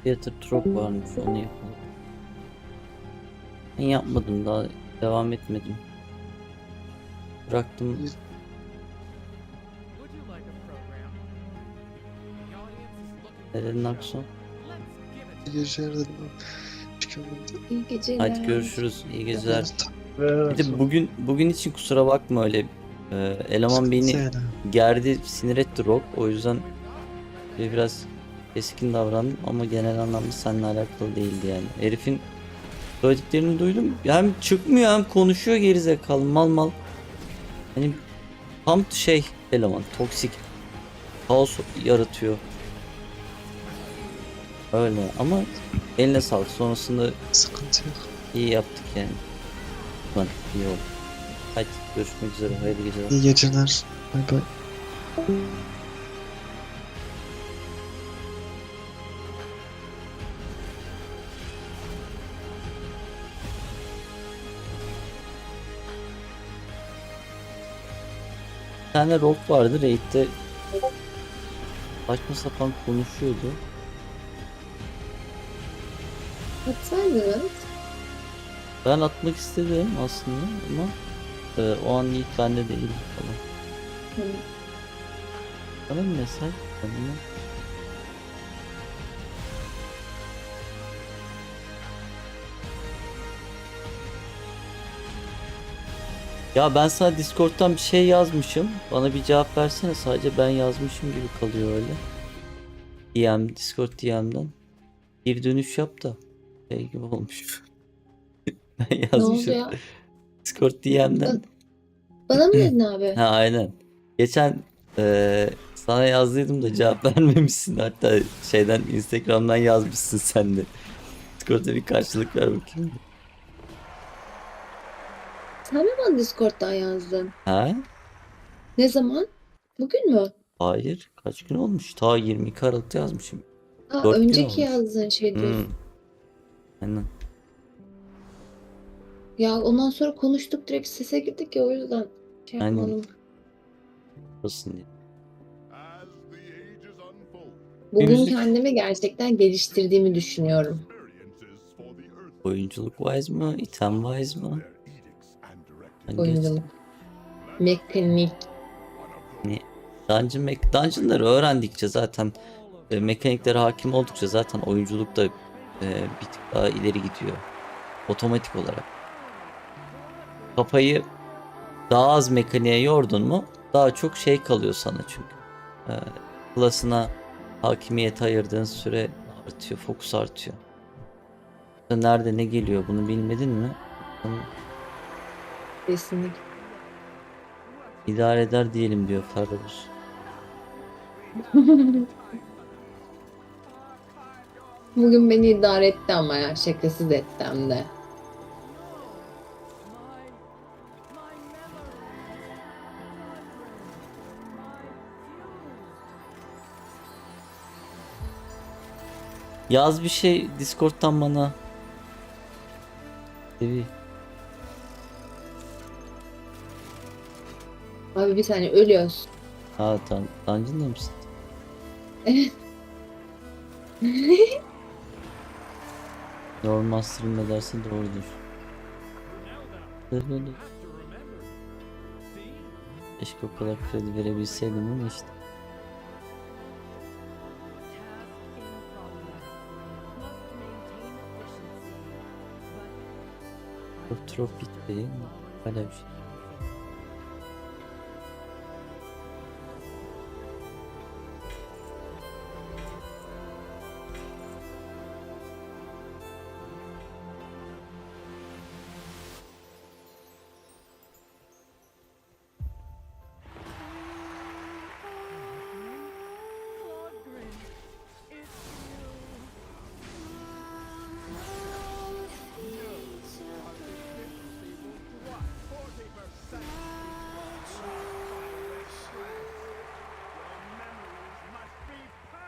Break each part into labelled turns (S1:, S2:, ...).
S1: Theater Trop varmış, onu yapalım. Ben yapmadım, daha devam etmedim. Bıraktım. Neden Akson?
S2: İyi geceler dedim. Çıkıyorum.
S3: İyi geceler.
S1: Hadi görüşürüz, iyi geceler.
S2: Ve
S1: Bir de bugün için kusura bakma öyle. Eleman beni
S2: yani.
S1: gerdi, sinir etti Rock. O yüzden biraz keskin davrandım ama genel anlamda seninle alakalı değildi yani. Herifin söylediklerini duydum. Hem çıkmıyor hem konuşuyor, gerizekalı mal mal. Hani tam şey eleman, toksik. Kaos yaratıyor. Öyle ama eline sağlık. Sonrasında
S2: Sıkıntı yok.
S1: iyi yaptık yani. Lan iyi oldu. Hadi görüşmek üzere. Hayırlı geceler.
S2: İyi geceler. Bay bay.
S1: Bir tane Rock vardı raid'de, saçma sapan konuşuyordu.
S3: Atsaydınız.
S1: Ben atmak istedim aslında ama o an ilk bende değil falan.
S3: Hı.
S1: Bana bir mesaj kendime. Ya ben sana Discord'dan bir şey yazmışım. Bana bir cevap versene, sadece ben yazmışım gibi kalıyor öyle. Discord DM'den. Bir dönüş yap da. Şey gibi olmuş. Ben
S3: Ne oldu
S1: yazmışım.
S3: ya?
S1: Discord DM'den.
S3: Bana mı dedin abi?
S1: Ha aynen. Geçen sana yazdıydım da cevap vermemişsin. Hatta şeyden, Instagram'dan yazmışsın sen de. Discord'da bir karşılık ver bakayım.
S3: Sen mi bana Discord'dan yazdın?
S1: Ha?
S3: Ne zaman? Bugün mü?
S1: Hayır. Kaç gün olmuş? Ta 22 Aralık'ta yazmışım.
S3: Ha,
S1: 4 gün
S3: önceki
S1: olmuş.
S3: yazdığın şey diyorsun.
S1: Aynen.
S3: Ya ondan sonra konuştuk, direkt sese girdik ya, o yüzden şey
S1: Aynen.
S3: yapmadım.
S1: Olsun diye.
S3: Bugün
S1: Müzik.
S3: kendimi gerçekten geliştirdiğimi düşünüyorum.
S1: Oyunculuk wise mı? Item wise mı? Hani
S3: Oyunculuk. Mekanik.
S1: Dungeon'ları öğrendikçe zaten mekaniklere hakim oldukça zaten oyunculuk da bir tık daha ileri gidiyor. Otomatik olarak. Kafayı daha az mekaniğe yordun mu daha çok şey kalıyor sana çünkü. Klasına hakimiyet ayırdığın süre artıyor, fokus artıyor. Nerede ne geliyor bunu bilmedin mi?
S3: Kesinlikle.
S1: İdare eder diyelim diyor Ferrabus.
S3: Bugün beni idare etti ama ya, şakasız etti hem de.
S1: Yaz bir şey Discord'dan bana. Sevi.
S3: Abi bir saniye, ölüyoruz.
S1: Ha tamam. Dungeon'da mısın? Lord Master'ın ne derse doğrudur. Keşke o kadar kredi verebilseydim ama işte. Trop bitmeyi hala bir şey.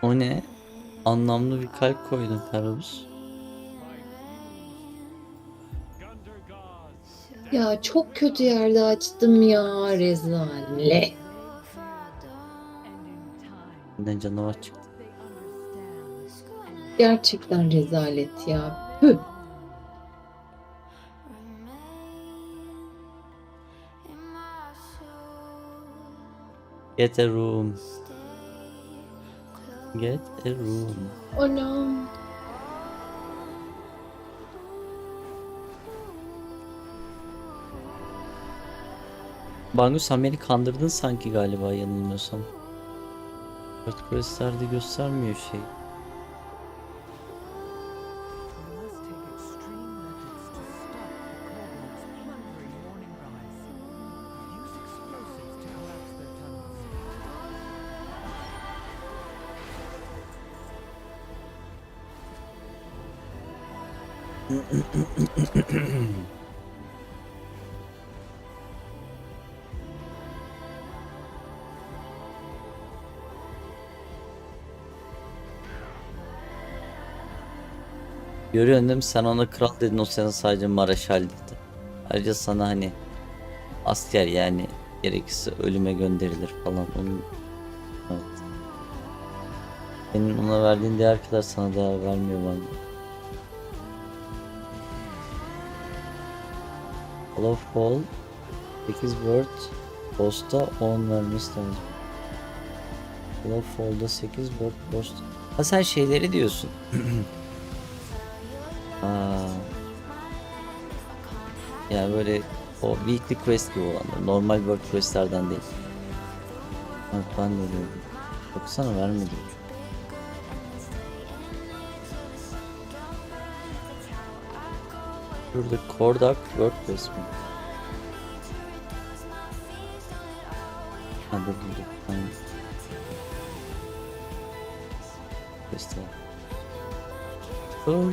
S1: O ne? Anlamlı bir kalp koydun Ferrabus.
S3: Ya çok kötü yerde açtım ya, rezalet.
S1: Ne canavar çıktı.
S3: Gerçekten rezalet ya. Püh.
S1: Get a room. Get a room.
S3: Anam.
S1: Bango sen beni kandırdın sanki galiba yanılmıyorsam. Dört quest'lerde göstermiyor şey. Görüyorsun değil mi? Sen ona kral dedin, o sana sadece Maraşal dedi. Ayrıca sana hani asker, yani gerekirse ölüme gönderilir falan. Onun, evet. Senin ona verdiğin değer kadar sana daha vermiyor bana. Follow Fall 8 word posta 10 vermesi lazım. Follow Fall'da 8 word post. Ha sen şeyleri diyorsun. Aa, yani böyle o weekly quest gibi olanlar. Normal world questlerden değil. Evet ben de öyle oldum. Baksana vermedim. Şurada Kordak world quest mi? Hadi bulduk. Tamam. Quest var. Oh.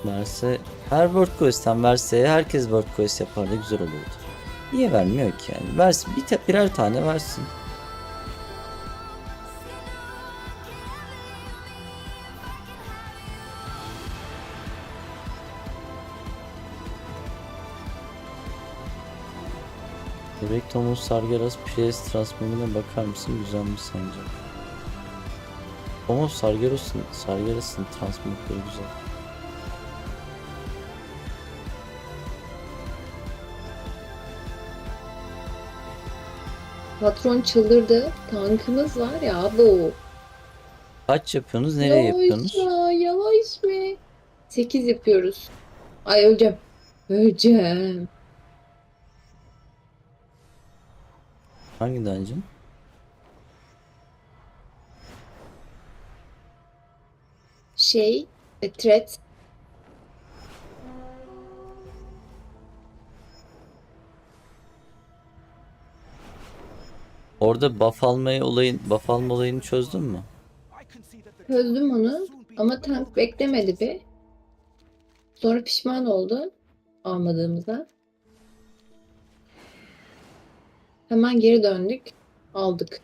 S1: Verse her world quest'ten verse herkes world quest yapar da güzel olurdu. Niye vermiyor ki yani? Versin birer tane versin. Bebek Thomas Sargeras PS transformuna bakar mısın? Güzel mi sence? Thomas Sargeras'ın transformları güzel.
S3: Patron çıldırdı. Tankımız var ya bu.
S1: Kaç yapıyorsunuz? Nereye yapıyorsunuz?
S3: Yavaş mı? 8 yapıyoruz. Ay öleceğim. Öleceğim.
S1: Hangi dungeon?
S3: Threat.
S1: Orada buff alma olayını çözdün mü?
S3: Çözdüm onu. Ama tank beklemedi bir. Sonra pişman oldu. Almadığımıza. Hemen geri döndük. Aldık.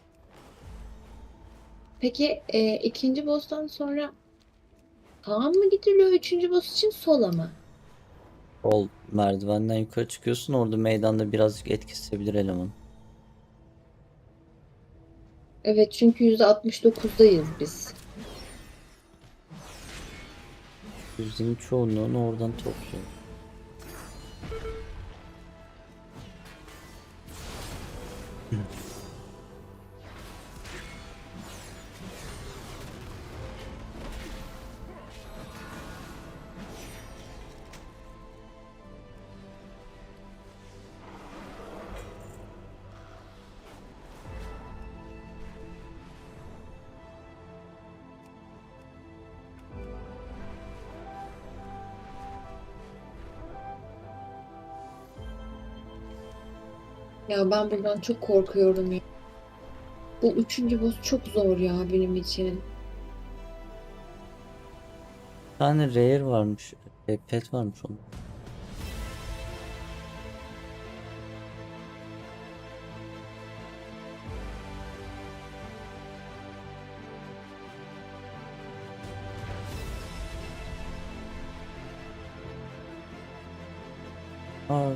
S3: Peki ikinci boss'tan sonra sağa mı gidiliyor üçüncü boss için sola mı?
S1: Sol merdivenden yukarı çıkıyorsun. Orada meydanda birazcık et kesebilir eleman.
S3: Evet çünkü %69'dayız biz.
S1: Yüzdenin çoğunluğunu oradan topluyor.
S3: Ya ben buradan çok korkuyorum ya. Bu üçüncü boss çok zor ya benim için.
S1: Bir tane rare varmış. Pet varmış onun. Aa,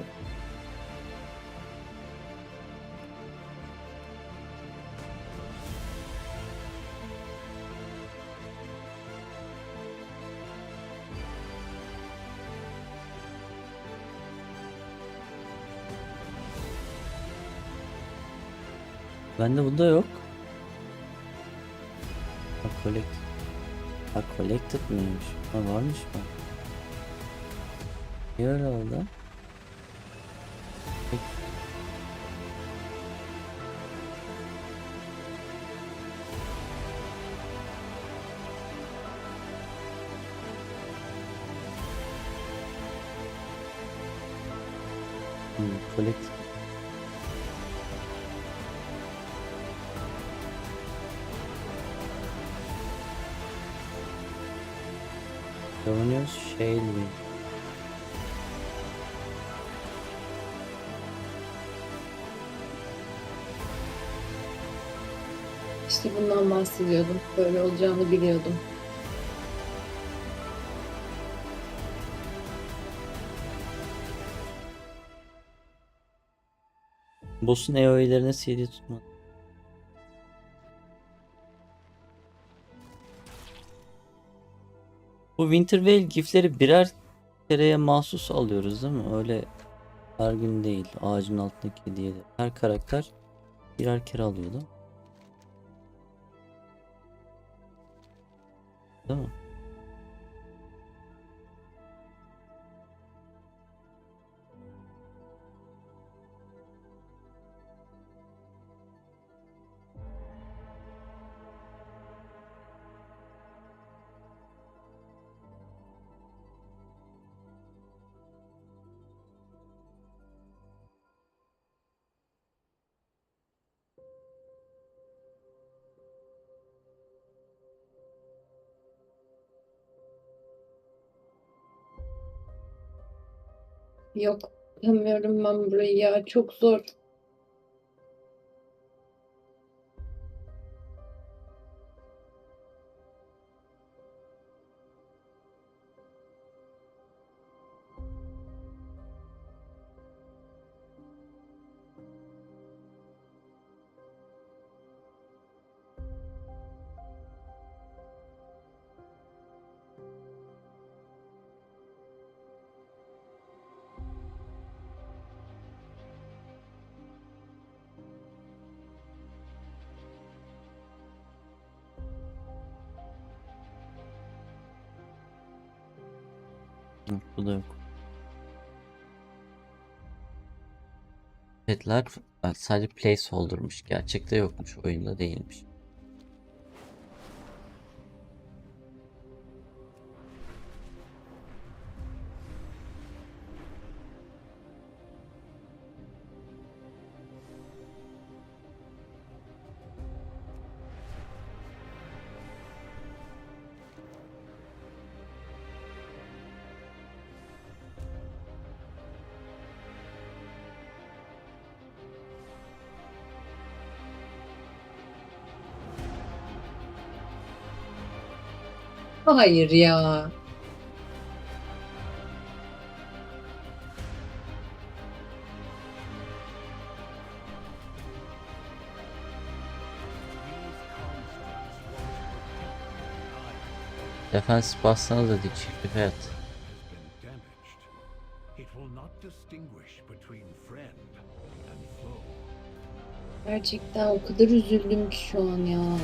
S1: Bende bunda yok. Ha, ha, collected miymiş? Ha, varmış mı? Niye öyle oldu? Collected. Savunuyoruz şey mi?
S3: İşte bundan bahsediyordum. Böyle olacağını biliyordum.
S1: Boss'un AoE'lerine CD tutma. Bu Winter Veil gifleri birer kereye mahsus alıyoruz değil mi? Öyle her gün değil. Ağacın altındaki hediyeler. Her karakter birer kere alıyordu. Değil mi?
S3: Yok. Yapamıyorum ben burayı ya. Çok zor.
S1: Yok, bu da yok. Petler sadece placeholder'mış. Gerçekte yokmuş. Oyunda değilmiş.
S3: Hayır ya.
S1: Defans bassanız da çiftli fiyat.
S3: Gerçekten o kadar üzüldüm ki şu an ya.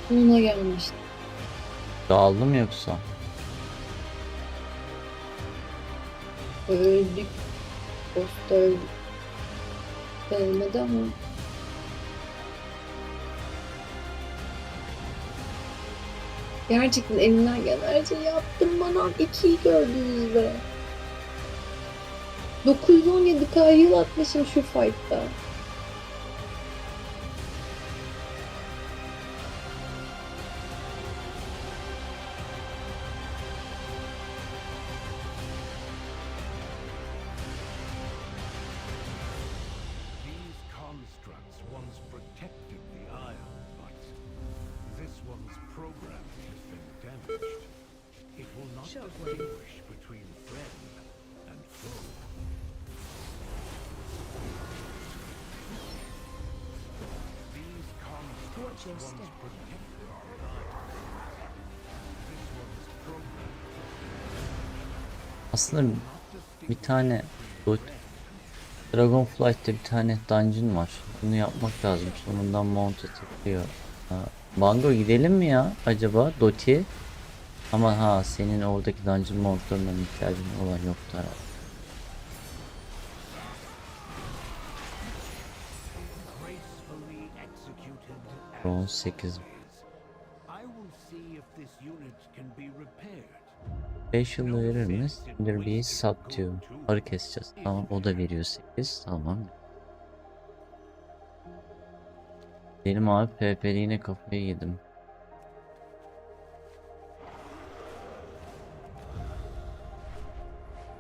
S3: Sonuna gelmiştim.
S1: Dağıldım yoksa?
S3: Öldük. Posta öldük. Ölmedi ama. Gerçekten elimden gelen her şeyi yaptım. Bana 2'yi gördüğünüzde. 917k yıl atmışım şu fight'ta.
S1: Aslında bir tane Dragonflight'te bir tane dungeon var. Bunu yapmak lazım. Sonundan mount atılıyor. Bango gidelim mi ya acaba Doti? Ama ha senin oradaki dungeon mountlarından ihtiyacın olan yoktu herhalde. 18. 5 yıl verir mi? Sindir bir sap diyor. Arı keseceğiz. Tamam o da veriyor 8. Tamam. Benim abi PP'liğine kafayı yedim.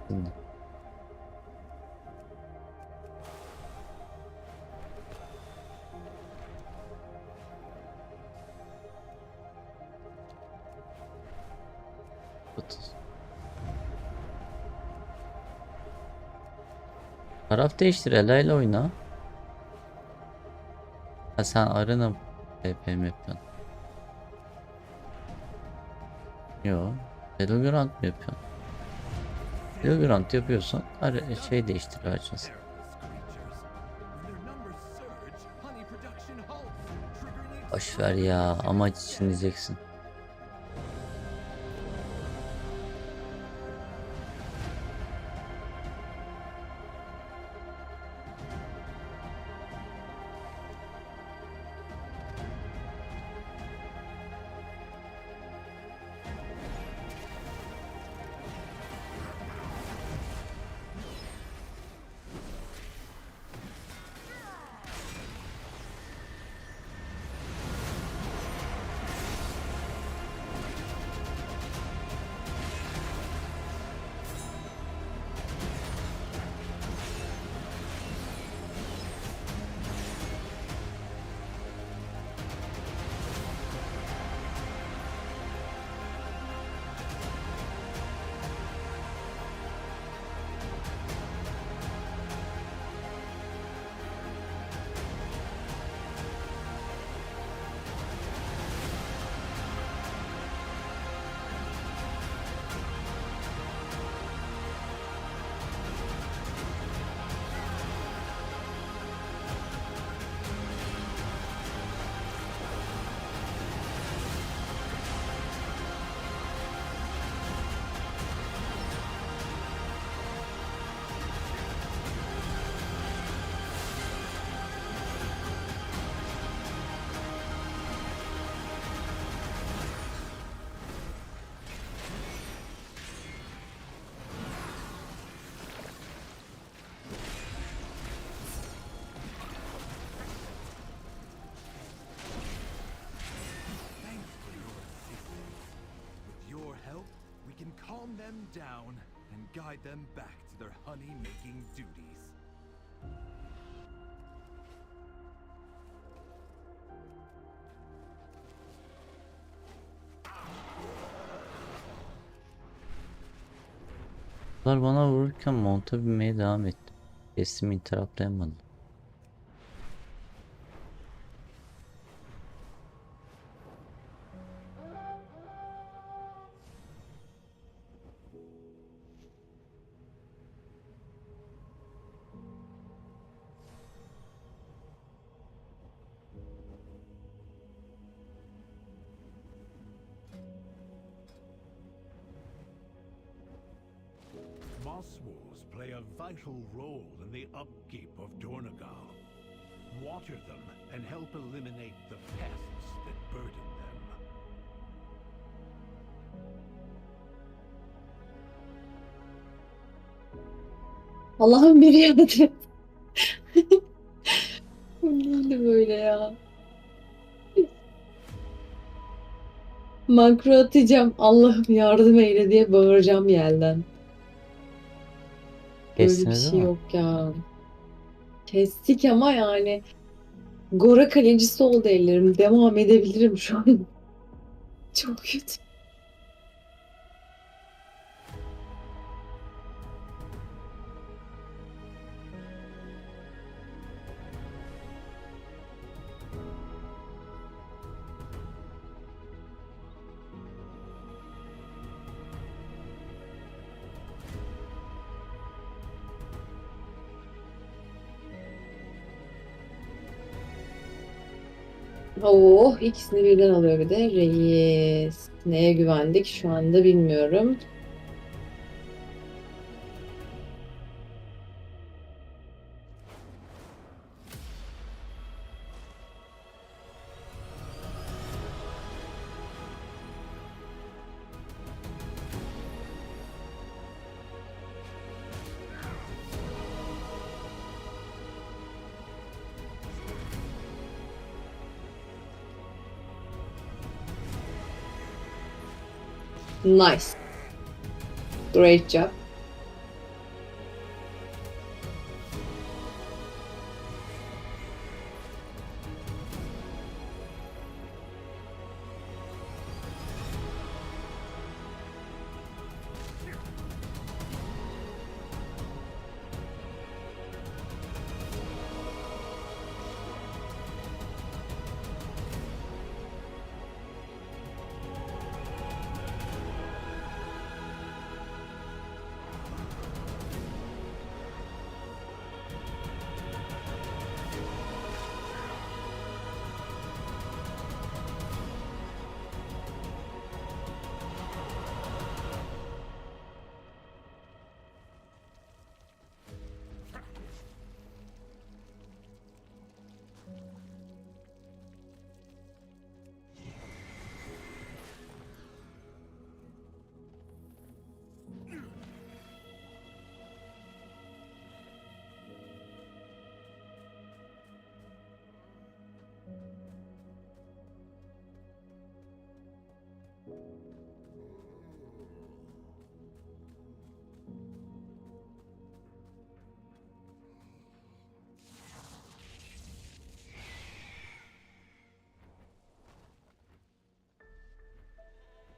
S1: Şimdi. Taraf değiştir, Ela ile oyna. Ha sen arena PP mi yapıyorsun? Yo. Valorant mı yapıyorsun? Valorant yapıyorsan şey değiştir harcasın. Boş ver ya, amaç için diyeceksin.
S4: Calm them down and guide them back to their honey-making duties.
S1: Bunlar bana vururken monta binmeye devam ettim. Kestim, interruptlayamadım.
S4: Mosswolves play a vital role in the upkeep of Dornegal. Water them and help eliminate the pests that burden them.
S3: Allah'ım bir yardım et. Bu neydi böyle ya? Makro atacağım. Allah'ım yardım eyle diye bağıracağım yerden. Böyle bir
S1: Kestiniz
S3: şey
S1: mi?
S3: yok ya. Kestik ama yani Gora kalecisi oldu ellerim. Devam edebilirim şu an. Çok kötü. Oh, ikisini birden alıyor bir de. Reis. Neye güvendik şu anda bilmiyorum. Nice. Great job.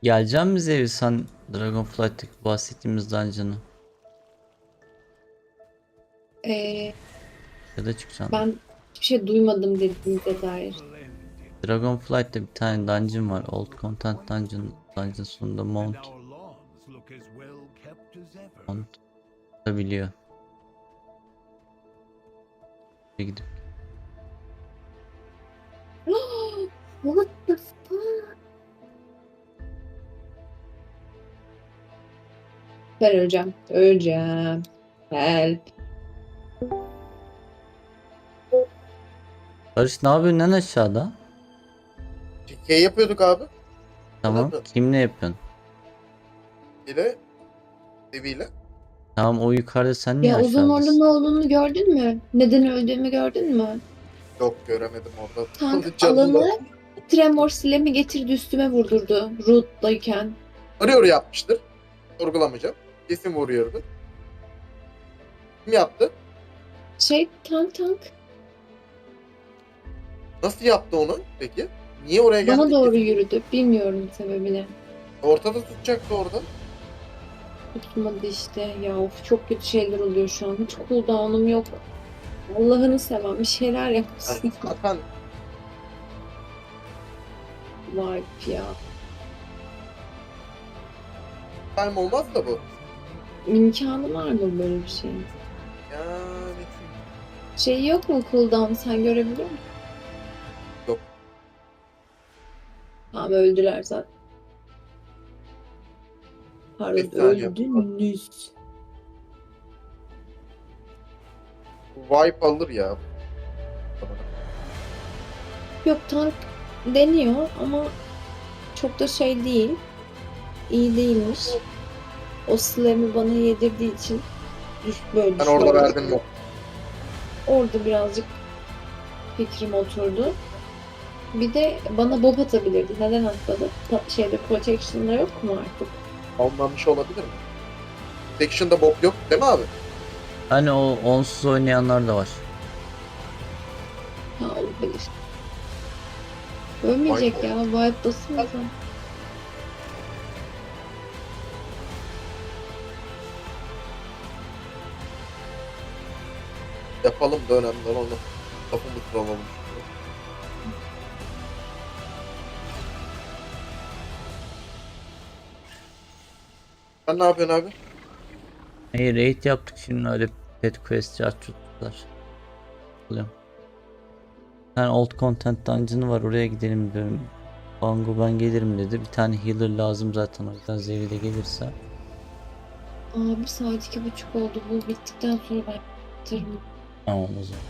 S1: Geleceğim mi Zeus sen Dragonflight'taki bahsettiğimiz dungeon'a? Ya da çıkacaksın.
S3: Ben hiçbir şey duymadım dediğinize dair.
S4: Splendid.
S1: Dragonflight'ta bir tane dungeon var. Old Content Dungeon sonunda Mount
S4: And our lawns look as well kept as ever.
S1: Mount da biliyor. Bir gidip
S3: What the fuck? Ben öleceğim. Öleceğim. Help.
S1: Barış ne yapıyorsun lan aşağıda?
S2: Şey yapıyorduk abi.
S1: Tamam.
S2: Anladın.
S1: Kimle yapıyorsun?
S2: Ile. Eviyle.
S1: Tamam o yukarıda sen niye
S3: Ya o zaman orada
S1: aşağıdasın?
S3: ne olduğunu gördün mü? Neden öldüğümü gördün mü?
S2: Yok göremedim orada.
S3: Tank
S2: Canım da-
S3: alanı tremor silemi getirdi üstüme vurdurdu. Root'dayken.
S2: Arıyor yapmıştır. Sorgulamayacağım. Kesin vuruyordu. Kim yaptı?
S3: Tank.
S2: Nasıl yaptı onu peki? Niye oraya geldi
S3: Bana
S2: ki?
S3: doğru yürüdü. Bilmiyorum sebebini.
S2: Ortada tutacaktı orada.
S3: Tutmadı işte. Ya of, çok kötü şeyler oluyor şu an. Hiç cooldown'um yok. Allah'ını seven bir şeyler yapsın.
S2: Zaten
S3: Vay ya.
S2: time olmaz da bu.
S3: İmkanı var mı böyle bir şeyin?
S2: Yani
S3: Şey yok mu cooldown, sen görebiliyor musun?
S2: Yok.
S3: Tamam, öldüler zaten. Pardon,
S2: Bir saniye.
S3: öldünüz.
S2: Wipe alır ya.
S3: Yok, tank deniyor ama çok da şey değil. İyi değilmiş. O slam'i bana yedirdiği için böyle
S2: Ben orada
S3: düşünüyorum.
S2: verdim yok.
S3: Orada birazcık fikrim oturdu. Bir de bana bob atabilirdi. Neden atmadı? Şeyde protection'da yok mu artık?
S2: Almamış olabilir mi? Section'da bob yok değil mi abi?
S1: Hani o onsuz oynayanlar da var.
S3: Ha, olabilir. Ölmeyecek
S2: Vay be.
S3: ya. Vibe basınca.
S2: Yapalım da önemli olan onu. Lafımı tutamam. Sen ne yapıyorsun abi?
S1: Hey raid yaptık şimdi öyle pet quest tuttular. Oluyor. Yani old content dungeon'ı var, oraya gidelim diyorum. Bango ben gelirim dedi. Bir tane healer lazım zaten, o yüzden Zevi de gelirse.
S3: Abi saat 2:30 oldu. Bu bittikten sonra ben yatarım.
S1: Tamam o zaman.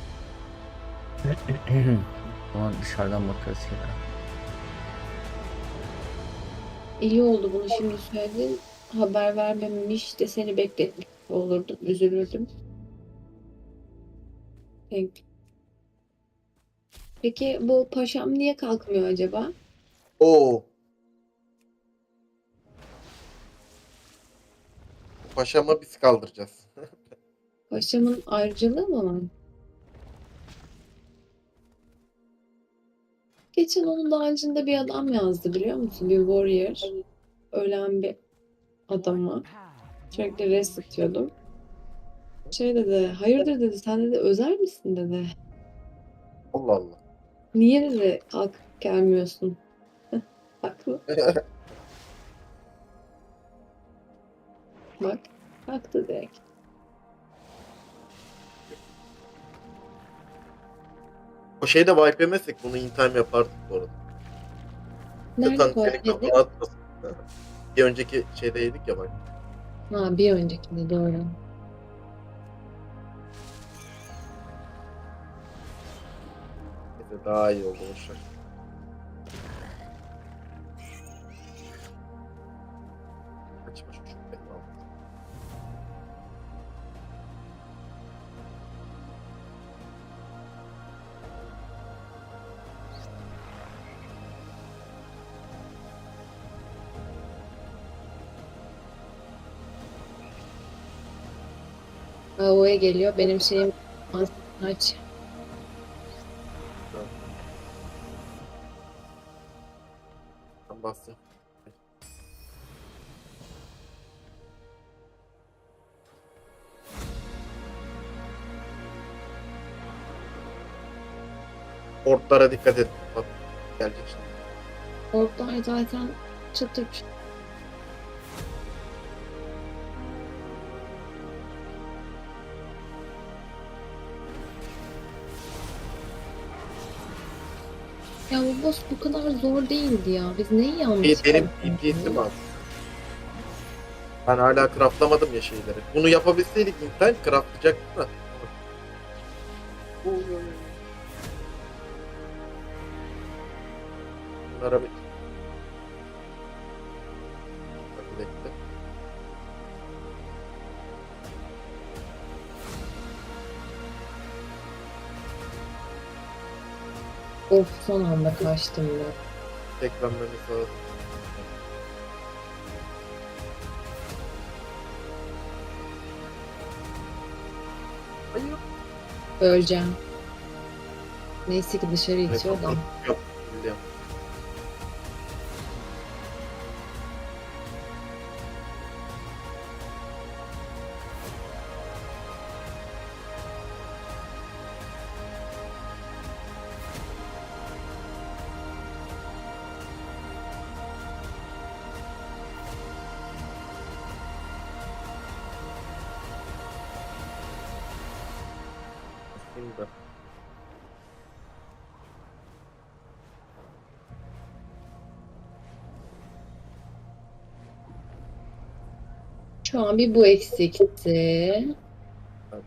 S1: O zaman dışarıdan bakarız ya.
S3: İyi oldu bunu şimdi söyledin. Haber vermemiş de seni bekletmiş olurdum. Üzülürdüm. Peki bu paşam niye kalkmıyor acaba?
S2: Oo. Paşama biz kaldıracağız.
S3: Paşamın ayrıcalığı mı var? Geçen onun dağarcığında bir adam yazdı biliyor musun? Bir warrior. Ölen bir adama. Sürekli rest atıyordum. Şey dedi, hayırdır dedi, sen dedi özel misin dedi.
S2: Allah Allah.
S3: Niye dedi kalk gelmiyorsun? Haklı. Bak, kalktı direkt.
S2: O şeyde wipe yemezsek bunu in time yapardık bu arada.
S3: Nerede
S2: Zaten
S3: bu
S2: senin
S3: arada?
S2: kafana atmasın. Bir önceki şeyde yedik ya bak.
S3: Ha bir öncekinde doğru.
S2: Neyse daha iyi oldu boşver. Kaçma çocuk benim aldım.
S3: AOE geliyor. Benim şeyim aç.
S2: Tam bastım. Portlara dikkat et. Bak gelecek şimdi.
S3: Orklar zaten çıtır çıtır. Ya bu boss bu kadar zor değildi ya. Biz neyi yanlış
S2: Benim
S3: yaptık?
S2: DPS'im az. Ben hala craftlamadım ya şeyleri. Bunu yapabilseydik internet craftlayacaktık da. Bunlara bir... Hadi bekle.
S3: Of son anda kaçtım ya.
S2: Teklenmemiz lazım. Hayır.
S3: Öleceğim. Neyse ki dışarı itiyor da.
S2: Yok. Biliyorum. Şimdi.
S3: Şu an bir bu eksikti.
S2: Hadi.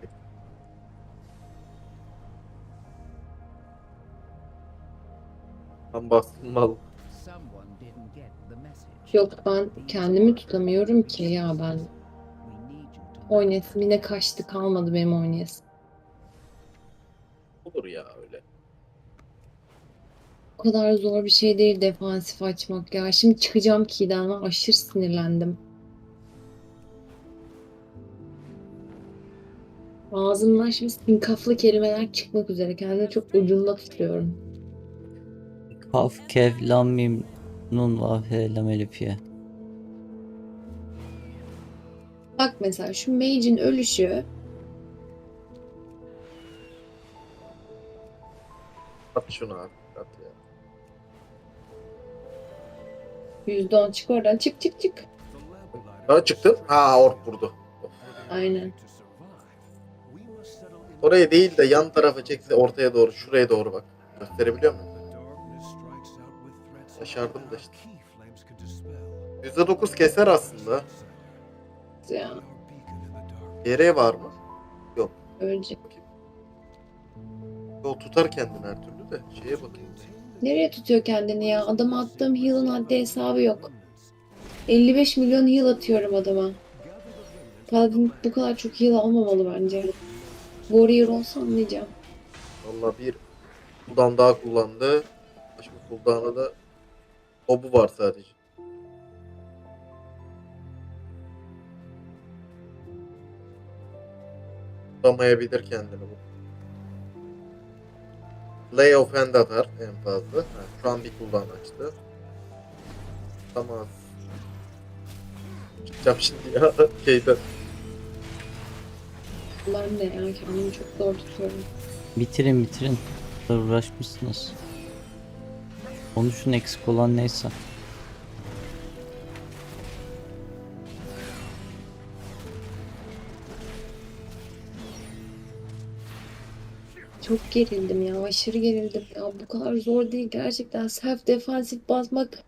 S2: Tam bastım mal.
S5: Someone didn't get the message.
S3: Yok ben kendimi tutamıyorum ki ya ben.
S5: We need you to
S3: Oynayasım yine kaçtı kalmadı benim oynayasım.
S2: Olur ya öyle.
S3: O kadar zor bir şey değil defansif açmak ya. Şimdi çıkacağım key'den ben aşırı sinirlendim. Ağzımdan şimdi sinkaflı kelimeler çıkmak üzere. Kendimi çok ucunda tutuyorum.
S1: Kaf, kev, lam, mim, nun, vav, he, lam, elif, ye.
S3: Bak mesela şu mage'in ölüşü
S2: At şunu abi. At ya.
S3: %10 çık oradan çık çık çık.
S2: Ha çıktın. Ha ork vurdu.
S3: Aynen.
S2: Oraya değil de yan tarafa çekse ortaya doğru. Şuraya doğru bak. Gösterebiliyor muyum? Başardım da işte. %9 keser aslında.
S3: Ya
S2: Yere var mı? Yok.
S3: ölecek.
S2: O tutar kendini her türlü de. Şeye bakayım.
S3: Nereye tutuyor kendini ya? Adama attığım heal'ın haddi hesabı yok. 55 milyon heal atıyorum adama. Paladin bu kadar çok heal almamalı bence. Warrior olsa anlayacağım.
S2: Valla bir cooldown daha kullandı. Başka cooldown'a da obu var sadece. Tutamayabilir kendini bu. Lay of hand atar en fazla. Ha, şu an bir cooldown açtı. Tamam. Çıkacağım şimdi ya şeyden.
S3: Ben de ya kendimi çok zor tutuyorum.
S1: Bitirin bitirin. Bu kadar uğraşmışsınız. Konuşun, eksik olan neyse.
S3: Çok gerildim ya. Aşırı gerildim. Ya bu kadar zor değil. Gerçekten self defansif basmak.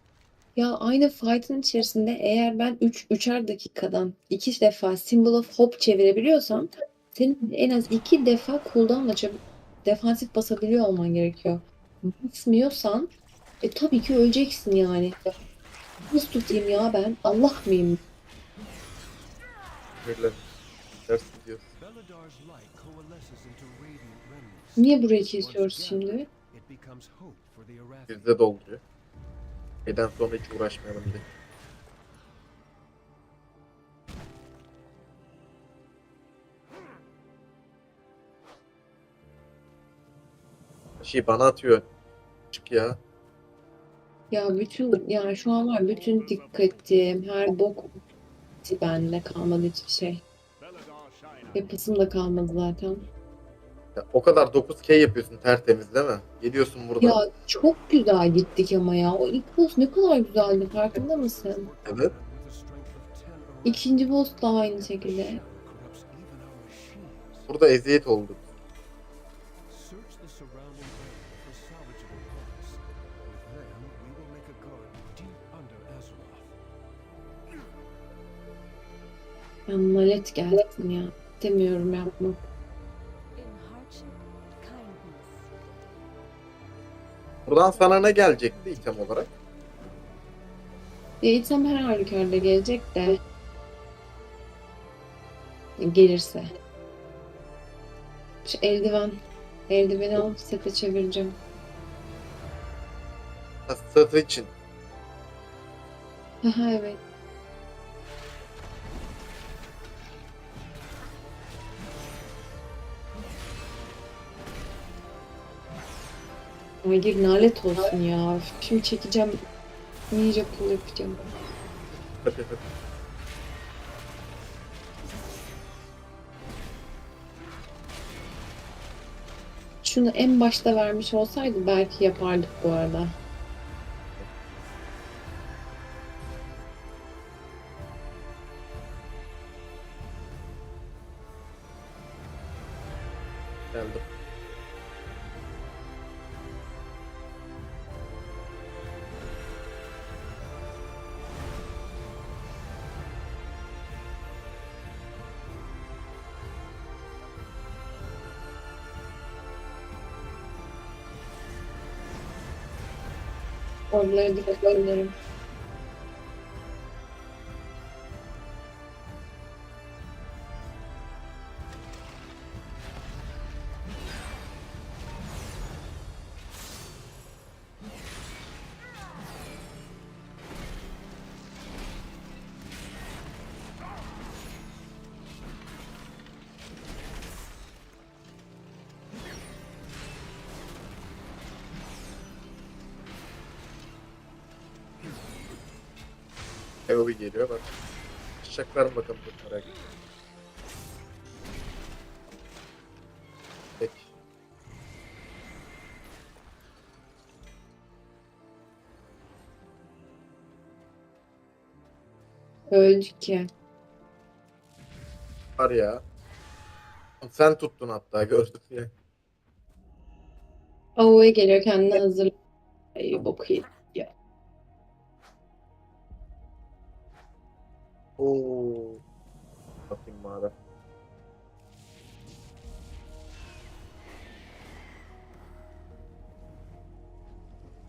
S3: Ya aynı fight'ın içerisinde eğer ben 3'er dakikadan 2 defa Symbol of Hope çevirebiliyorsam senin en az 2 defa cooldown'la defansif basabiliyor olman gerekiyor. Basmıyorsan tabii ki öleceksin yani. Nasıl tutayım ya ben? Allah mıyım?
S2: Birle ders gidiyor.
S3: Niye burayı kesiyoruz şimdi?
S2: Bizde dolduruyor. Neden sonra hiç uğraşmayalım diye. Şey bana atıyor. Çık ya.
S3: Ya şu an var bütün dikkatim, her bok bende kalmadı hiçbir şey. Yapısım da kalmadı zaten.
S2: Ya, o kadar 9K yapıyorsun tertemiz değil mi? Geliyorsun burada.
S3: Ya çok güzel gittik ama ya. O ilk boss ne kadar güzeldi farkında mısın?
S2: Evet.
S3: İkinci boss da aynı şekilde.
S2: Burada eziyet oldu.
S3: Ben nalet geldim ya. İstemiyorum yapmak.
S2: Buradan sana ne gelecekti item olarak?
S3: Ya item her halükarda gelecek de. Gelirse. Şu eldiven. Eldiveni alıp sete çevireceğim.
S2: Satı için.
S3: Aha evet. Hayır nalet olsun ya. Şimdi çekeceğim. Ninja pull yapacağım.
S2: Hadi hadi.
S3: Şunu en başta vermiş olsaydı belki yapardık bu arada.
S2: Geldim.
S3: Oralara dikkat ederim.
S2: Eobi geliyor bak. Çıkacaklar mı bakalım dur merak ettim. Peki.
S3: Öldük ki.
S2: Var ya. Sen tuttun hatta gördüm ya.
S3: AOE geliyor, kendine hazır. Ay boku ya.
S2: Oo. Bakayım bari.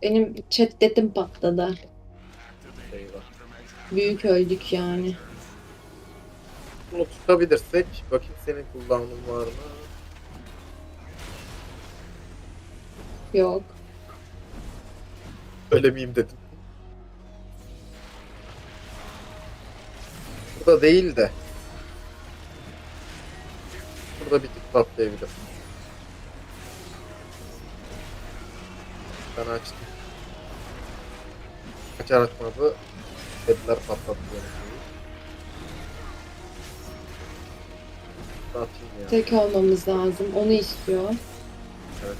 S3: Benim chat dedim patladı.
S2: Eyvah.
S3: Büyük öldük yani.
S2: Bunu tutabilirsek bakayım senin kullanımın var mı?
S3: Yok.
S2: Öyle miyim dedim. Burada değil de. Burada bir tık patlayabilir. Ben açtım. Açar açmadı. Dediler patlattı beni. Atayım ya.
S3: Tek olmamız lazım. Onu istiyor.
S2: Evet.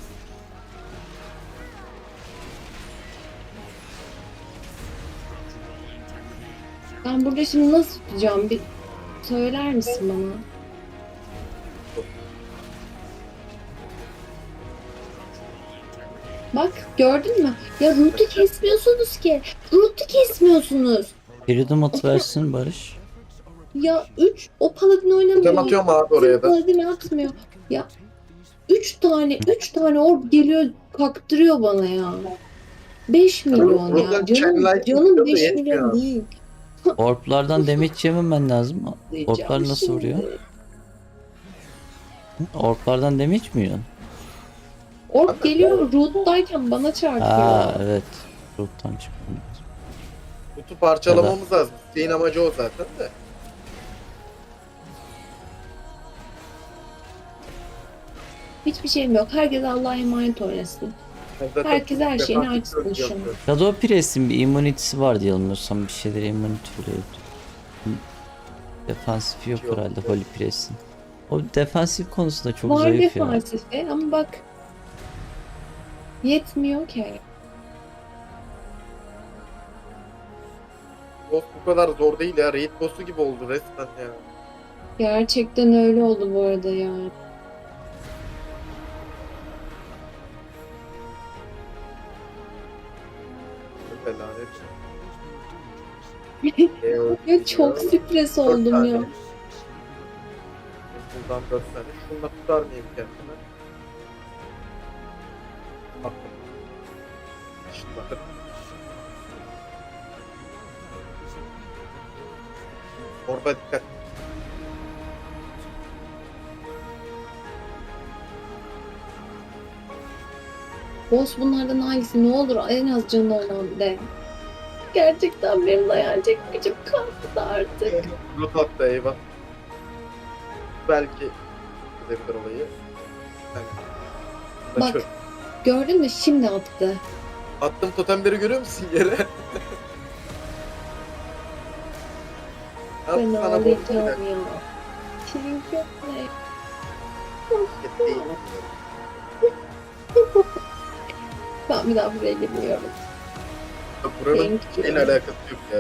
S3: Ben burada şimdi nasıl tutacağım? Bir söyler misin bana? Bak gördün mü? Ya root'u kesmiyorsunuz ki. Root'u kesmiyorsunuz.
S1: Freedom atıversin Barış.
S3: Ya 3 o paladin oynamıyor.
S2: Totem atıyorum abi oraya da.
S3: Paladin atmıyor. Ya 3 tane orb geliyor kaktırıyor bana ya. 5 milyon ya.
S2: Buradan
S3: Canım
S2: like
S3: canım
S2: istiyor da
S3: 5
S2: yetmiyor.
S3: milyon değil.
S1: Orplardan damage yememen lazım. Orplar nasıl
S3: Şimdi.
S1: vuruyor? Orplardan damage mi yiyorsun?
S3: Orb geliyor root'tayken bana çarpıyor.
S1: Aa evet. Root'tan çıktım.
S2: Kutu parçalamamız lazım. Şeyin amacı o zaten de.
S3: Hiçbir şeyim yok. Herkes Allah'a emanet oynasın.
S2: Ben zaten
S3: Herkes her şeyini
S2: defansif
S3: açsın şu an.
S2: yapıyorum.
S1: Shadow Priest'in bir immunity'si var diye yanılmıyorsam, bir şeyleri immunity oluyor. Defansif yok
S2: Yok.
S1: herhalde Holy Priest'in. O defansif konusunda çok
S3: Var
S1: zayıf ya.
S3: defansifi ama bak yetmiyor ki.
S2: Boss bu kadar zor değil ya. Raid boss'u gibi oldu resmen ya.
S3: Gerçekten öyle oldu bu arada ya.
S2: Felanet.
S3: Ya çok stres oldum ya.
S2: Buradan 4 tane. Şununla tutar mıyım kendime? Baktım. Şunları. Orba dikkat.
S3: Boss bunlardan hangisi? Ne olur en az canı olan de. Gerçekten benim dayanacak gücüm kalmadı artık.
S2: Rut attı eyvah. Belki gidebilir olayı. Yani,
S3: Bak.
S2: çöp.
S3: Gördün mü? Şimdi attı.
S2: Attığım totemleri görüyor musun yere?
S3: Ben
S2: Sana
S3: ağlayacağım
S2: borçlu
S3: ya. Çünkü ne?
S2: değil.
S3: Ben bir daha buraya girmiyorum.
S2: Buranın
S3: Thank you.
S2: şeyle alakası yok ya.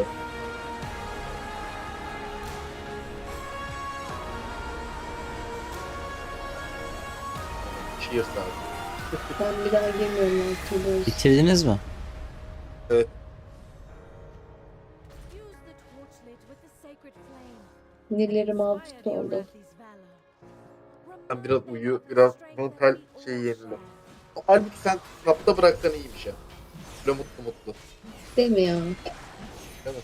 S2: Cheers abi.
S3: Ben bir daha girmiyorum artık.
S1: Bitirdiniz mi?
S6: Use the torchlit with the sacred flame.
S3: Sinirlerim alt üst
S6: Inspire the
S3: oldu.
S6: Arathis' valor.
S2: Sen biraz uyu, biraz mental yenile. Halbuki sen kapta bıraksan iyiymiş ya. Böyle mutlu mutlu.
S3: Değil mi ya?
S2: Değil mi?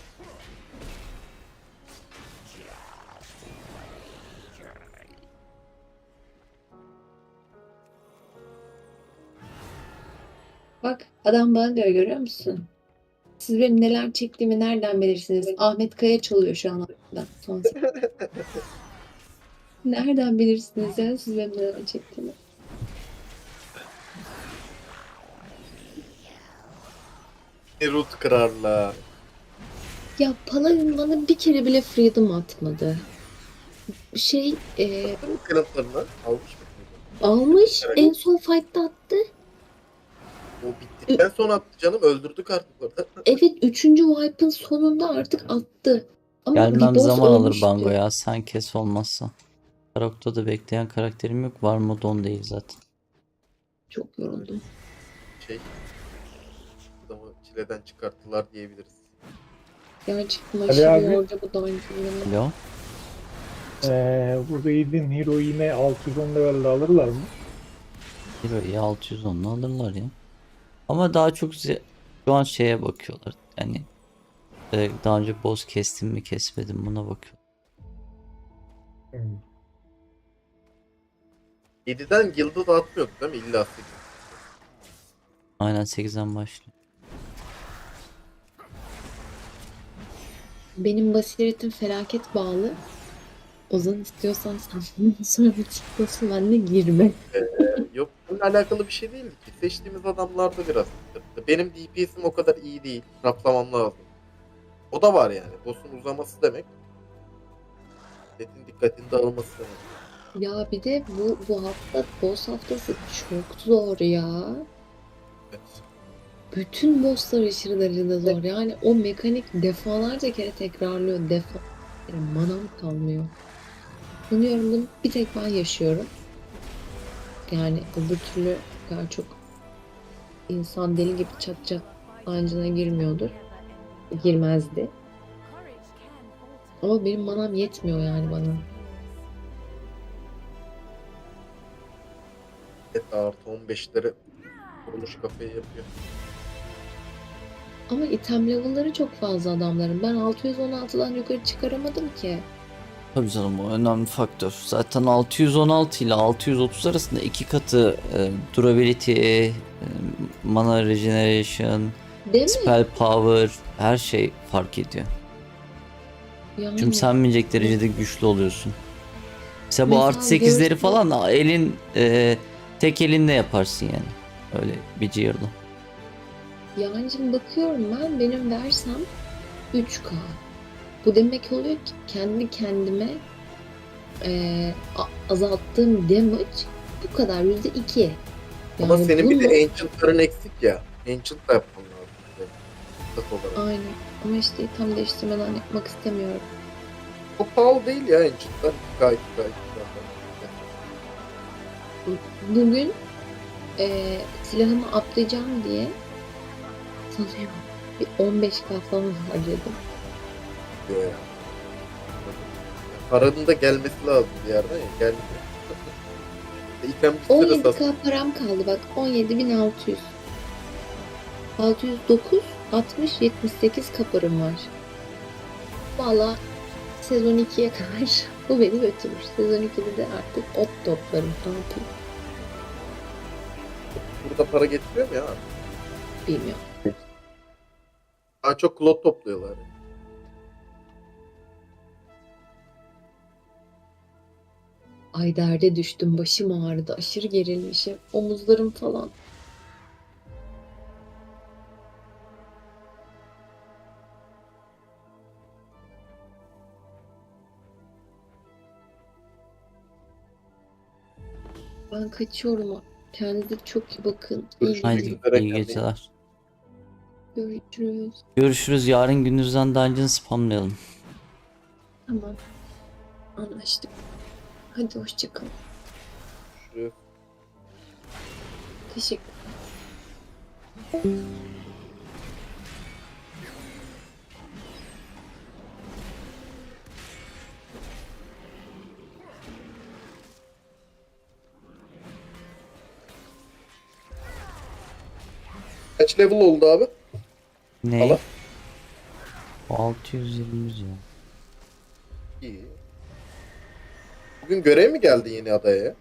S3: Bak adam bana diyor, görüyor musun? Siz benim neler çektiğimi nereden bilirsiniz? Ahmet Kaya çalıyor şu an aklımda. Son ses. Nereden bilirsiniz ya siz benim neler çektiğimi?
S2: Root kırarlar.
S3: Ya Paladin bana bir kere bile freedom atmadı. Şey
S2: Kırıntılarını almış mı?
S3: almış,
S2: Evet.
S3: en son fight'ta attı.
S2: O bittikten sonra attı canım, öldürdük artık orada.
S3: Evet, 3. wipe'ın sonunda artık attı. Ama
S1: Gelmem
S3: bir boss
S1: zaman alır
S3: ölmüştü.
S1: Bango ya, sen kes olmazsa. Karokta da bekleyen karakterim yok. Var mı don değil zaten.
S3: Çok yoruldum.
S2: şey. Adamı çileden çıkarttılar diyebiliriz.
S3: Gerçekten
S7: Ali
S3: aşırı
S7: abi.
S3: yorucu bu dungeon'ları.
S1: Alo.
S7: Bu Raid'in Hero yine 610 levelde alırlar mı?
S1: Hero'yu 610'la alırlar ya. Ama daha çok şu an şeye bakıyorlar. Yani daha önce boss kestim mi kesmedim buna bakıyor.
S7: Hmm.
S2: 7'den guild'ı dağıtmıyordu değil mi? İlla 8.
S1: Aynen 8'den başlıyor.
S3: Benim basiretim felaket bağlı. Ozan istiyorsan sen bundan sonra bir çıkmasın benimle girme.
S2: Yok bununla alakalı bir şey değildi ki. Seçtiğimiz adamlarda biraz sıkıntı. Benim DPS'im o kadar iyi değil. Raplamam lazım. O da var yani. Boss'un uzaması demek. Setin dikkatini dağılması demek.
S3: Ya bir de bu hafta boss haftası çok zor ya.
S2: Evet.
S3: Bütün bosslar aşırı derecede zor. Yani o mekanik defalarca kere tekrarlıyor. Manam kalmıyor. Sanıyorum bunu bir tek ben yaşıyorum. Yani öbür türlü daha çok insan deli gibi çat çat ancına girmiyordur. Girmezdi. Ama benim manam yetmiyor yani bana.
S2: Evet artı 15'leri kuruluş kafayı yapıyor.
S3: Ama item level'ları çok fazla adamların. Ben 616'dan yukarı çıkaramadım ki.
S1: Tabii canım o önemli faktör. Zaten 616 ile 630 arasında iki katı durability, mana regeneration,
S3: Değil mi?
S1: spell power her şey fark ediyor.
S3: Yani
S1: Küçümsenmeyecek derecede güçlü oluyorsun. Mesela bu
S3: Mesela
S1: artı 8'leri
S3: görsel-
S1: falan tek elinle yaparsın yani. Öyle bir cihirle.
S3: yani şimdi bakıyorum benim versem 3K. Bu demek oluyor ki kendi kendime azalttığım damage bu kadar %2.
S2: Ama
S3: Yani
S2: senin bir de
S3: bunu-
S2: Ancient'ların eksik ya. Ancient da yapman lazım. işte. Stat olarak.
S3: Aynen. Ama işte tam değiştirmeden yapmak istemiyorum.
S2: Çok pahalı değil ya Ancient'lar. Gayet.
S3: Bugün silahımı atlayacağım diye sanıyorum bir 15K falan harcadım.
S2: Diyor ya. Paranın da gelmesi lazım bir yerden ya. Gelmiyor. İtem bir süre sat.
S3: 17K param kaldı bak. 17.600. 609, 60, 78 kaparım var. Valla sezon 2'ye kadar bu beni götürür. Sezon 2'de de artık ot toplarım. Ne yapayım
S2: Burada para getiriyor mu ya?
S3: bilmiyorum.
S2: Daha çok klot topluyorlar.
S3: Ay derde düştüm. Başım ağrıdı. Aşırı gerilmişim. Omuzlarım falan. Ben kaçıyorum. Kendinize çok iyi bakın. İyi
S2: Görüşmek
S1: Haydi
S2: üzere,
S1: iyi
S2: kendine iyi
S1: geceler.
S3: görüşürüz.
S1: Görüşürüz. Yarın gündüzden dungeon spamlayalım.
S3: Tamam. Anlaştık. Hadi hoşçakalın.
S2: Şu
S3: Teşekkür.
S2: kaç level oldu abi?
S1: Ne?
S2: Allah.
S1: 620 ya.
S2: İyi. Bugün görev mi geldi yeni adaya?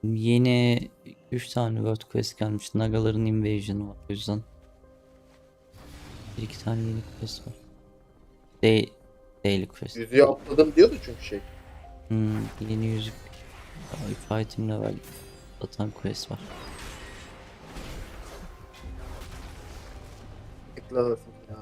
S1: Yeni 3 tane World Quest gelmiş. Nagaların Invasion'ı var. O yüzden 1-2 tane yeni quest var. Daily quest.
S2: Yüzüğü atladım diyordu çünkü şey.
S1: Yeni yüzük. Fighting level atan quest var.
S2: Eklasın ya.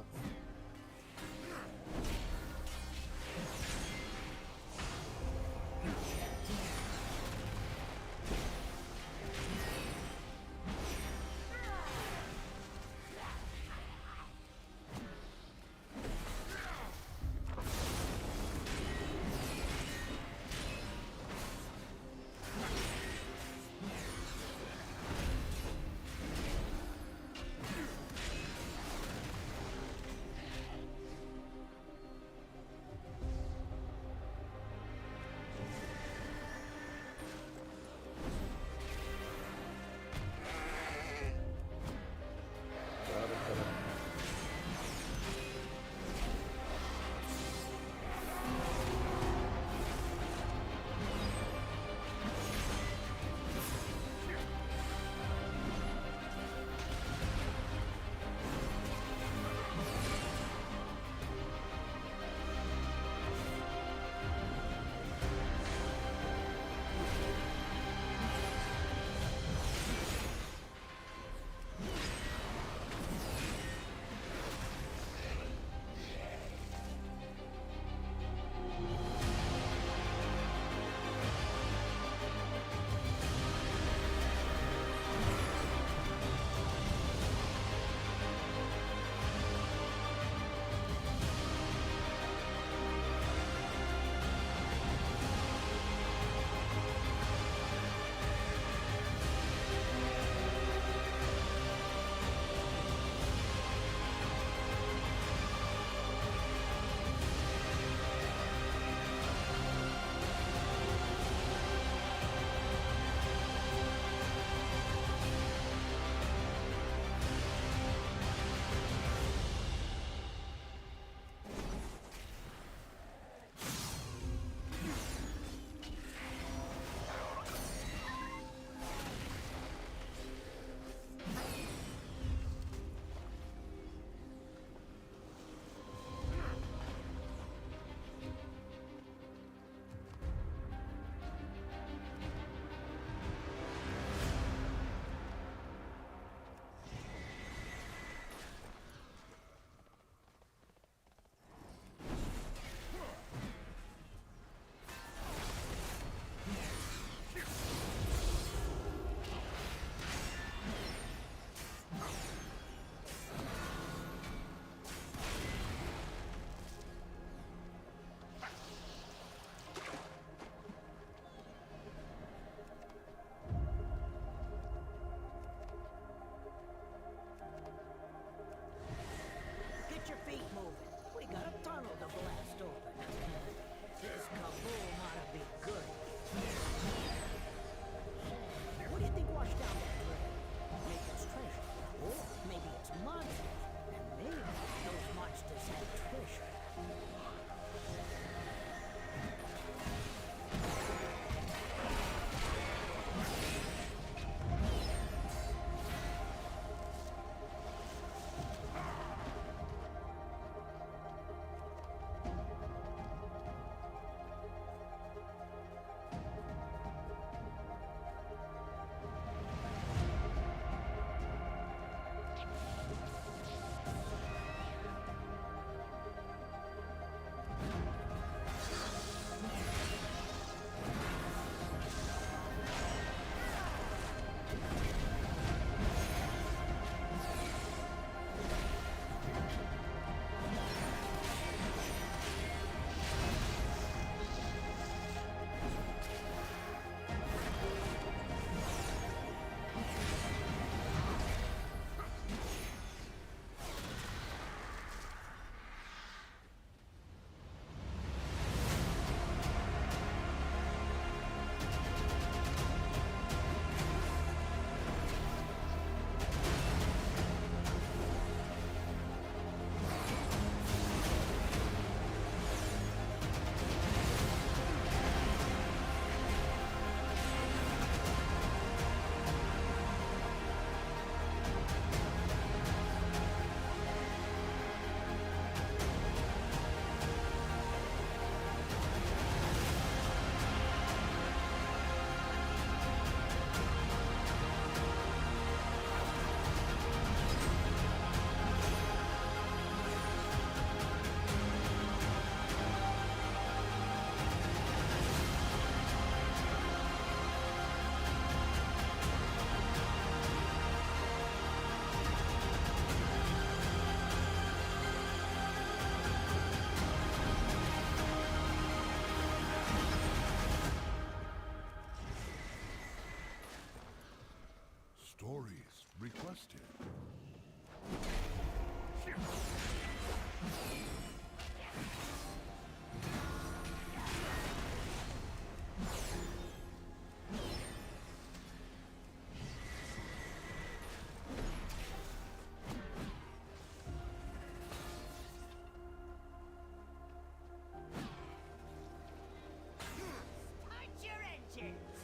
S8: feet moving. We got a tunnel to blast open. This kaboom ought to be good. What do you think washed down that drain? Maybe it's treasure. Or maybe it's monsters. And maybe those monsters have treasure.
S4: Stories requested.
S8: Start your engines!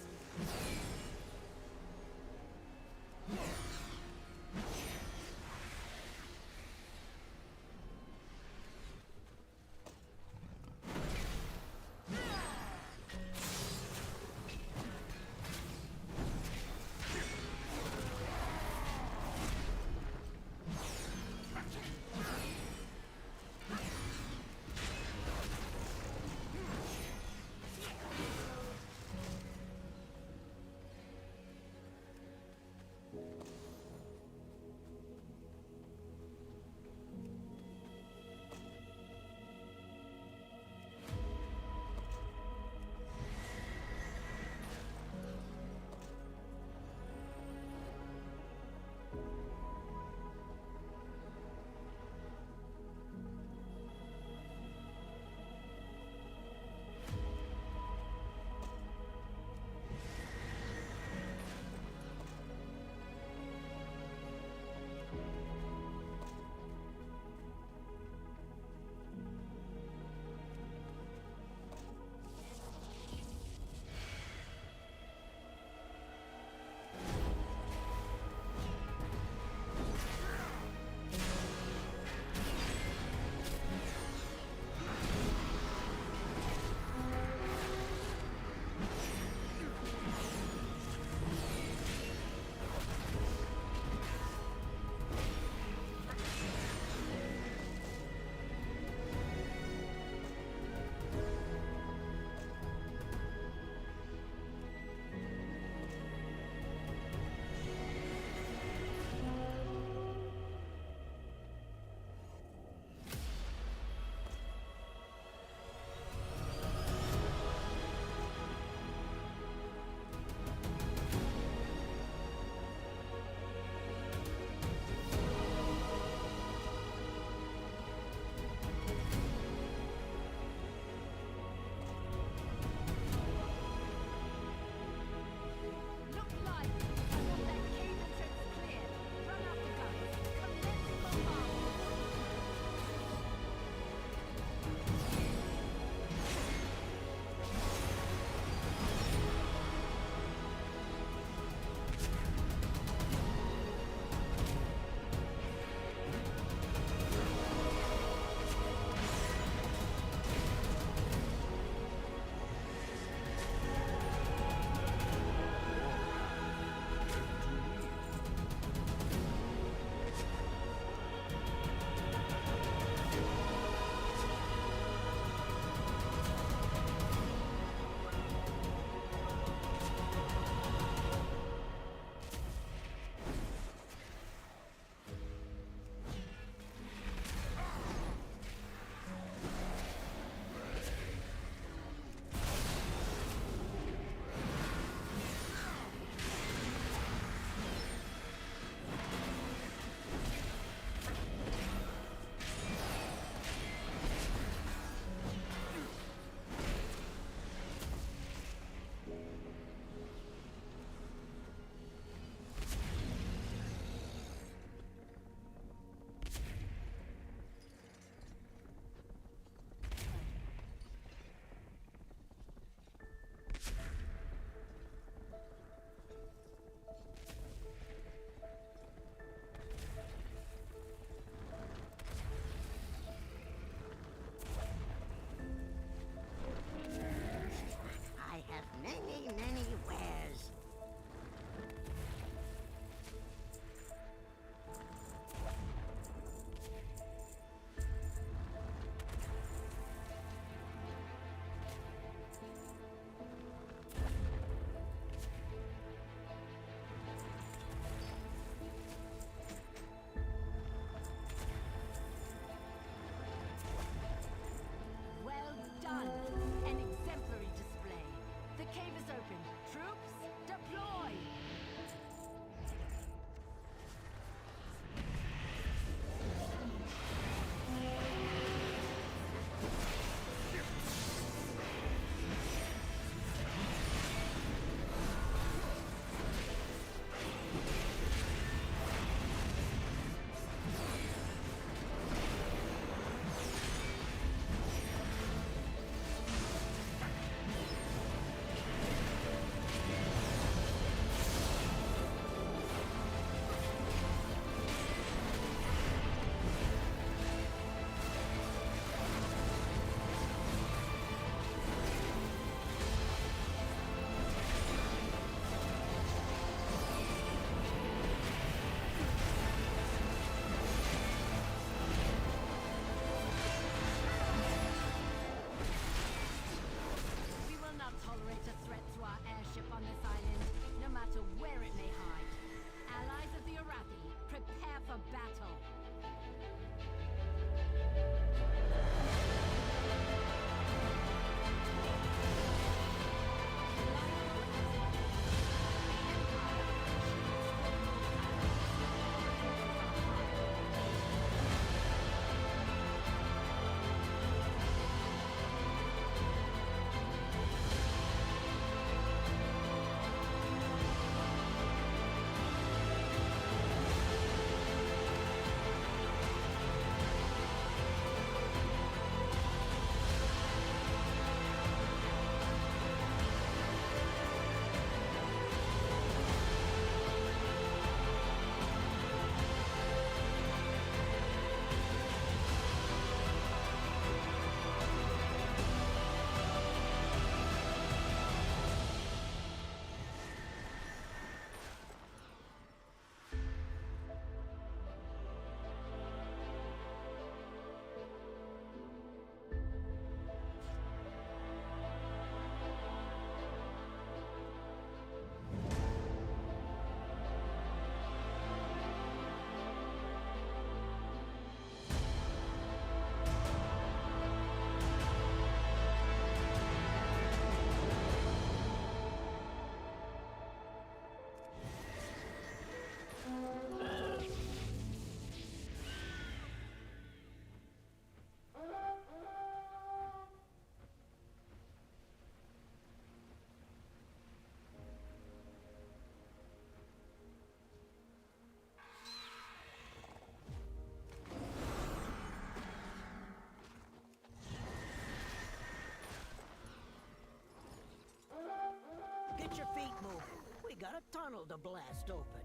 S8: moving. We got a tunnel to blast open.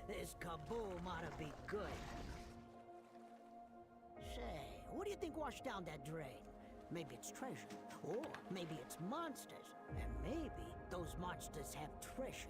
S8: This kaboom ought to be good. Say, what do you think washed down that drain? Maybe it's treasure, or maybe it's monsters, and maybe those monsters have treasure.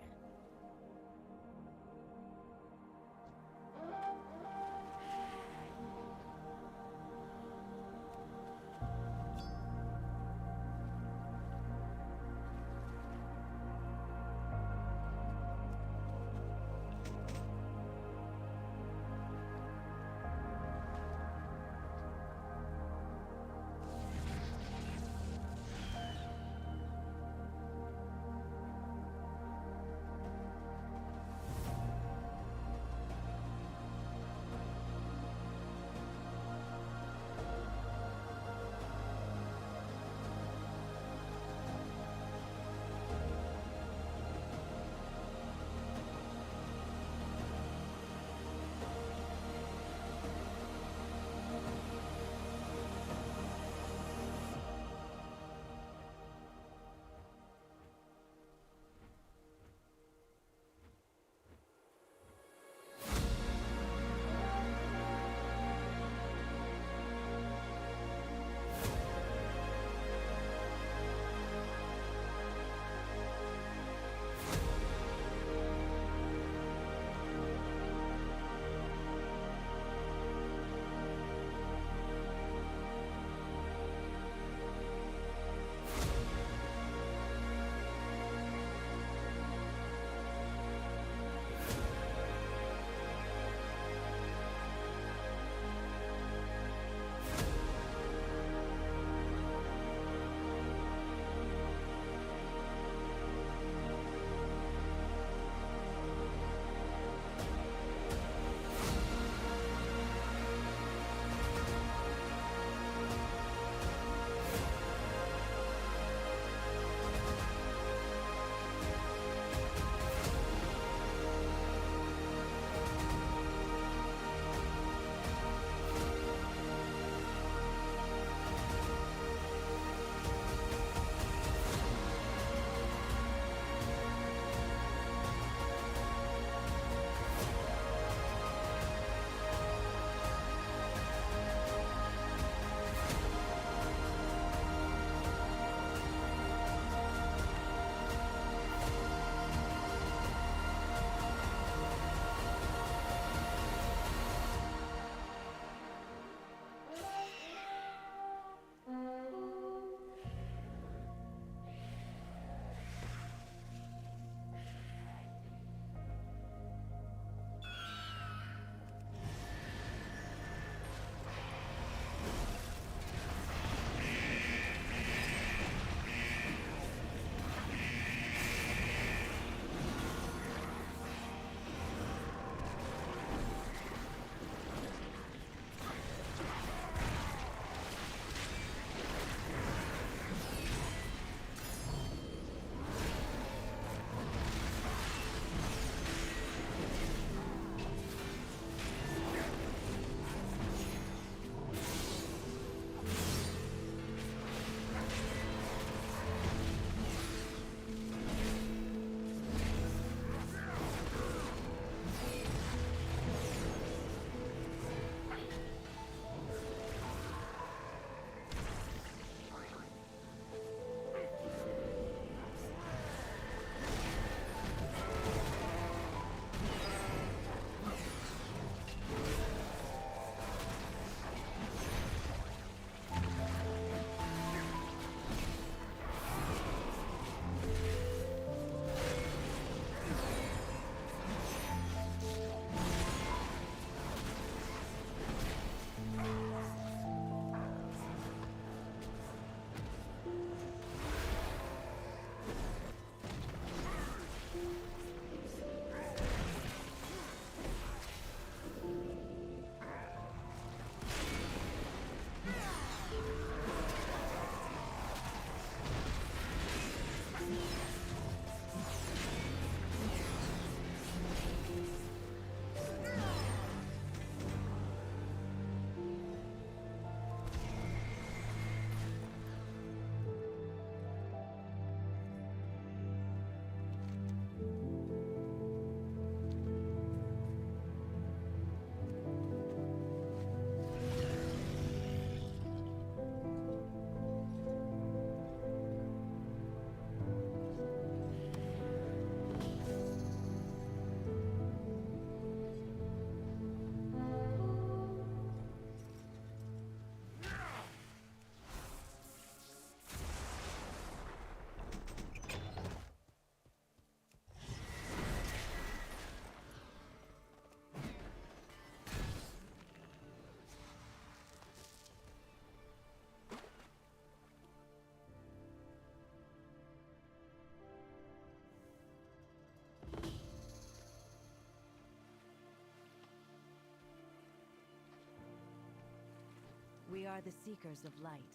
S6: We are the seekers of light.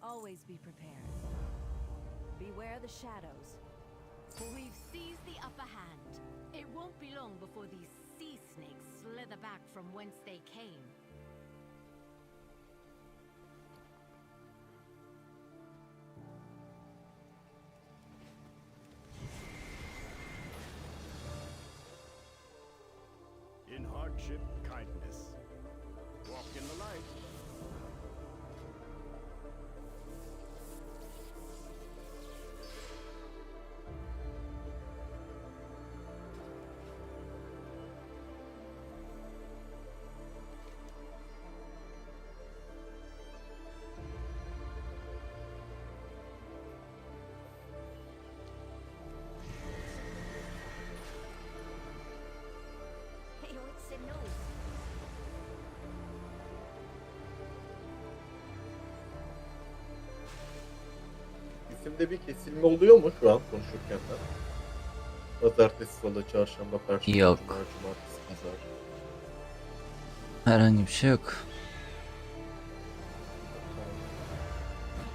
S6: Always be prepared. Beware the shadows, for we've seized the upper hand. It won't be long before these sea snakes slither back from whence they came.
S9: In hardship, kindness. Walk in the light.
S6: Hey, what's the nose?
S2: İsimde bir kesilme oluyor mu şu an konuşurken de? Pazartesi, salı, çarşamba, perşembe,
S1: Yok.
S2: cuma, cumartesi, pazar.
S1: Herhangi bir şey yok.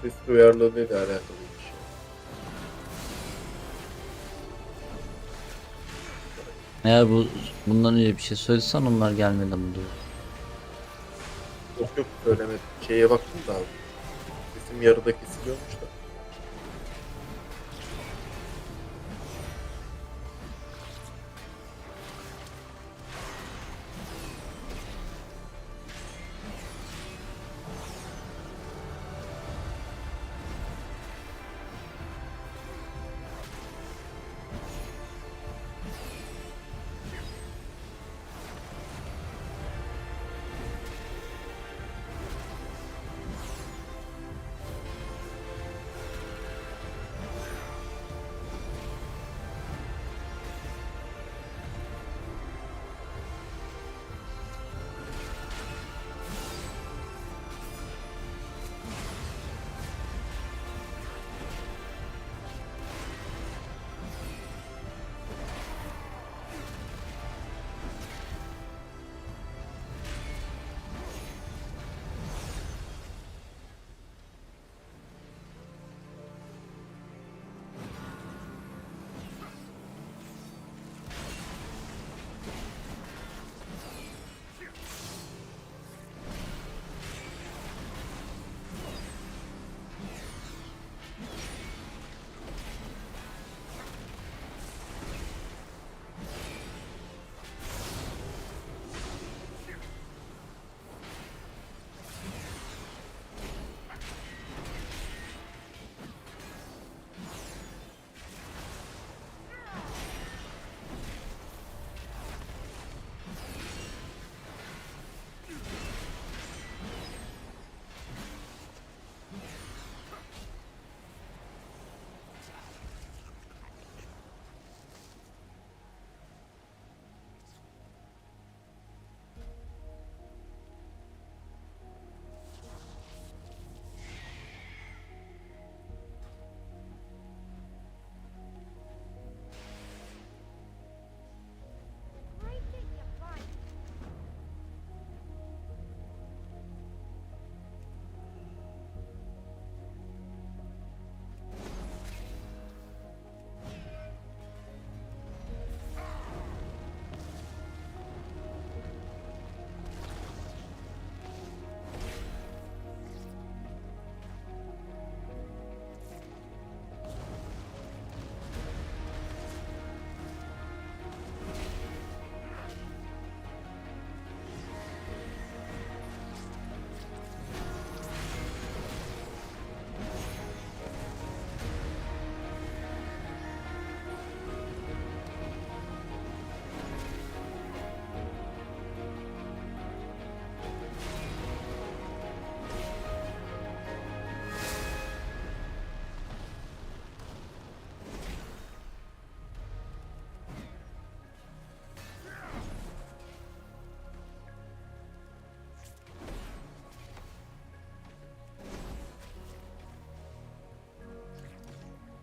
S2: Ses duyarlılığıyla alakalı bir şey.
S1: Eğer bundan önce bir şey söylesen onlar gelmeden oluyor.
S2: Yok söylemedim. Şeye baktım da abi. Sesim yarıda kesiliyormuş da.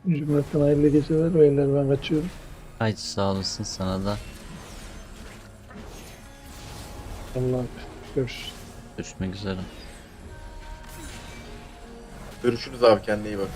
S7: Cümleten hayırlı geceler beyler, ben kaçıyorum.
S1: Haydi sağ olasın sana da.
S7: Allah'a görüşürüz.
S1: Görüşmek üzere.
S2: Görüşürüz abi, kendine iyi bak.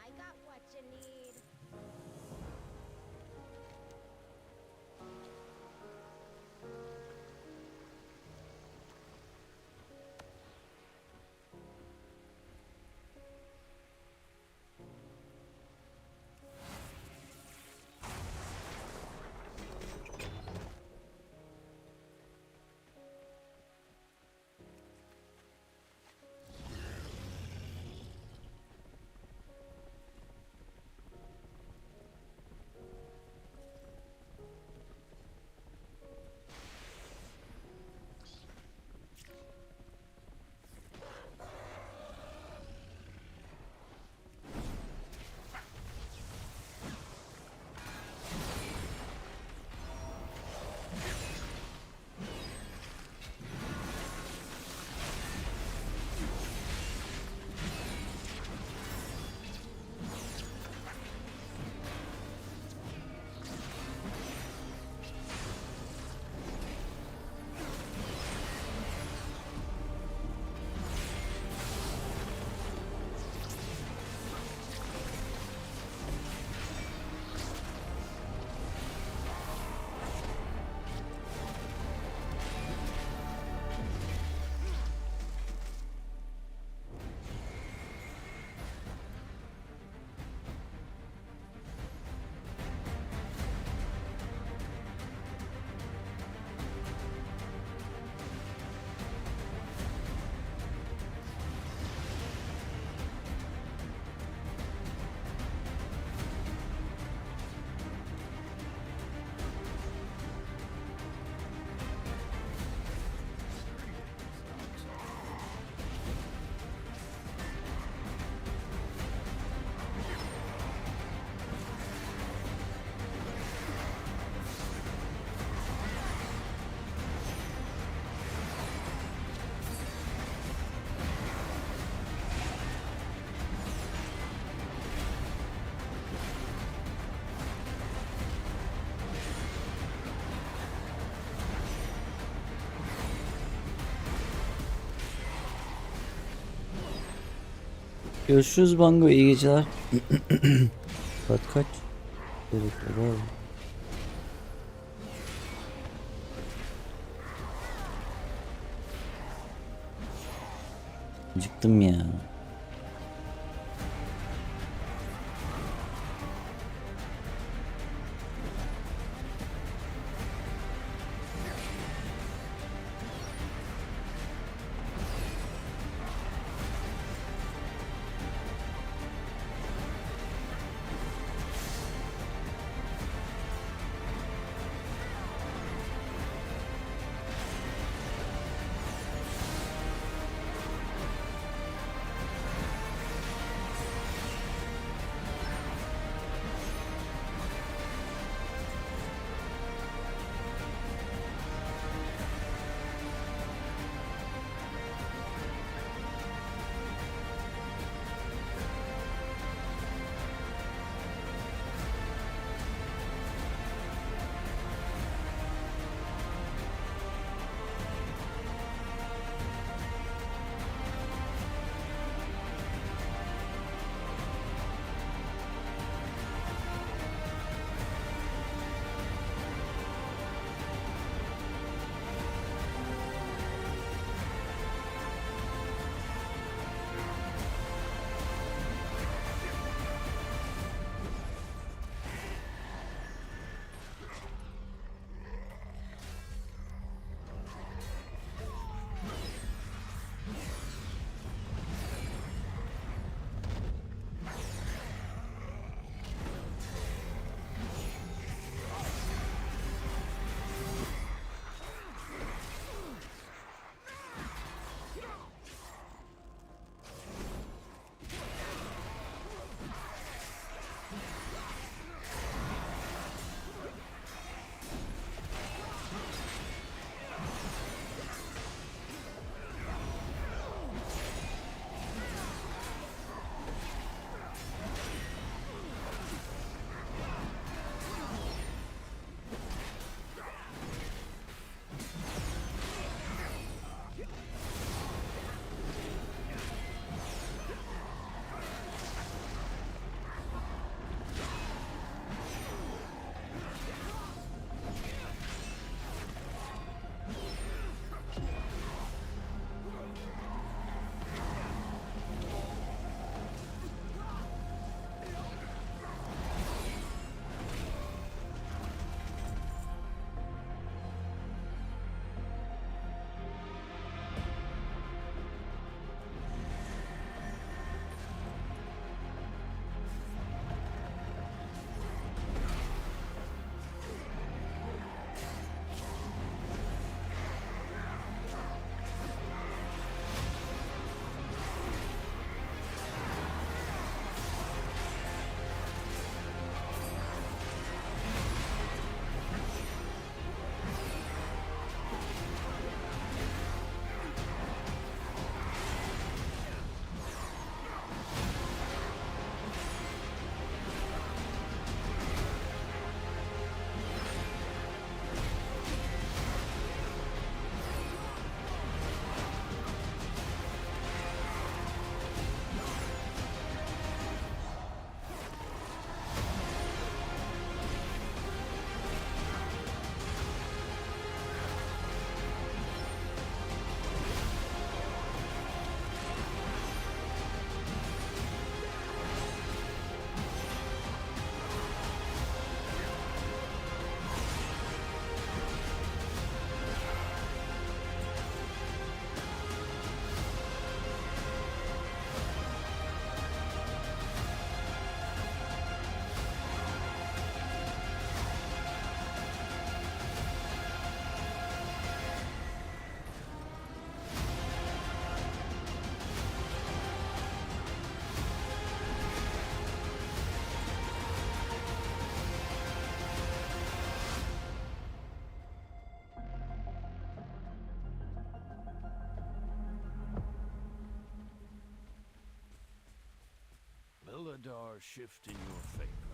S6: I got what you need.
S1: Görüşürüz Bango, iyi geceler. Saat kaç? Evet, bravo. Acıktım ya.
S4: Eladar shift in your favor.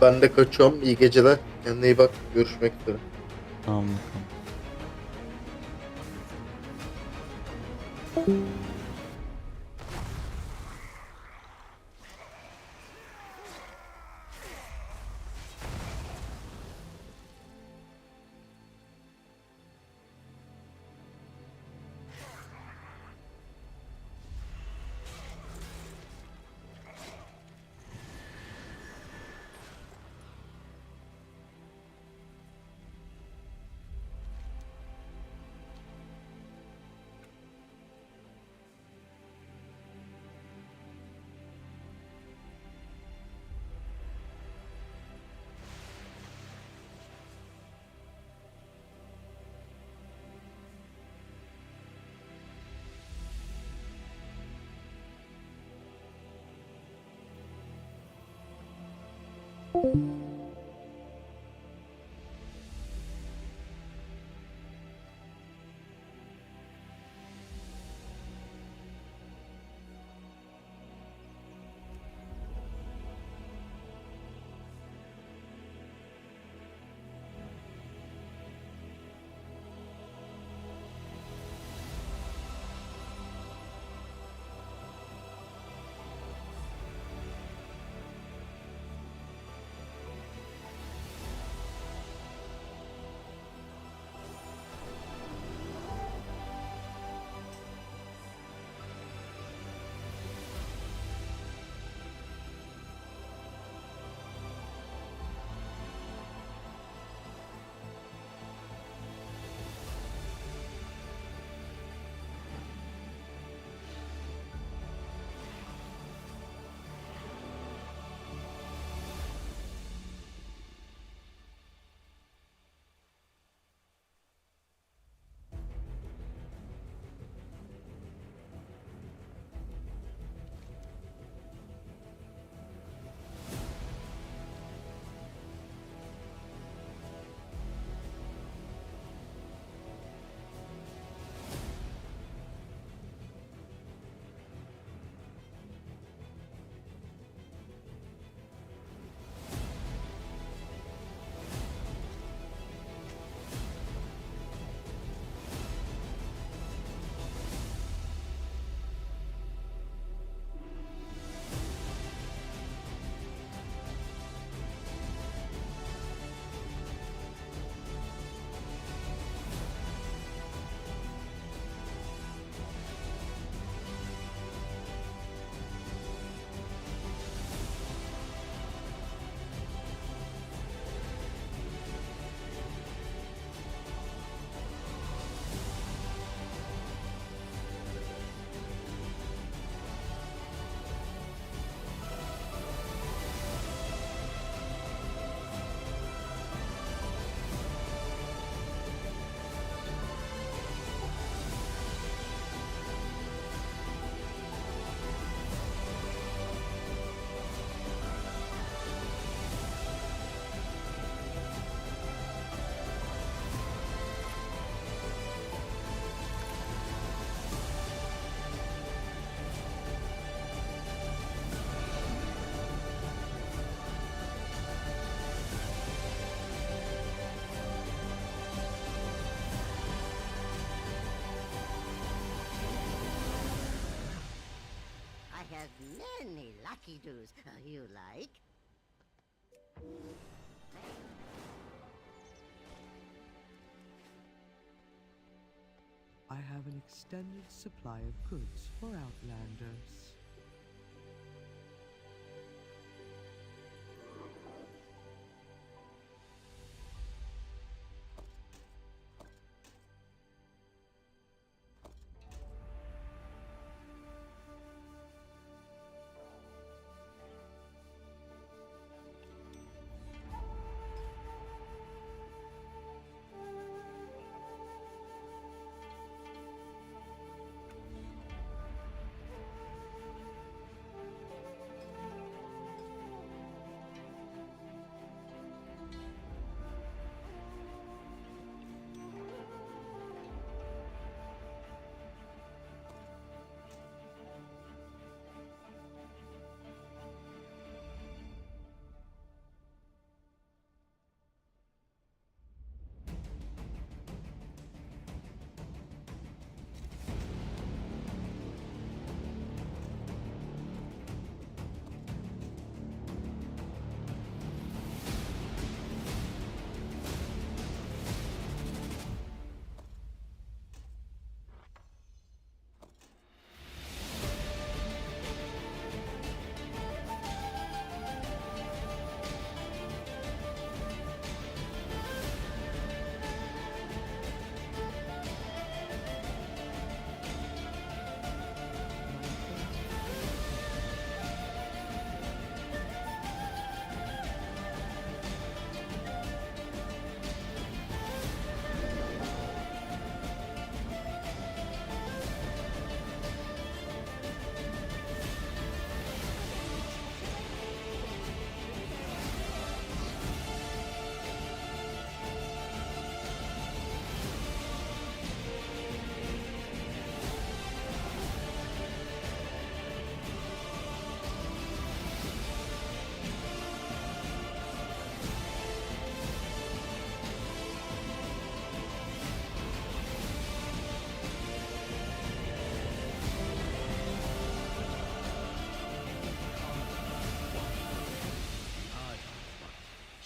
S2: Ben de kaçıyorum. İyi geceler. Kendine iyi bak. Görüşmek üzere.
S1: Tamam bakalım.
S8: I have many lucky do's. You like?
S5: I have an extended supply of goods for outlanders.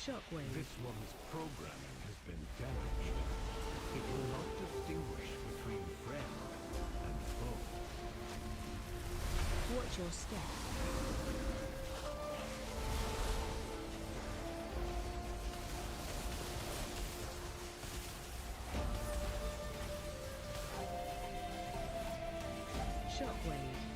S5: Shockwave.
S4: This one's programming has been damaged. It will not distinguish between friend and foe.
S5: Watch your step. Shockwave.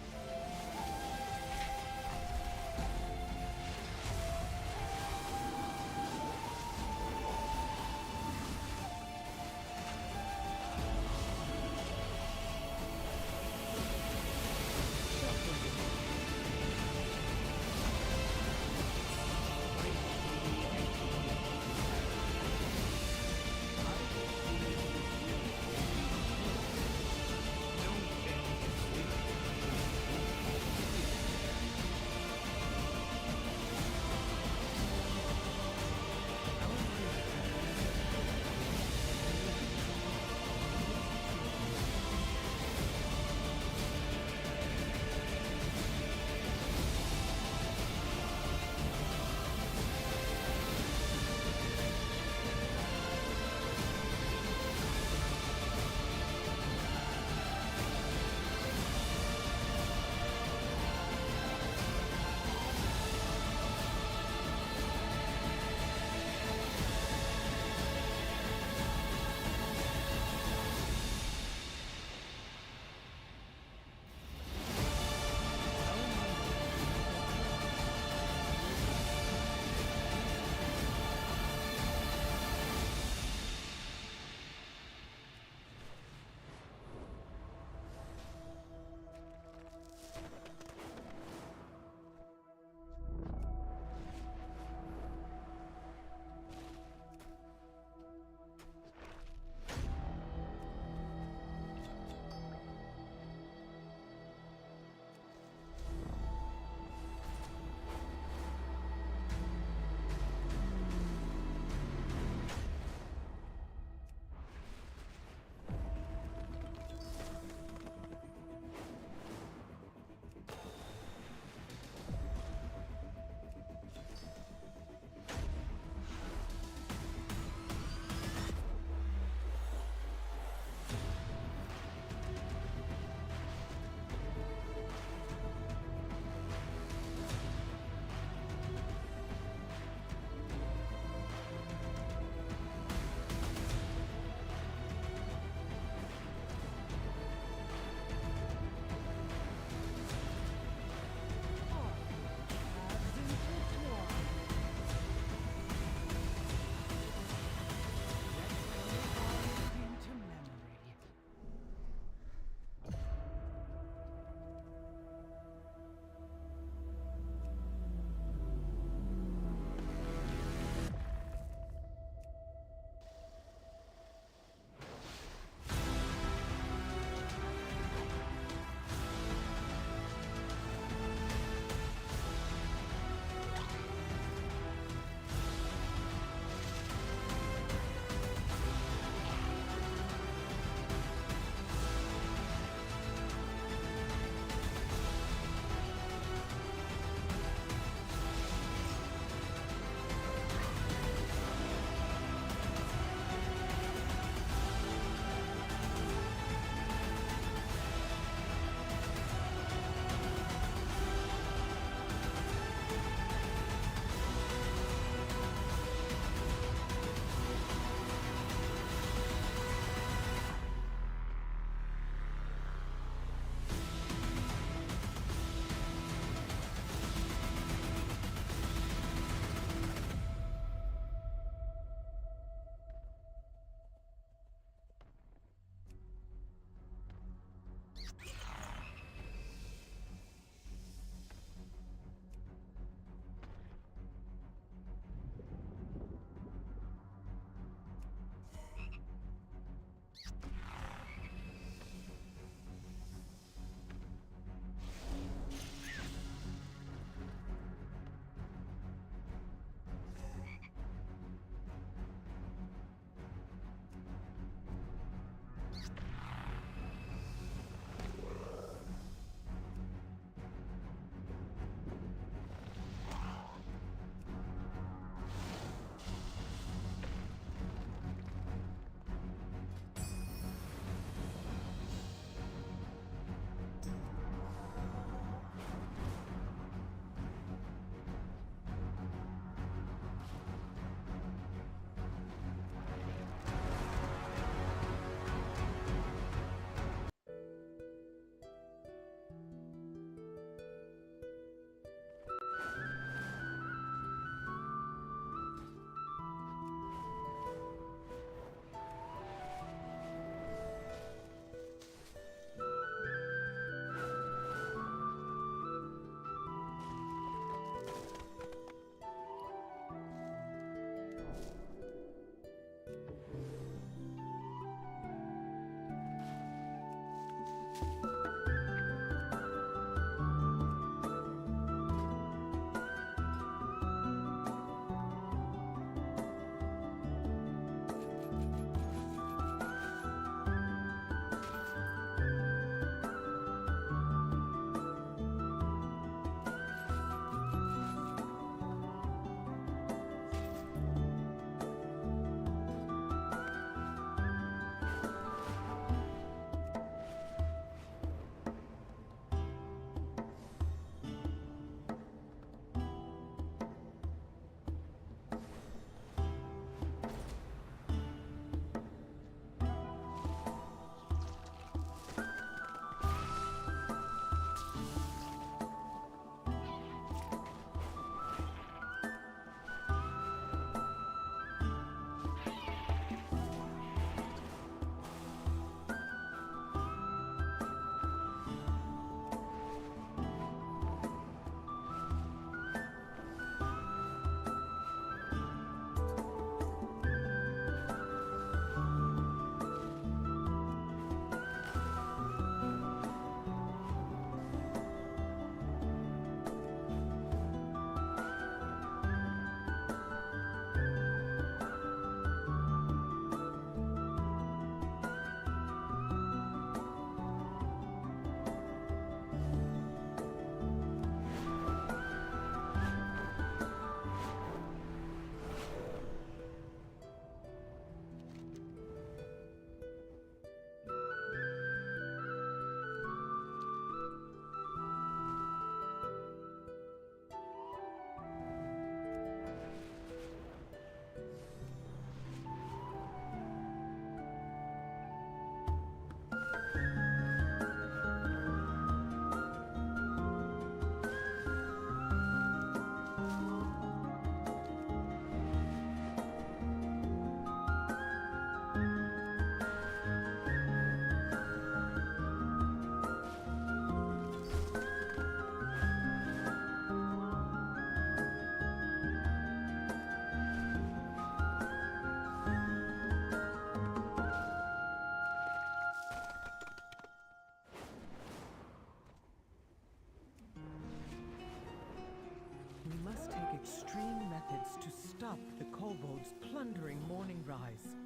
S5: extreme methods to stop the kobolds plundering Morning Rise.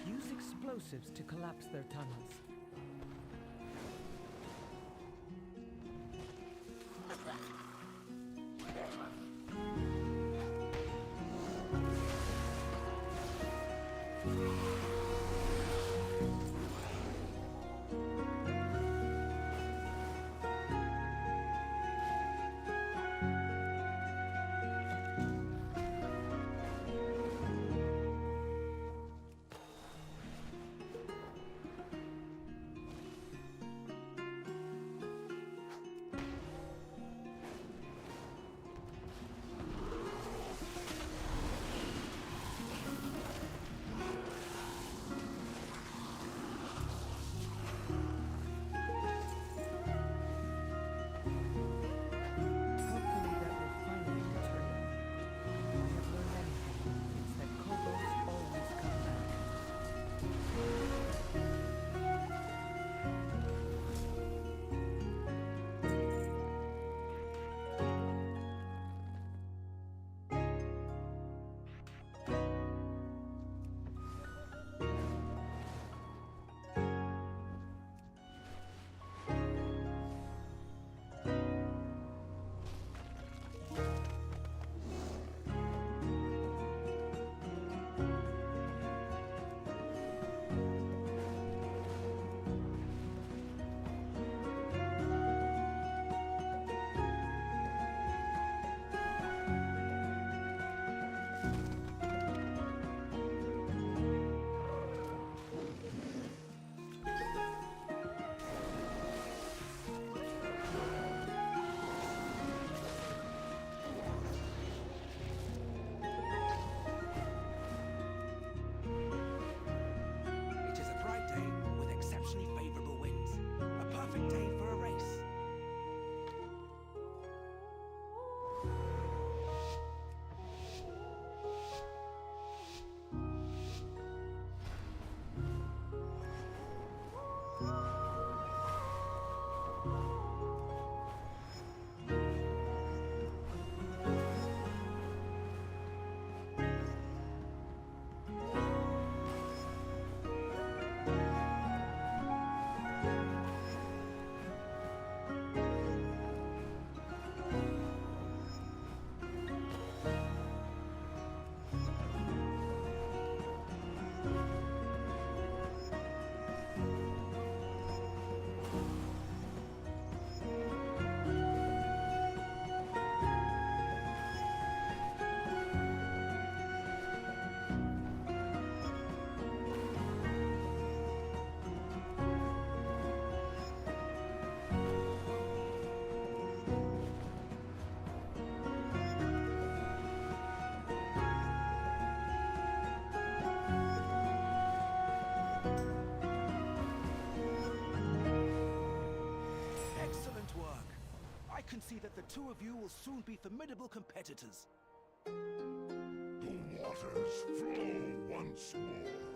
S5: Use explosives to collapse their tunnels. Hopefully that will finally deter them. If I have learned anything, it's that kobolds always come back.
S10: It is a bright day with exceptionally favorable winds. A perfect day for a race. Excellent work. I can see that the two of you will soon be formidable competitors.
S9: The waters flow once more.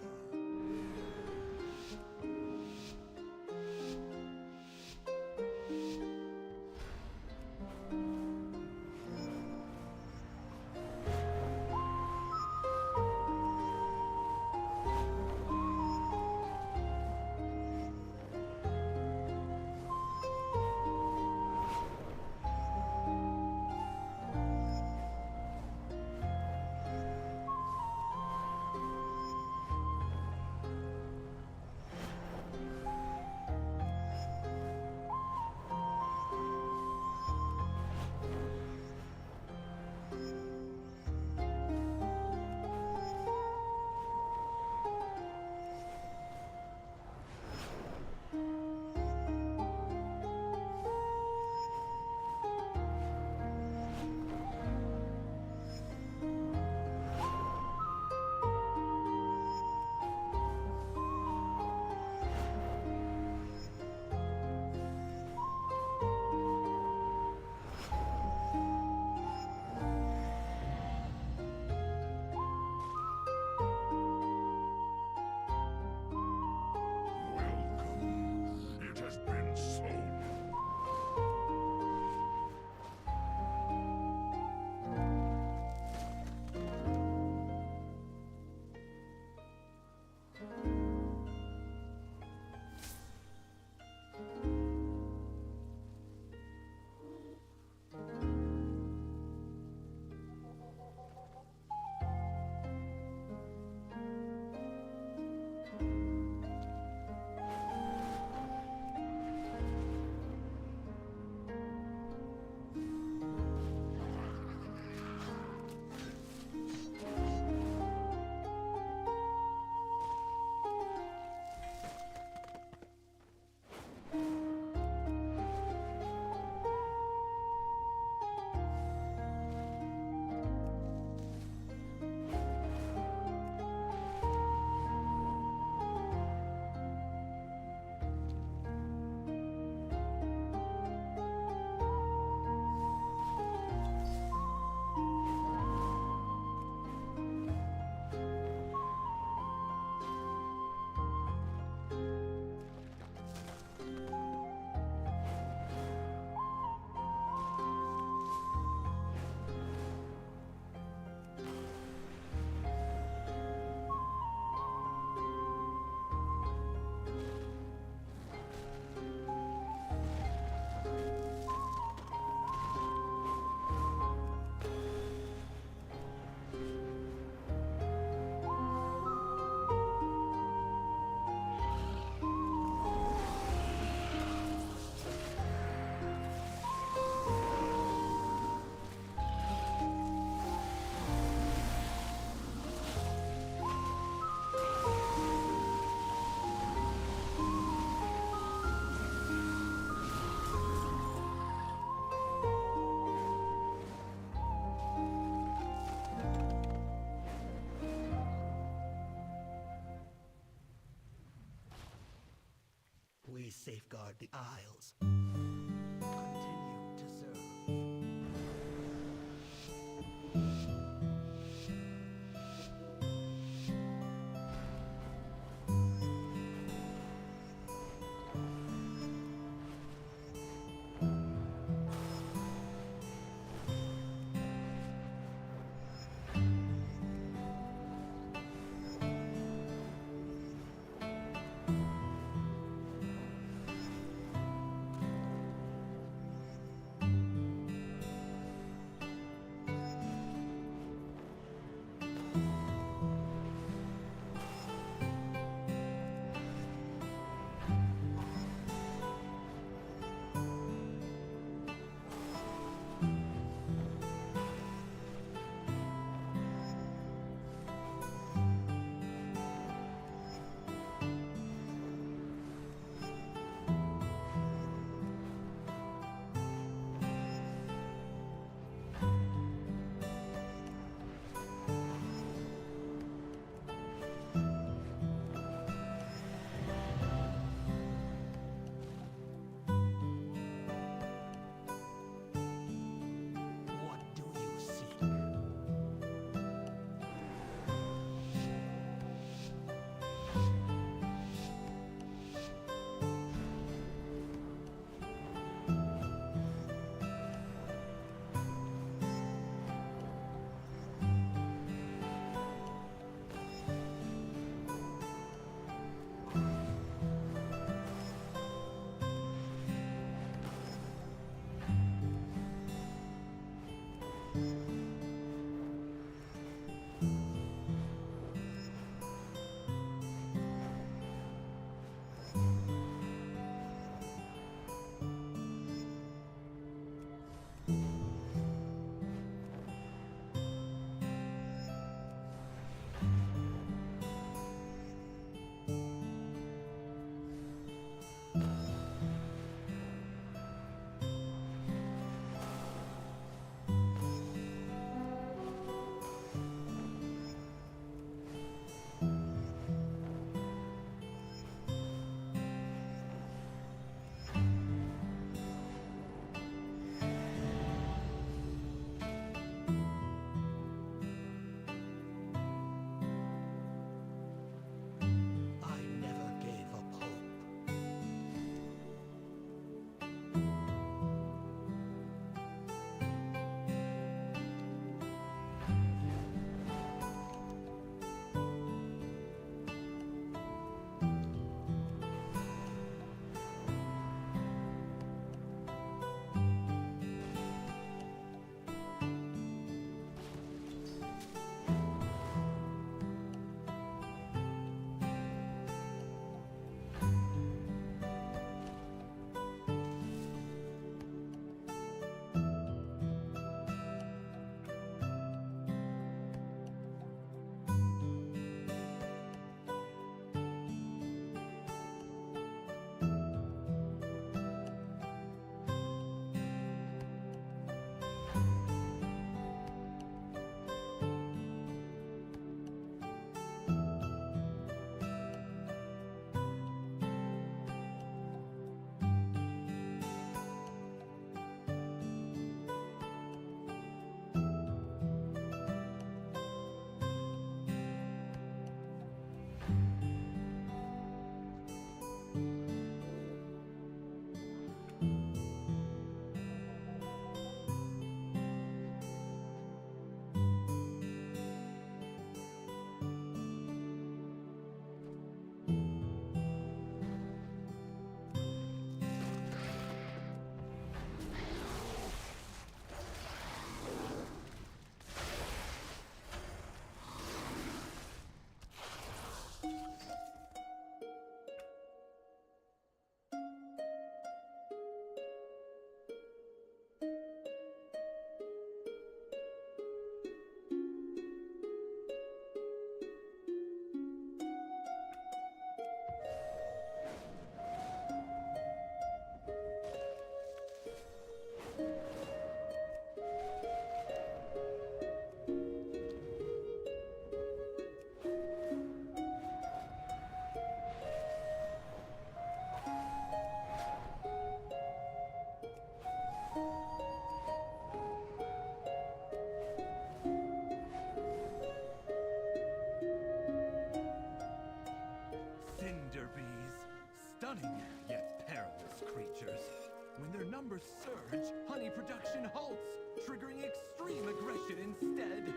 S10: surge, honey production halts, triggering extreme aggression instead.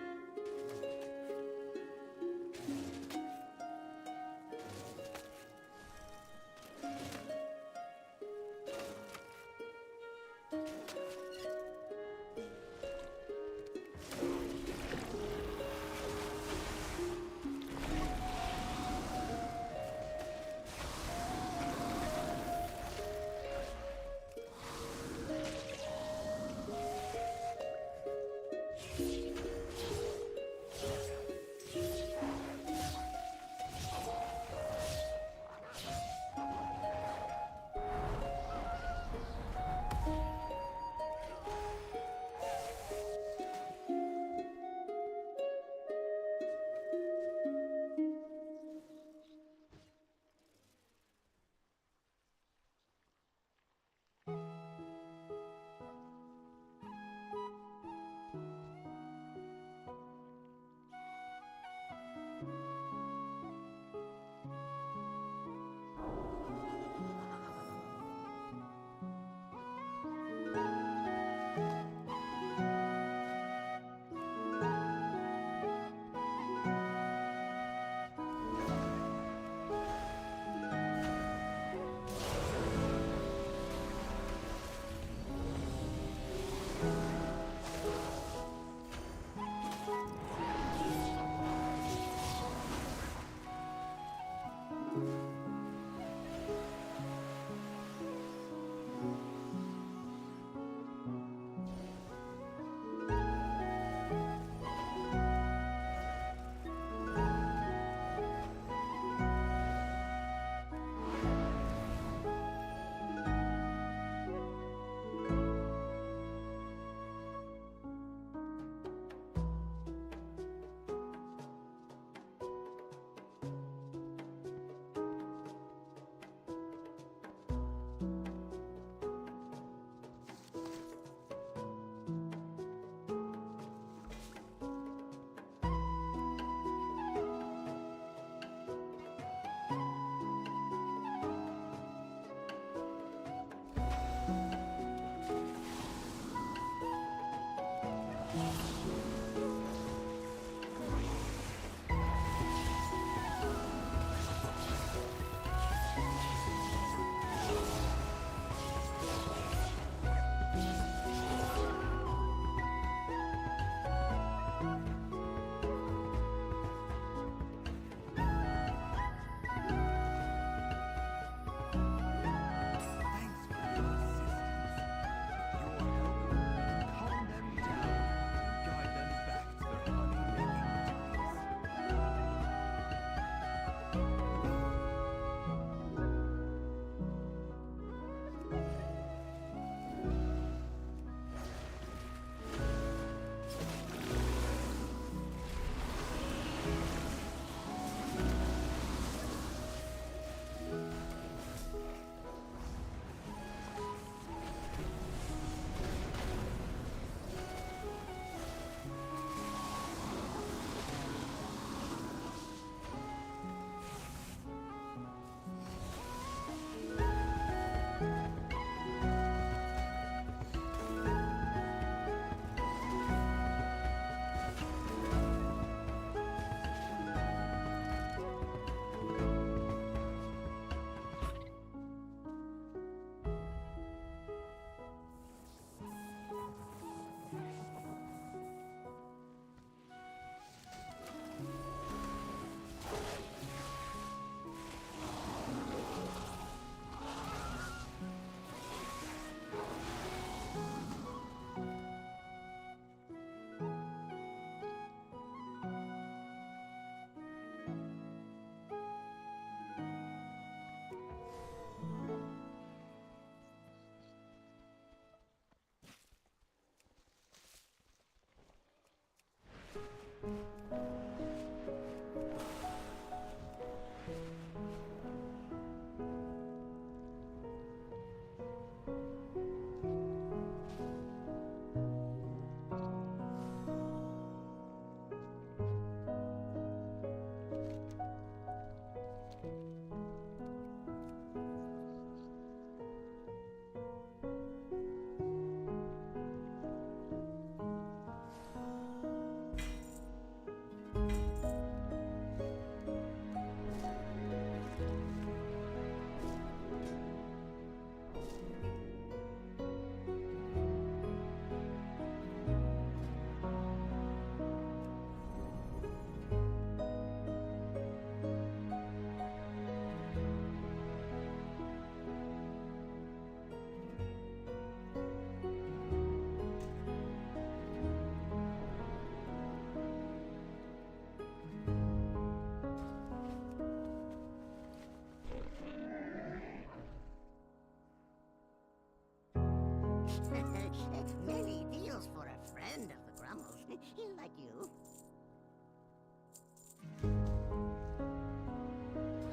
S8: like you.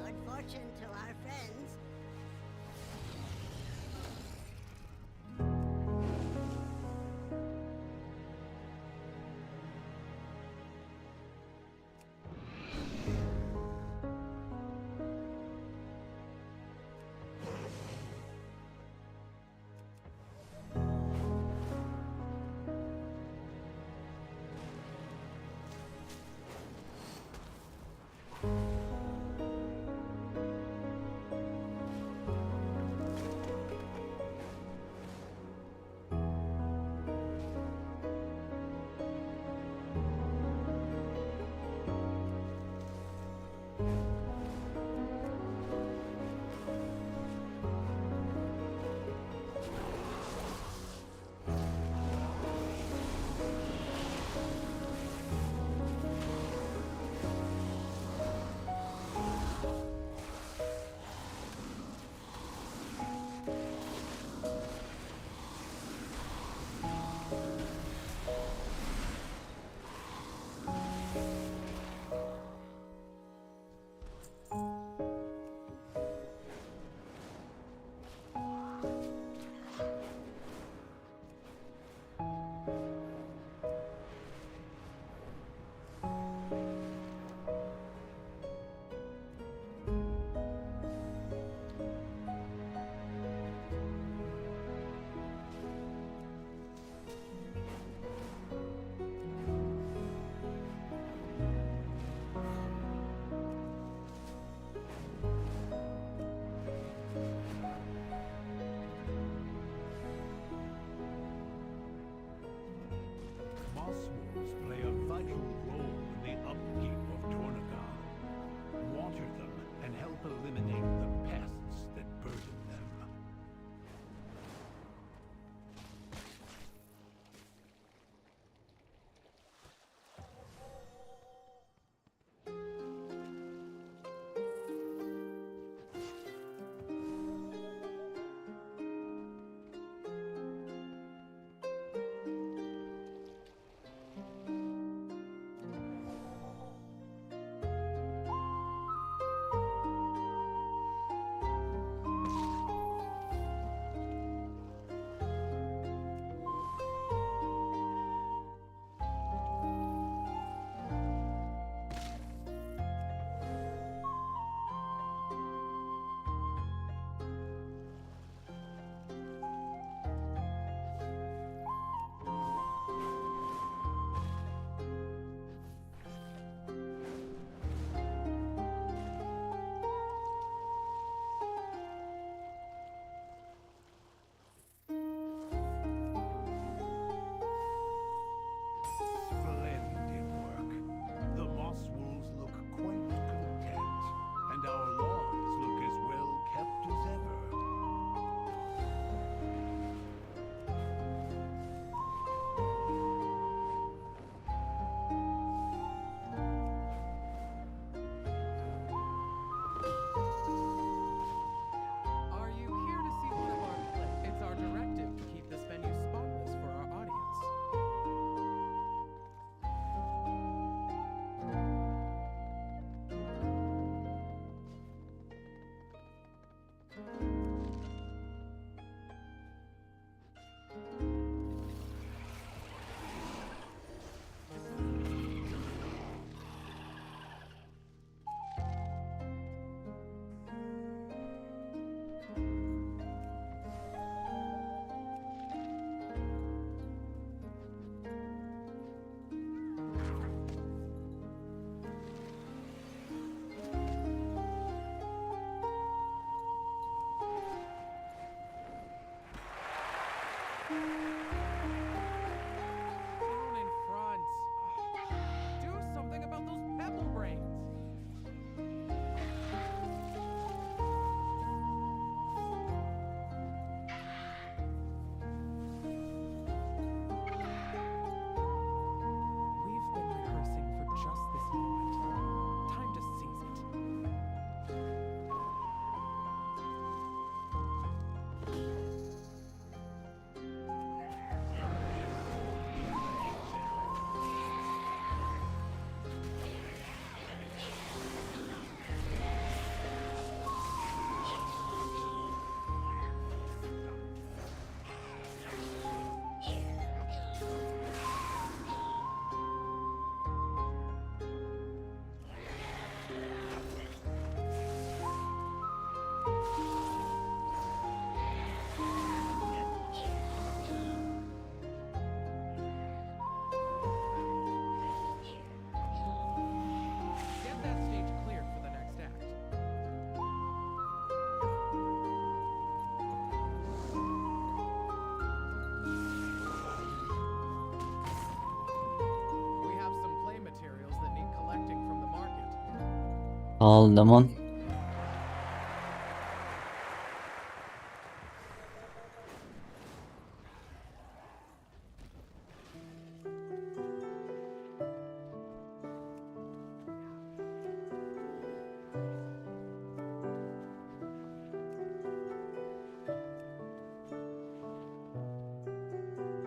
S8: Good fortune to our friends.
S4: Moss wolves play a vital role in the upkeep of Tornagal. Water them and help eliminate the pests that burden them. Splendid work. The moss wolves look quite content, and our lawns look as well kept as ever.
S5: Are you here to see one of our plays? It's our directive to keep this venue spotless for our audience. Down in front. Do something about those pebble brains. We've been rehearsing for just this moment. Time to seize it.
S1: Sağ ol Leman.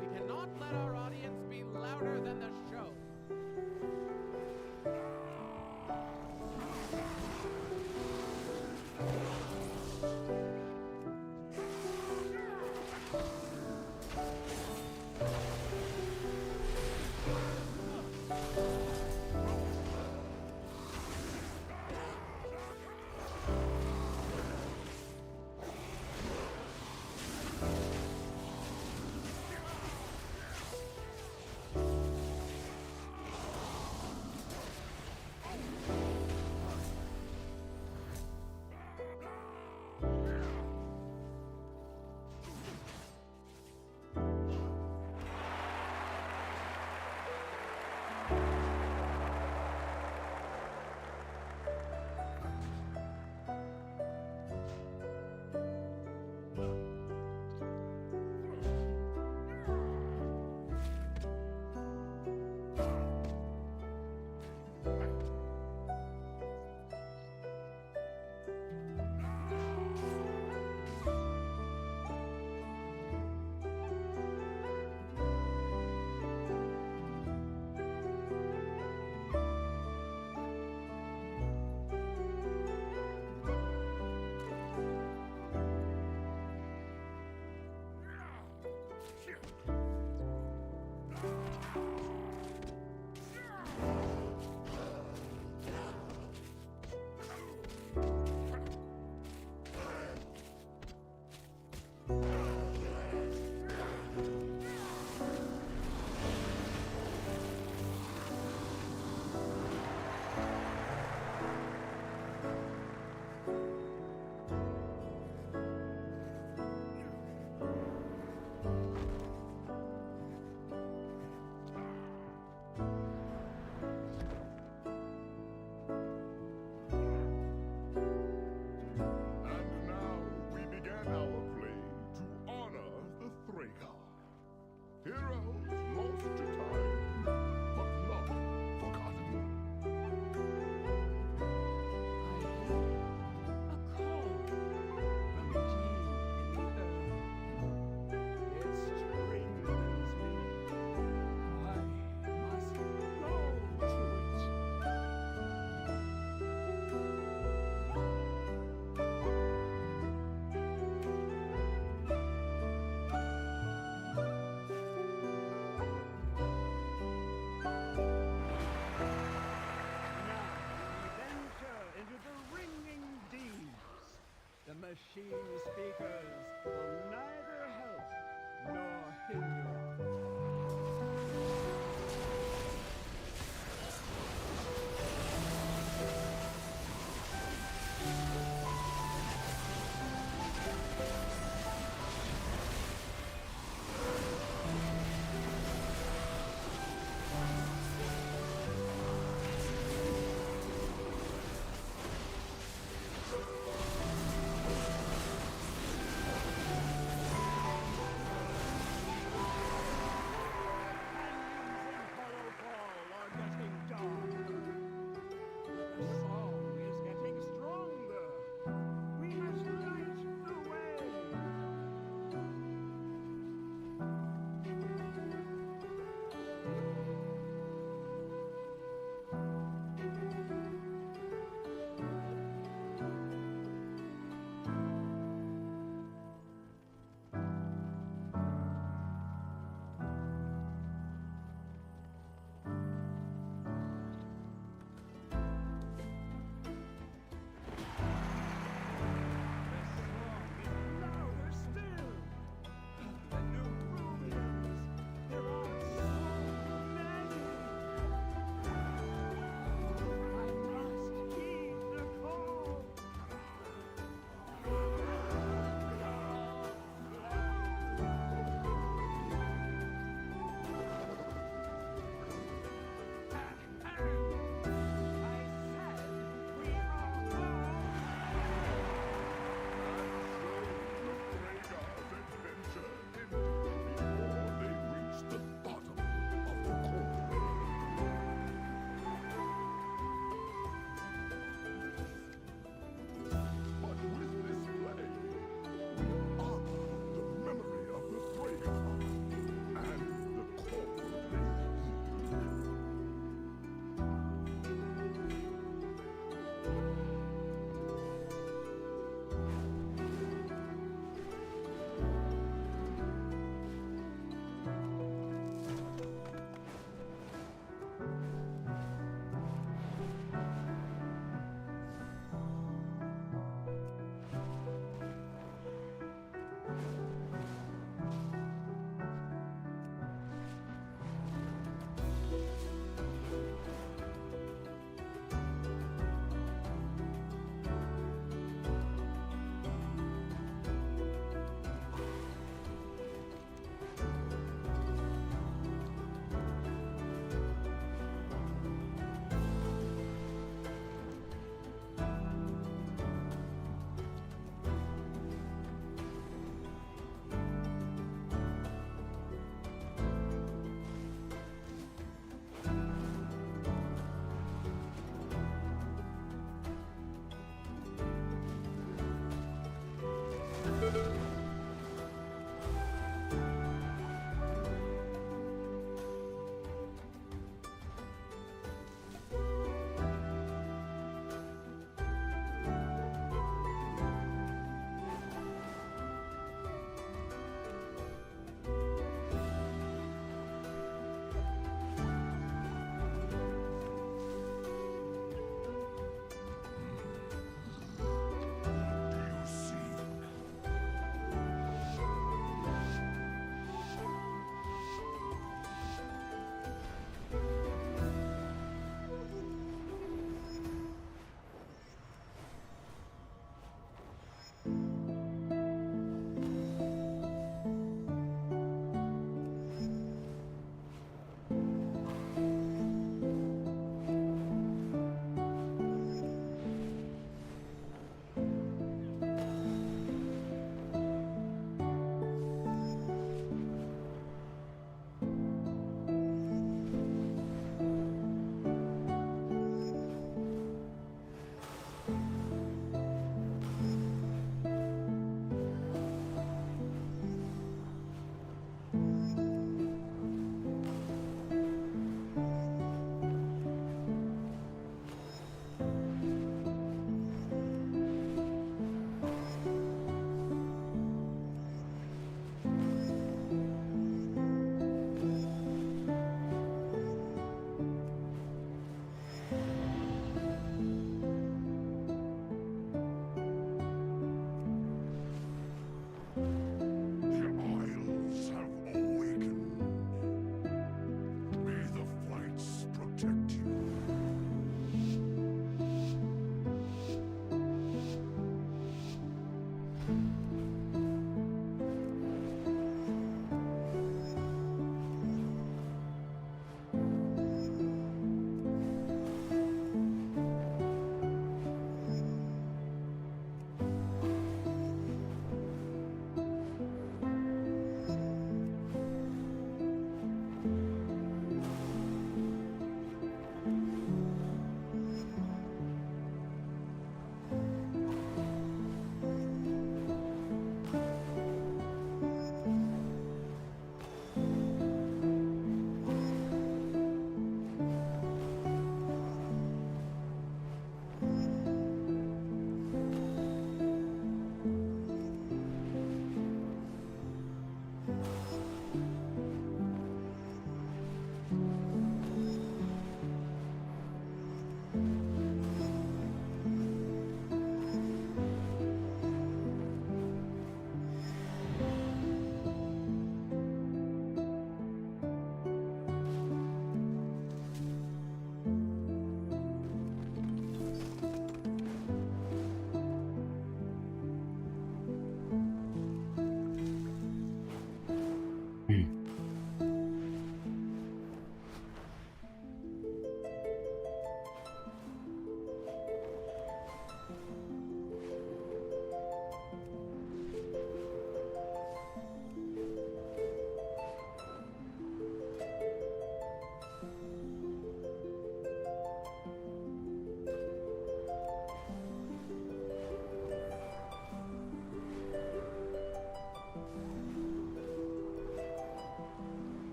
S11: We cannot let our audience be louder than the show.
S9: And now we begin our play to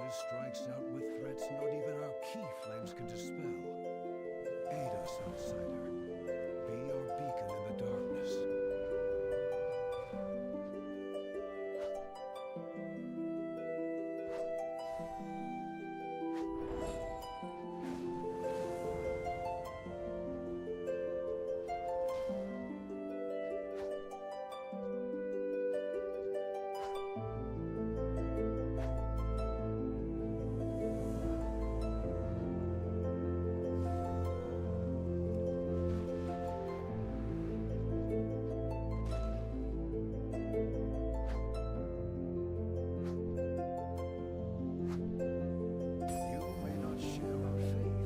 S10: Darkness strikes out with threats not even our key flames can dispel. Aid us, outsider. Be our beacon in the darkness. You may not share our faith,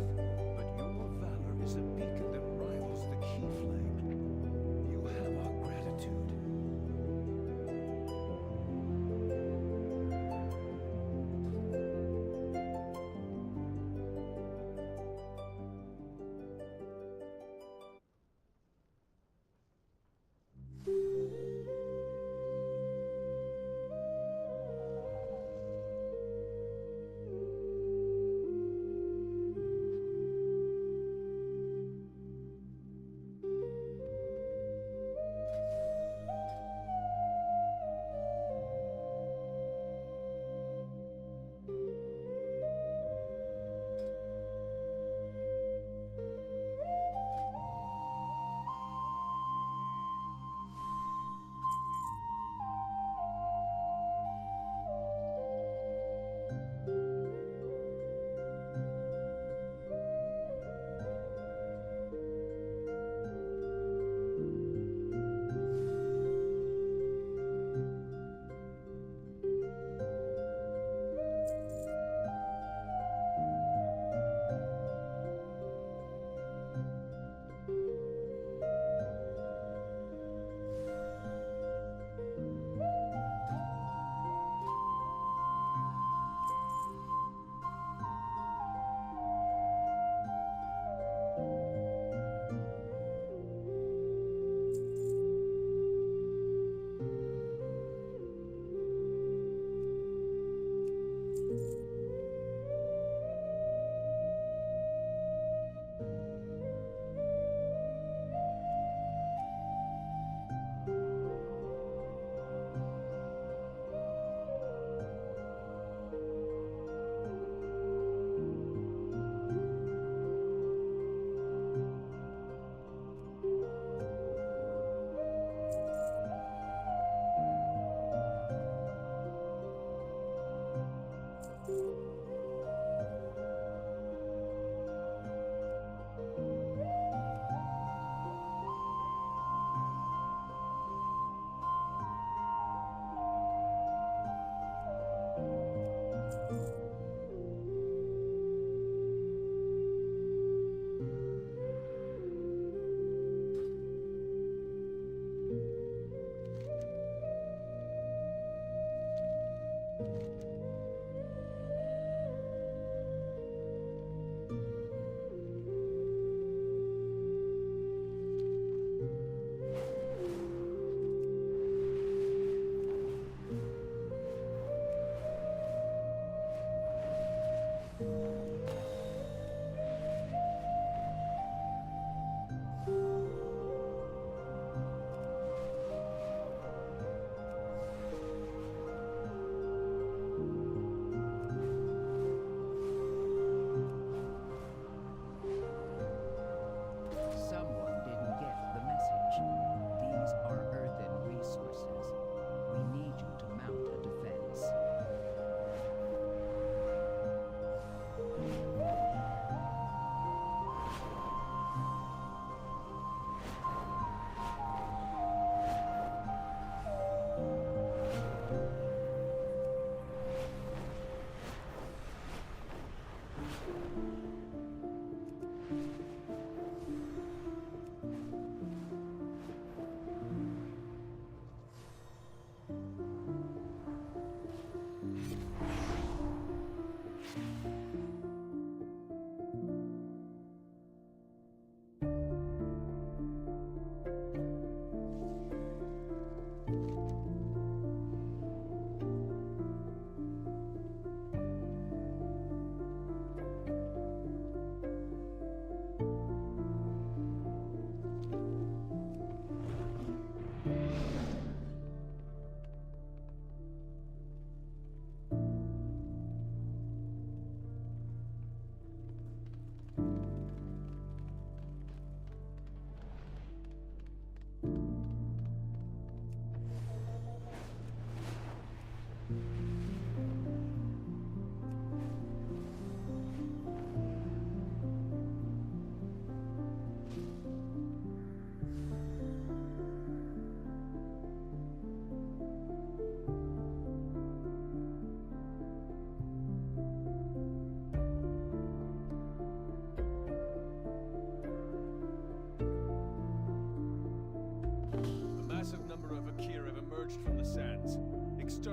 S10: but your valor is a beacon that rivals the key flame. You have our gratitude.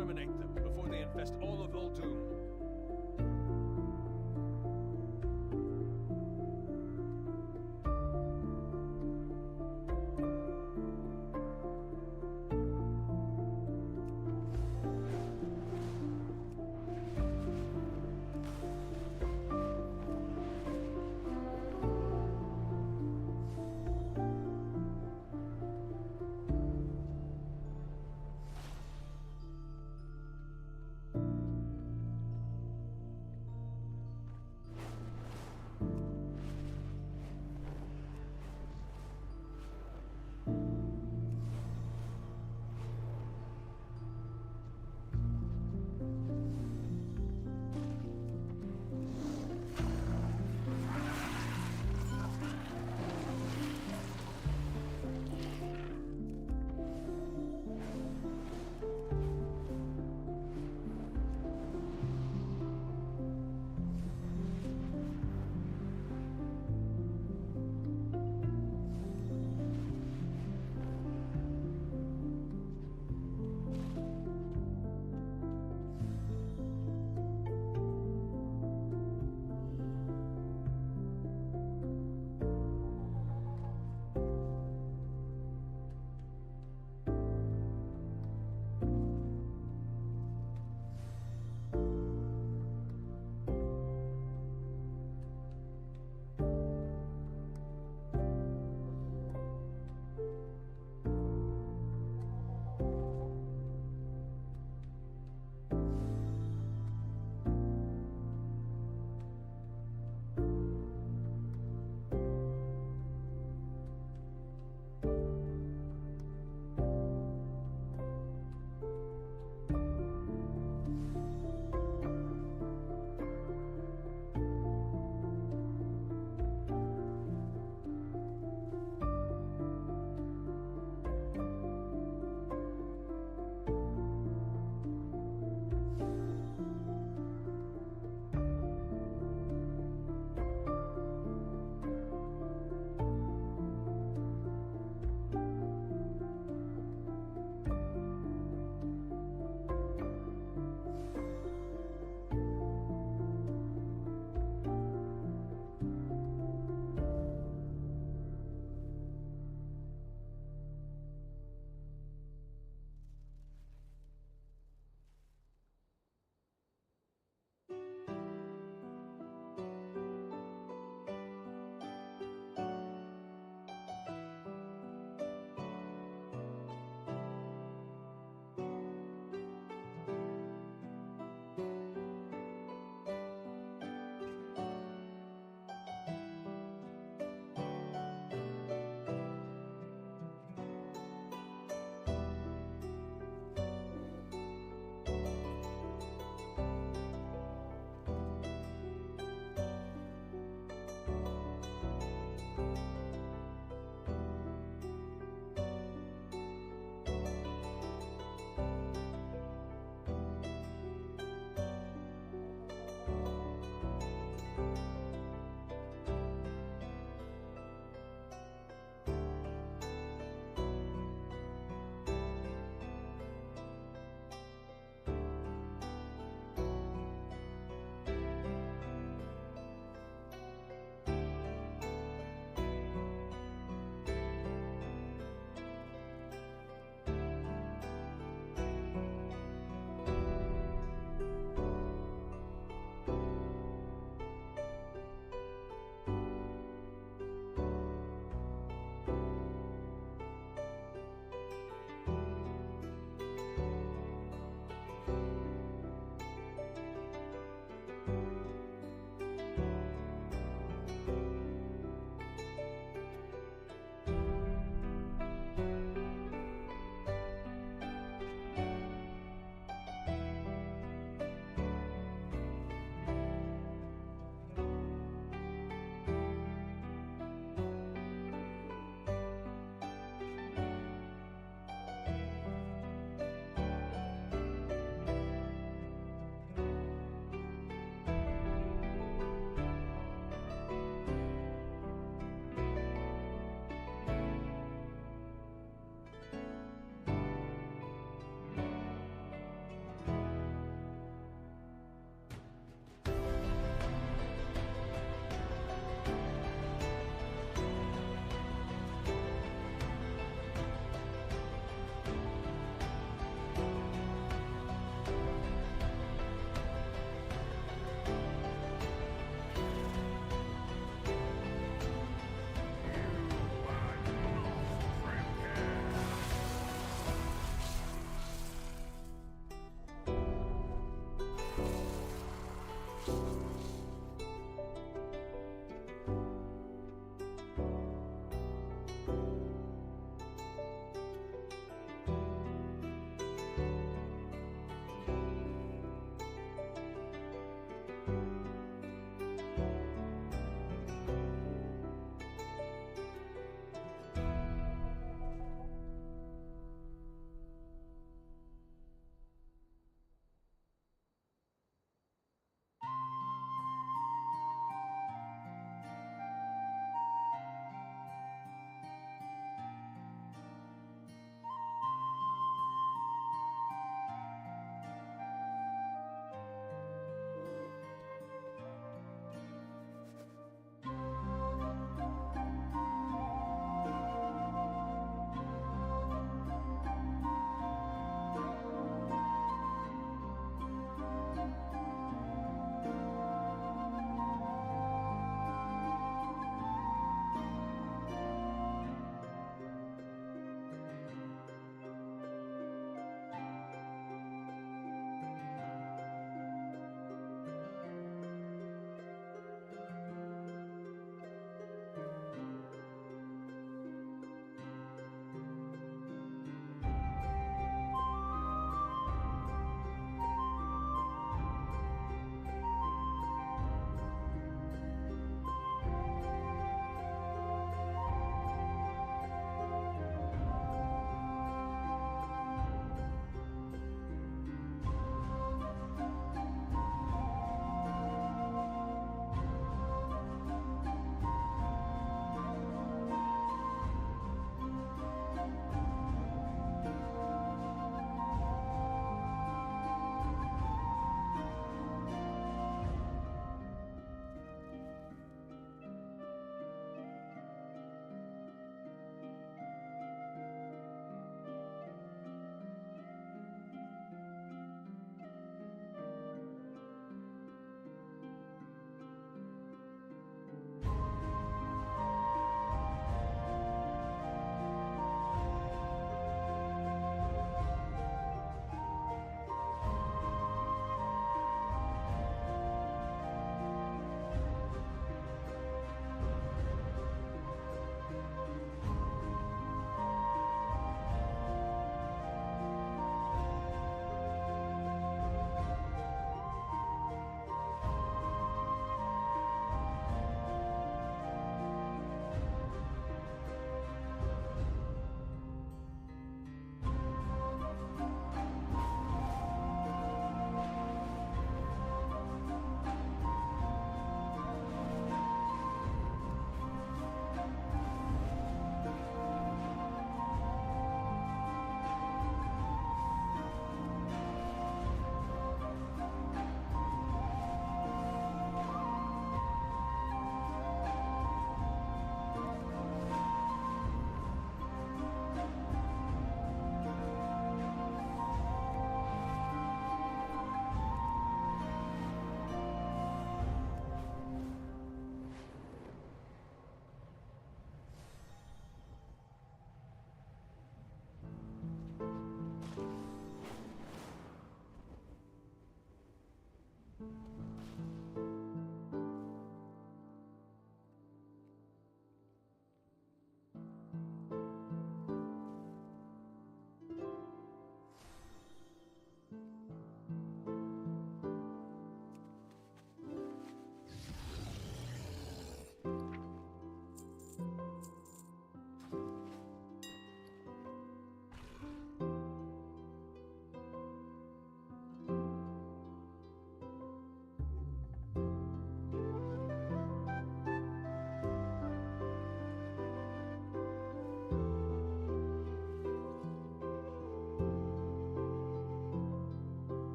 S9: exterminate them before they infest all of Uldum.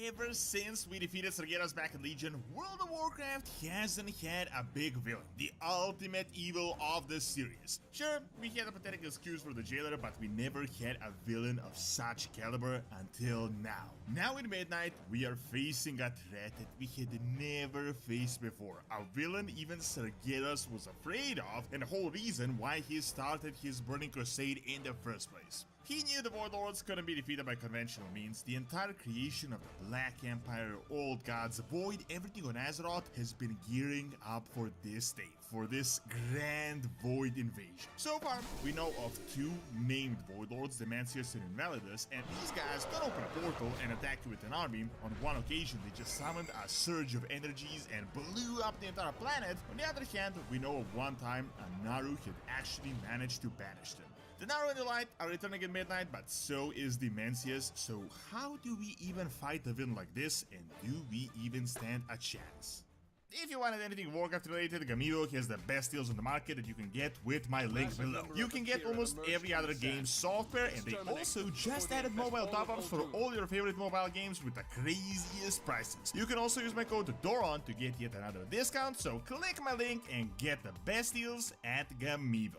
S12: Ever since we defeated Sargeras back in Legion, World of Warcraft hasn't had a big villain, the ultimate evil of the series. Sure, we had a pathetic excuse for the jailer, but we never had a villain of such caliber until now. Now in Midnight, we are facing a threat that we had never faced before. A villain even Sargeras was afraid of, and the whole reason why he started his Burning Crusade in the first place. He knew the Warlords couldn't be defeated by conventional means. The entire creation of the Black Empire, Old Gods, Void, everything on Azeroth has been gearing up for this day, for this grand Void invasion. So far, we know of 2 named Voidlords, Demantius and Invalidus, and these guys don't open a portal and attack you with an army. On one occasion, they just summoned a surge of energies and blew up the entire planet. On the other hand, we know of one time a Naru had actually managed to banish them. The Naru and the Light are returning at Midnight, but so is Demantius. So how do we even fight a villain like this, and do we even stand a chance? If you wanted anything Warcraft related, Gamido has the best deals on the market that you can get with my link below. You can get almost every other game's software, and they also just added mobile top-ups for all your favorite mobile games with the craziest prices. You can also use my code DORON to get yet another discount, so click my link and get the best deals at Gamido.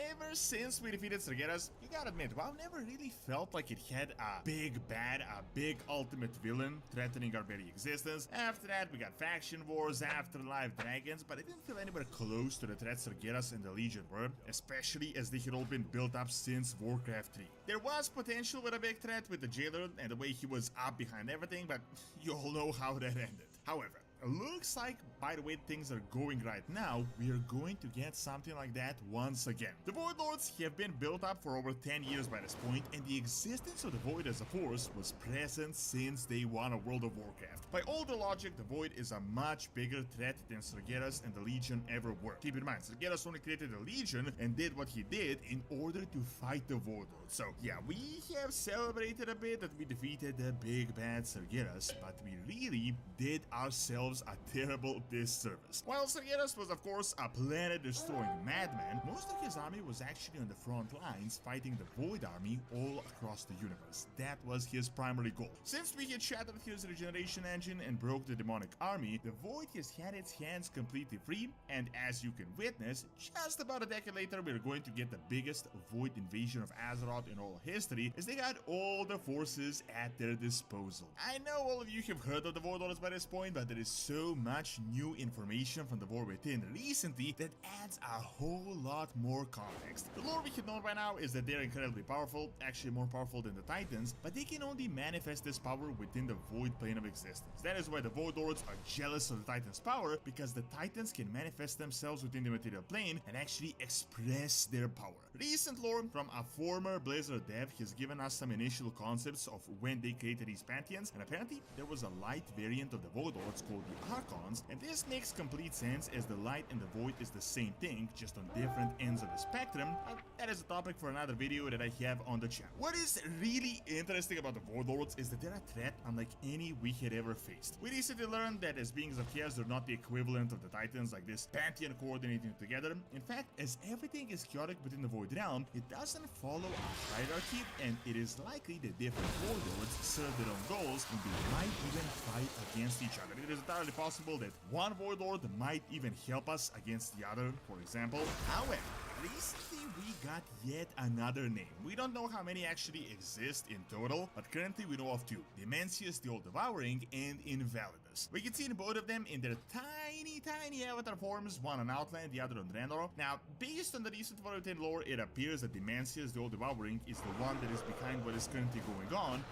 S12: Ever since we defeated Sargeras, you gotta admit, WoW never really felt like it had a big bad, a big ultimate villain threatening our very existence. After that, we got faction wars, afterlife dragons, but it didn't feel anywhere close to the threat Sargeras and the Legion were, especially as they had all been built up since Warcraft 3. There was potential with a big threat with the jailer and the way he was up behind everything, but you all know how that ended. However, it looks like, by the way things are going right now, we are going to get something like that once again. The Void Lords have been built up for over 10 years by this point, and the existence of the Void as a force was present since day one of World of Warcraft. By all the logic, the Void is a much bigger threat than Sargeras and the Legion ever were. Keep in mind, Sargeras only created the Legion and did what he did in order to fight the Void Lords. So yeah, we have celebrated a bit that we defeated the big bad Sargeras, but we really did ourselves a terrible disservice. While Sargeras was of course a planet-destroying madman, most of his army was actually on the front lines fighting the Void army all across the universe. That was his primary goal. Since we had shattered his regeneration engine and broke the demonic army, the Void has had its hands completely free, and as you can witness, just about a decade later we're going to get the biggest Void invasion of Azeroth in all history, as they got all the forces at their disposal. I know all of you have heard of the Void Lords by this point, but there is so much new information from the War Within recently that adds a whole lot more context. The lore we should know by now is that they're incredibly powerful, actually more powerful than the Titans, but they can only manifest this power within the Void plane of existence. That is why the Void Lords are jealous of the Titans' power, because the Titans can manifest themselves within the material plane and actually express their power. Recent lore from a former Blizzard dev has given us some initial concepts of when they created these pantheons, and apparently there was a light variant of the Void Lords called the Archons, and this makes complete sense as the light and the void is the same thing, just on different ends of the spectrum, but that is a topic for another video that I have on the channel. What is really interesting about the Void Lords is that they're a threat unlike any we had ever faced. We recently learned that as beings of chaos, they're not the equivalent of the Titans, like this pantheon coordinating together. In fact, as everything is chaotic within the Void realm, it doesn't follow a hierarchy, and it is likely that different Void Lords serve their own goals, and they might even fight against each other. It is entirely possible that one Void Lord might even help us against the other, for example. However, recently we got yet another name. We don't know how many actually exist in total, but currently we know of 2, Demantius the All-Devouring and Invalidus. We can see in both of them in their tiny avatar forms, one on Outland, the other on Draenor. Now, based on the recent Warcraft lore, it appears that Demantius the All-Devouring is the one that is behind what is currently going on, and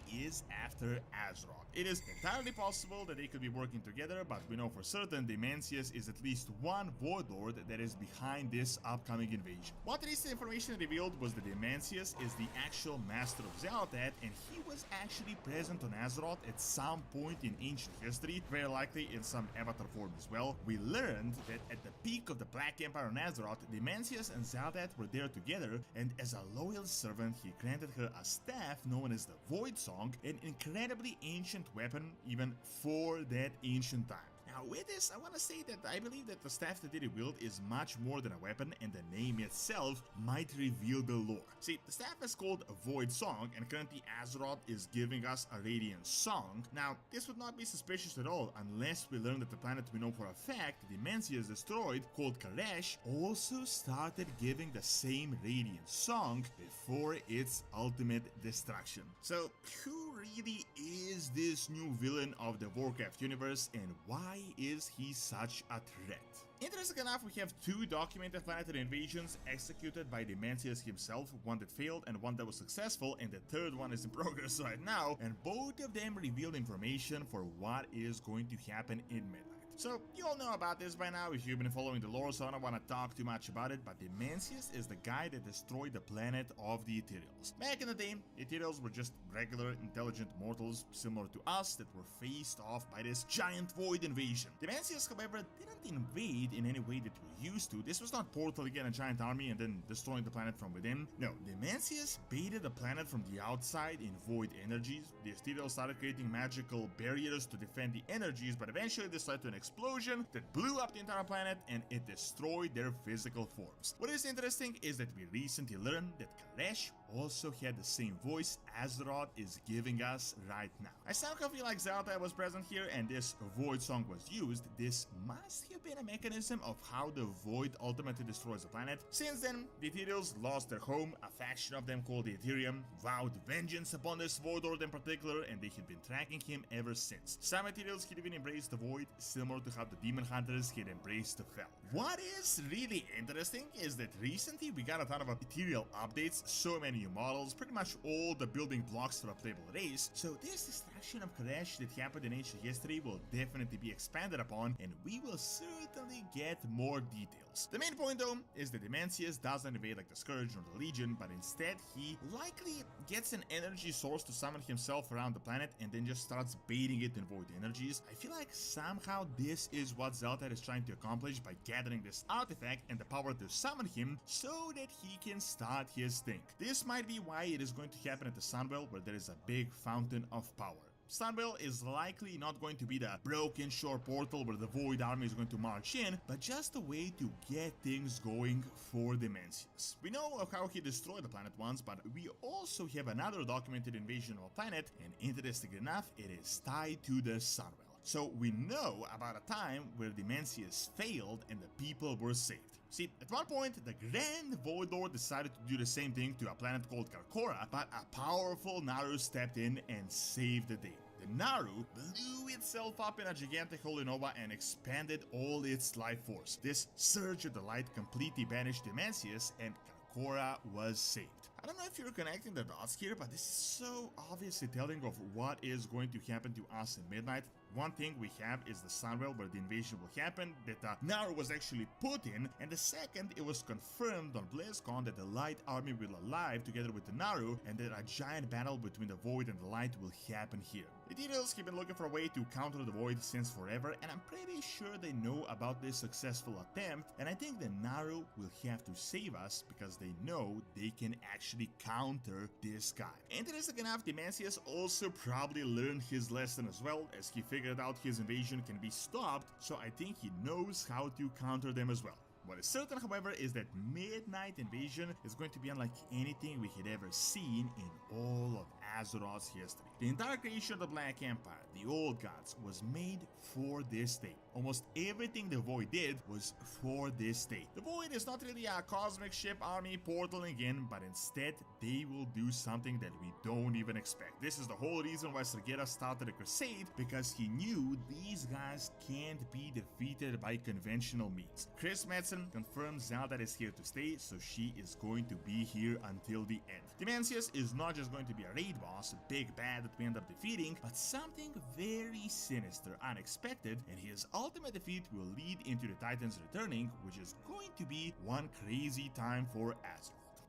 S12: he is after Azeroth. It is entirely possible that they could be working together, but we know for certain Demantius is at least one Void Lord that is behind this upcoming invasion. What recent information revealed was that Demantius is the actual master of Xal'atath, and he was actually present on Azeroth at some point in ancient history, very likely in some avatar form as well. We learned that at the peak of the Black Empire on Azeroth, Demantius and Xal'atath were there together, and as a loyal servant, he granted her a staff known as the Void Song, an incredibly ancient weapon even for that ancient time. Now, Now with this, I want to say that I believe that the staff that it wield is much more than a weapon, and the name itself might reveal the lore. See, the staff is called a Void Song, and currently Azeroth is giving us a Radiant Song. Now, this would not be suspicious at all unless we learn that the planet we know for a fact Dimensia's destroyed, called Kalesh, also started giving the same Radiant Song before its ultimate destruction. So, who really is this new villain of the Warcraft universe, and why is he such a threat? Interesting enough, we have two documented planetary invasions executed by Dimensius himself, one that failed and one that was successful, and the third one is in progress right now, and both of them revealed information for what is going to happen in Midnight. So, you all know about this by now if you've been following the lore, so I don't want to talk too much about it, but Dimensius is the guy that destroyed the planet of the Ethereals. Back in the day, Ethereals were just regular, intelligent mortals similar to us that were faced off by this giant void invasion. Dimensius, however, didn't invade in any way that we're used to. This was not portaling again a giant army and then destroying the planet from within. No, Dimensius baited the planet from the outside in void energies. The Ethereals started creating magical barriers to defend the energies, but eventually this led to an explosion that blew up the entire planet and it destroyed their physical forms. What is interesting is that we recently learned that Kalesh also had the same voice Azeroth is giving us right now. I somehow feel like Zelda was present here and this Void Song was used. This must have been a mechanism of how the Void ultimately destroys the planet. Since then, the Ethereals lost their home, a faction of them called the Ethereum vowed vengeance upon this Void Lord in particular, and they had been tracking him ever since. Some Ethereals had even embraced the Void, similar to how the Demon Hunters had embraced the Fel. What is really interesting is that recently we got a ton of Ethereal updates, so many new models, pretty much all the building blocks for a playable race, so this destruction of Kalesh that happened in ancient history will definitely be expanded upon, and we will certainly get more details. The main point though is that Dimensius doesn't invade like the Scourge or the Legion, but instead he likely gets an energy source to summon himself around the planet and then just starts baiting it in void energies. I feel like somehow this is what Zelda is trying to accomplish by gathering this artifact and the power to summon him so that he can start his thing. This might be why it is going to happen at the Sunwell, where there is a big fountain of power. Sunwell is likely not going to be the broken shore portal where the Void army is going to march in, but just a way to get things going for Dimensius. We know of how he destroyed the planet once, but we also have another documented invasion of a planet, and interestingly enough, it is tied to the Sunwell. So we know about a time where Dimensius failed and the people were saved. See, at one point, the Grand Void Lord decided to do the same thing to a planet called Karkora, but a powerful Naru stepped in and saved the day. The Naru blew itself up in a gigantic holy nova and expanded all its life force. This surge of the light completely banished Dimensius, and Karkora was saved. I don't know if you're connecting the dots here, but this is so obviously telling of what is going to happen to us in Midnight. One thing we have is the Sunwell where the invasion will happen, that Naru was actually put in, and the second it was confirmed on BlizzCon that the Light army will alive together with the Naru, and that a giant battle between the Void and the Light will happen here. The Ethereals have been looking for a way to counter the Void since forever, and I'm pretty sure they know about this successful attempt, and I think the Naru will have to save us because they know they can actually counter this guy. Interesting enough, Dimensius also probably learned his lesson as well, as he figured out his invasion can be stopped, so I think he knows how to counter them as well. What is certain, however, is that Midnight Invasion is going to be unlike anything we had ever seen in all of Azeroth's history. The entire creation of the Black Empire, the Old Gods, was made for this day. Almost everything the Void did was for this day. The Void is not really a cosmic ship army portaling in, but instead they will do something that we don't even expect. This is the whole reason why Sergera started a crusade, because he knew these guys can't be defeated by conventional means. Chris Metzen confirms Zelda is here to stay, so she is going to be here until the end. Dimensius is not just going to be a raid boss, a big bad that we end up defeating, but something very sinister, unexpected, and his ultimate defeat will lead into the Titans returning, which is going to be one crazy time for Azeroth.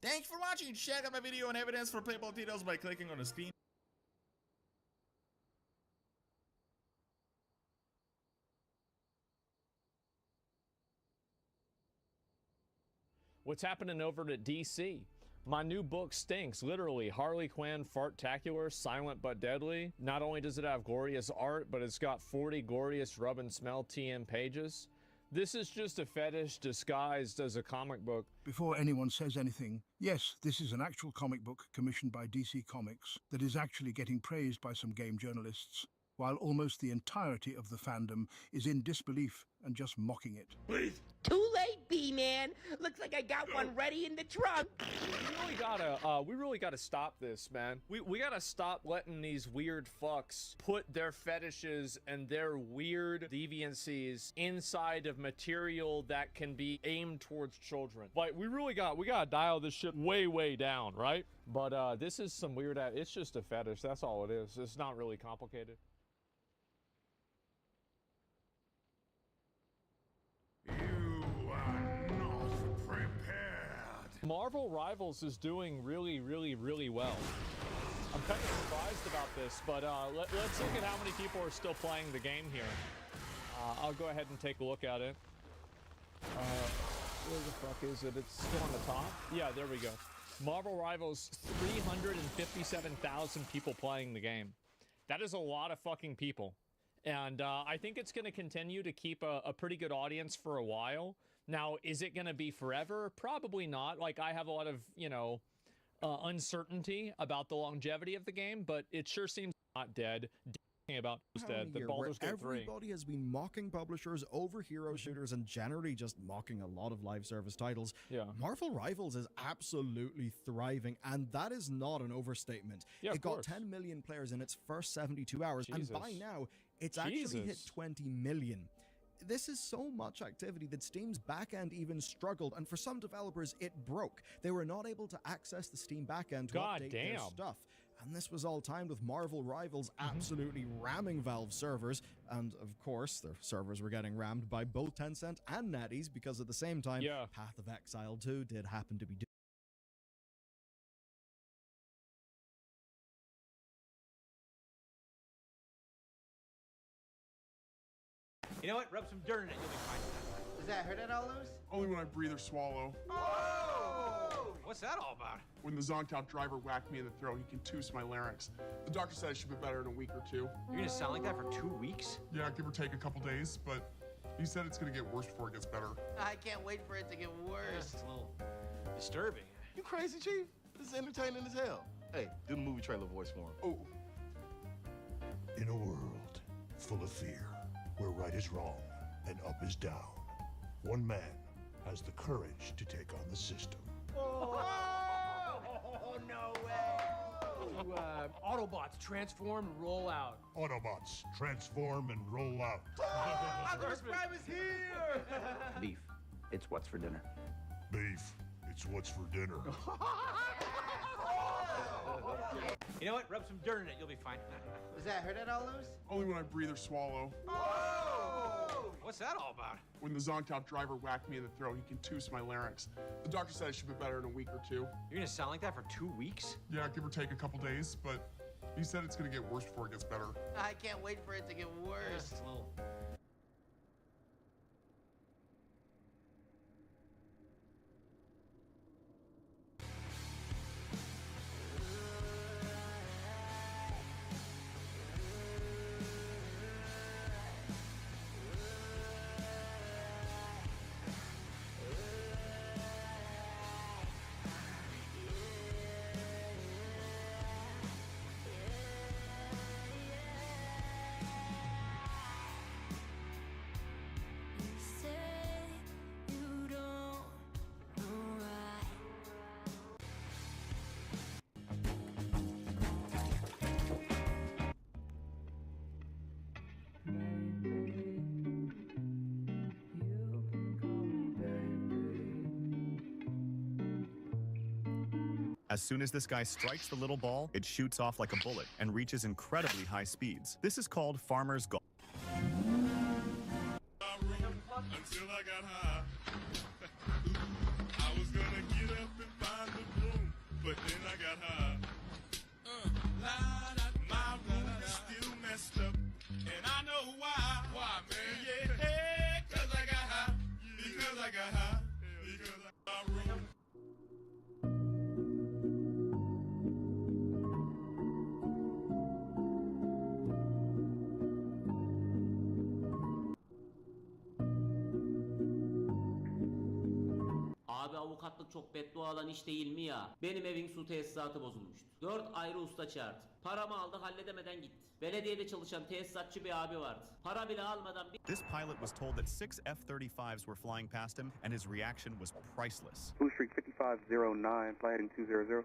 S12: Thank you for watching. Check out my video on evidence for playable details by clicking on the screen.
S13: What's happening over at DC? My new book stinks, literally. Harley Quinn Fartacular, silent but deadly. Not only does it have glorious art, but it's got 40 glorious rub and smell TM pages. This is just a fetish disguised as a comic book.
S10: Before anyone says anything, yes, this is an actual comic book commissioned by DC Comics that is actually getting praised by some game journalists, while almost the entirety of the fandom is in disbelief and just mocking it.
S9: Please.
S8: Too late, B-Man. Looks like I got one ready in the trunk.
S13: We really gotta stop this, man. We gotta stop letting these weird fucks put their fetishes and their weird deviancies inside of material that can be aimed towards children. Like, we gotta dial this shit way down, right? But this is some weird, it's just a fetish, that's all it is. It's not really complicated.
S9: You are not prepared.
S13: Marvel Rivals is doing really well. I'm kind of surprised about this, but let's look at how many people are still playing the game here. I'll go ahead and take a look at it. Where the fuck is it? It's still on the top? Yeah, there we go. Marvel Rivals, 357,000 people playing the game. That is a lot of fucking people. And I think it's going to continue to keep a pretty good audience for a while. Now, is it going to be forever? Probably not. Like, I have a lot of, you know, uncertainty about the longevity of the game, but it sure seems not dead. About dead. The Baldur's Gate 3.
S14: Everybody has been mocking publishers over hero shooters and generally just mocking a lot of live service titles.
S13: Yeah.
S14: Marvel Rivals is absolutely thriving, and that is not an overstatement.
S13: Yeah,
S14: it got 10 million players in its first 72 hours,
S13: Jesus.
S14: and by now, it's actually hit 20 million. This is so much activity that Steam's backend even struggled, and for some developers, it broke. They were not able to access the Steam backend to update their stuff. And this was all timed with Marvel Rivals absolutely ramming Valve servers. And of course, their servers were getting rammed by both Tencent and NetEase because at the same time, Path of Exile 2 did happen to be
S11: You know what? Rub some dirt in it, you'll be fine.
S15: Does that hurt at all, Lewis?
S16: Only when I breathe or swallow.
S11: Oh! What's that all about?
S16: When the Zonktown driver whacked me in the throat, he contused my larynx. The doctor said I should be better in a week or two.
S11: You're gonna sound like that for 2 weeks?
S16: Yeah, give or take a couple days, but he said it's gonna get worse before it gets better.
S15: I can't wait for it to get worse.
S11: It's a little disturbing.
S15: You crazy, Chief? This is entertaining as hell. Hey, do the movie trailer voice for him.
S16: Oh.
S17: In a world full of fear, where right is wrong and up is down, one man has the courage to take on the system.
S15: Oh, no way!
S11: Autobots transform and roll out.
S17: Autobots transform and roll out.
S15: Optimus Prime is here!
S18: Beef. It's what's for dinner.
S17: Beef. It's what's for dinner.
S11: You know what? Rub some dirt in it, you'll be fine.
S15: Does that hurt at all, Lewis?
S16: Only when I breathe or swallow.
S11: Oh! What's that all about?
S16: When the Zonktown driver whacked me in the throat, he contused my larynx. The doctor said I should be better in a week or two.
S11: You're gonna sound like that for 2 weeks?
S16: Yeah, give or take a couple days, but he said it's gonna get worse before it gets better.
S15: I can't wait for it to get worse.
S11: It's a little...
S19: As soon as this guy strikes the little ball, it shoots off like a bullet and reaches incredibly high speeds. This is called Farmer's Golf.
S9: Until I got high. I was gonna get up and find the broom, but then I got high. My room is still messed up, and I know why. Why, man? Yeah, cause I got high. Because I got high. Because my room.
S20: yaptık çok beddua alan iş değil mi ya? Benim evin su tesisatı bozulmuştu. 4 ayrı usta çağırdım. Paramı aldı halledemeden gitti. Belediyede çalışan tesisatçı bir abi vardı. Para bile almadan bir...
S19: This pilot was told that 6 F-35s were flying past him, and his reaction was priceless.
S21: Blue Streak 5509, flight heading 200.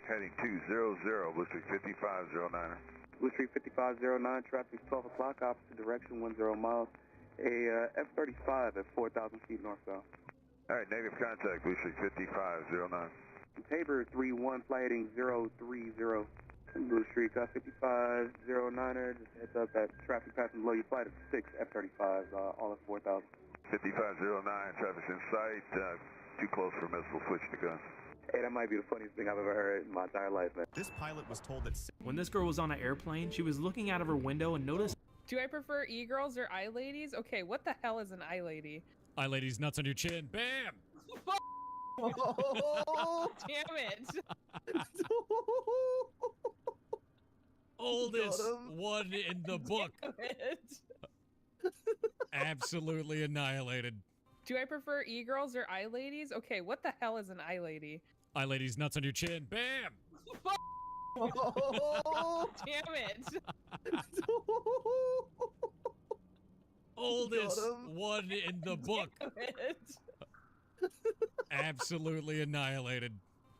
S22: Heading 200, Blue Streak 5509.
S21: Blue Streak 5509, traffic 12 o'clock, opposite direction, 10 miles. A F-35 at 4,000 feet northbound.
S22: All right, negative contact, Blue Streak 5509.
S21: Tabor 31, flight heading 030. Blue Streak 5509er, just heads up that traffic passing below your flight of 6 F-35s, all at 4,000.
S22: 5509, traffic's in sight, too close for a missile, switch to guns.
S21: Hey, that might be the funniest thing I've ever heard in my entire life, man.
S19: This pilot was told that...
S23: When this girl was on an airplane, she was looking out of her window and noticed...
S24: Do I prefer e-girls or eye-ladies? Okay, what the hell is an eye-lady?
S23: Eye-ladies, nuts on your chin. Bam!
S24: Oh, damn it!
S23: Oldest one in the book.
S24: Damn it.
S23: Absolutely annihilated.
S24: Do I prefer e-girls or eye-ladies? Okay, what the hell is an eye-lady?
S23: Eye-ladies, nuts on your chin. Bam!
S24: Oh, damn it!
S23: Oldest one in the book.
S24: Damn it.
S23: Absolutely annihilated.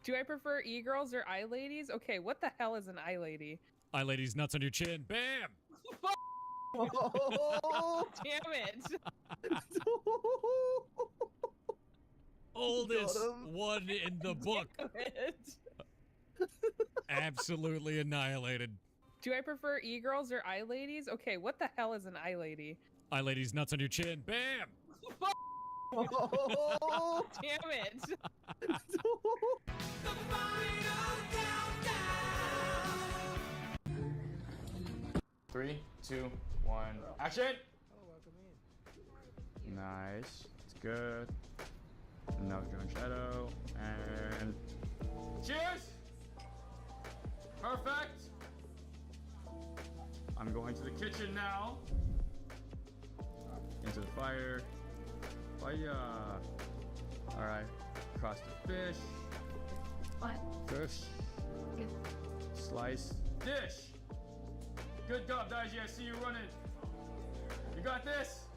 S24: Do I prefer e-girls or eye-ladies? Okay, what the hell is an eye-lady?
S23: Eye-ladies, nuts on your chin. Bam!
S24: Oh, damn it!
S23: Oldest one in the book.
S24: Damn it.
S23: Absolutely annihilated.
S24: Do I prefer e-girls or eye-ladies? Okay, what the hell is an eye-lady?
S23: Eye-ladies, nuts on your chin. Bam!
S24: Oh, damn it!
S25: Three, two, one, action! Nice. It's good. Now drawing shadow and cheers! Perfect. I'm going to the kitchen now. Into the fire. Fire. All right. Cross the fish.
S3: What?
S25: Fish.
S3: Good.
S25: Slice. Dish. Good job, Daiji. I see you running. You got this.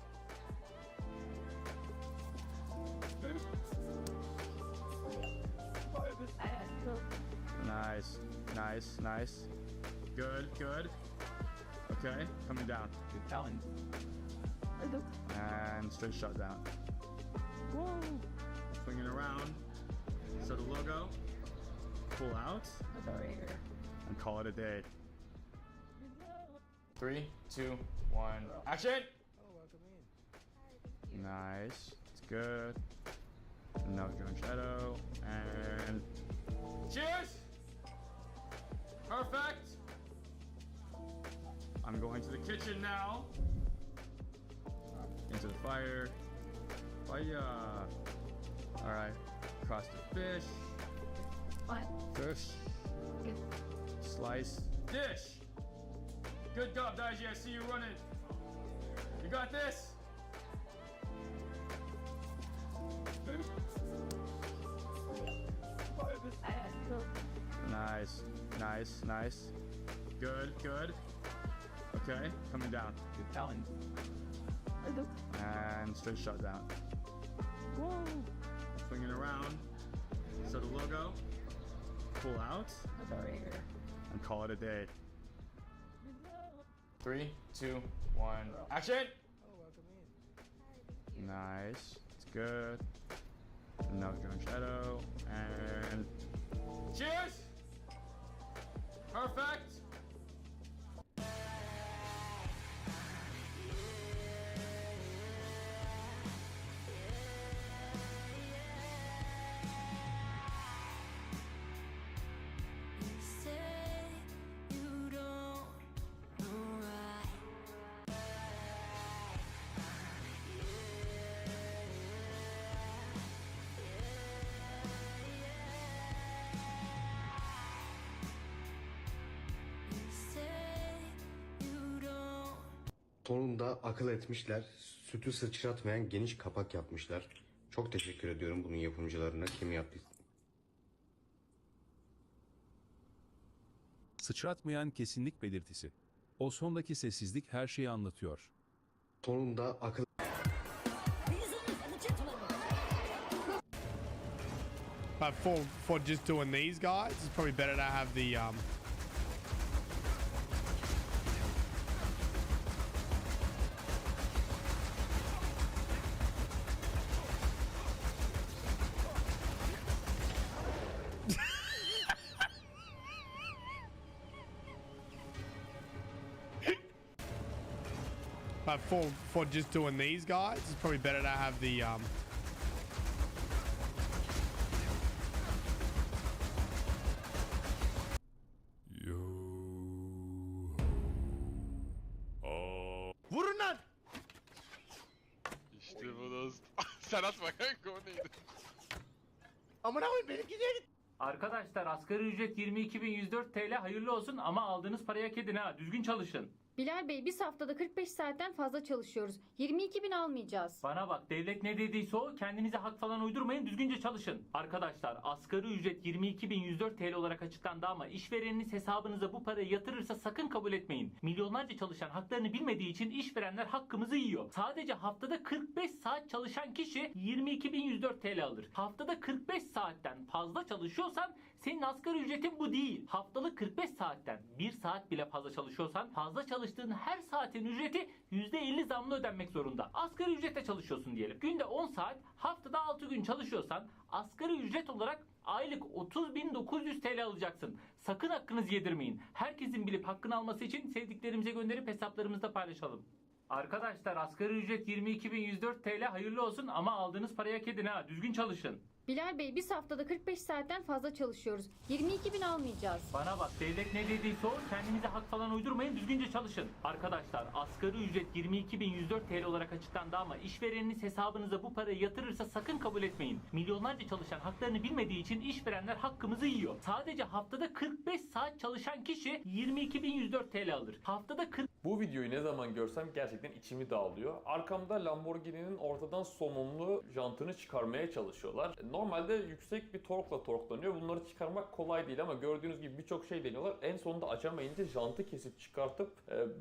S25: Nice, nice, nice. Good, good. Okay, coming down. Good talent. And straight shut down. Whoa. Swinging around. So the logo. Pull out. And call it a day. 3, 2, 1, action! Nice. It's good. Now drawing shadow and cheers! Perfect. I'm going to the kitchen now. Into the fire. Fire. All right. Cross the fish.
S3: What?
S25: Fish.
S3: Good.
S25: Slice. Dish. Good job, Daiji. I see you running. You got this. Nice, nice, nice. Good, good. Okay, coming down. Good talent. And straight shut down. Whoa. Swinging around. So the logo. Pull out. And call it a day. 3, 2, 1, action! Nice. It's good. Now drawing shadow and cheers! Perfect.
S26: Sonunda akıl etmişler. Sütü sıçratmayan geniş kapak yapmışlar.
S2: Çok teşekkür ediyorum bunun yapımcılarına, kim yaptıysa.
S4: Sıçratmayan kesinlik belirtisi. O sondaki sessizlik her şeyi anlatıyor.
S2: Sonunda akıl...
S5: But for just doing these guys, it's probably better to have the But for just doing these guys, it's probably better to have the
S16: Vurun lan!
S6: İşte bu dost. Sen atma kanka, o neydi?
S16: Amına koyayım, benimki niye gitti?
S7: Arkadaşlar asgari ücret 22.104 TL, hayırlı olsun ama aldığınız parayı hak edin ha. Düzgün çalışın.
S26: Bilal Bey, biz haftada 45 saatten fazla çalışıyoruz. 22.000 almayacağız.
S7: Bana bak, devlet ne dediyse o, kendinize hak falan uydurmayın, düzgünce çalışın. Arkadaşlar asgari ücret 22.104 TL olarak açıklandı ama işvereniniz hesabınıza bu parayı yatırırsa sakın kabul etmeyin. Milyonlarca çalışan haklarını bilmediği için işverenler hakkımızı yiyor. Sadece haftada 45 saat çalışan kişi 22.104 TL alır. Haftada 45 saatten fazla çalışıyorsan senin asgari ücretin bu değil. Haftalık 45 saatten 1 saat bile fazla çalışıyorsan fazla çalıştığın her saatin ücreti %50 zamlı ödenmek zorunda. Asgari ücretle çalışıyorsun diyelim. Günde 10 saat, haftada 6 gün çalışıyorsan asgari ücret olarak aylık 30.900 TL alacaksın. Sakın hakkınızı yedirmeyin. Herkesin bilip hakkını alması için sevdiklerimize gönderip hesaplarımızda paylaşalım. Arkadaşlar asgari ücret 22.104 TL, hayırlı olsun ama aldığınız parayı hak edin ha. Düzgün çalışın.
S26: Bilal Bey, biz haftada 45 saatten fazla çalışıyoruz. 22.000 almayacağız.
S7: Bana bak, devlet ne dediyse o, kendinize hak falan uydurmayın, düzgünce çalışın. Arkadaşlar asgari ücret 22.104 TL olarak açıklandı ama işvereniniz hesabınıza bu parayı yatırırsa sakın kabul etmeyin. Milyonlarca çalışan haklarını bilmediği için işverenler hakkımızı yiyor. Sadece haftada 45 saat çalışan kişi 22.104 TL alır. Haftada 40...
S27: Bu videoyu ne zaman görsem gerçekten içimi dağılıyor. Arkamda Lamborghini'nin ortadan somunlu jantını çıkarmaya çalışıyorlar. Normalde yüksek bir torkla torklanıyor. Bunları çıkarmak kolay değil ama gördüğünüz gibi birçok şey deniyorlar. En sonunda açamayınca jantı kesip çıkartıp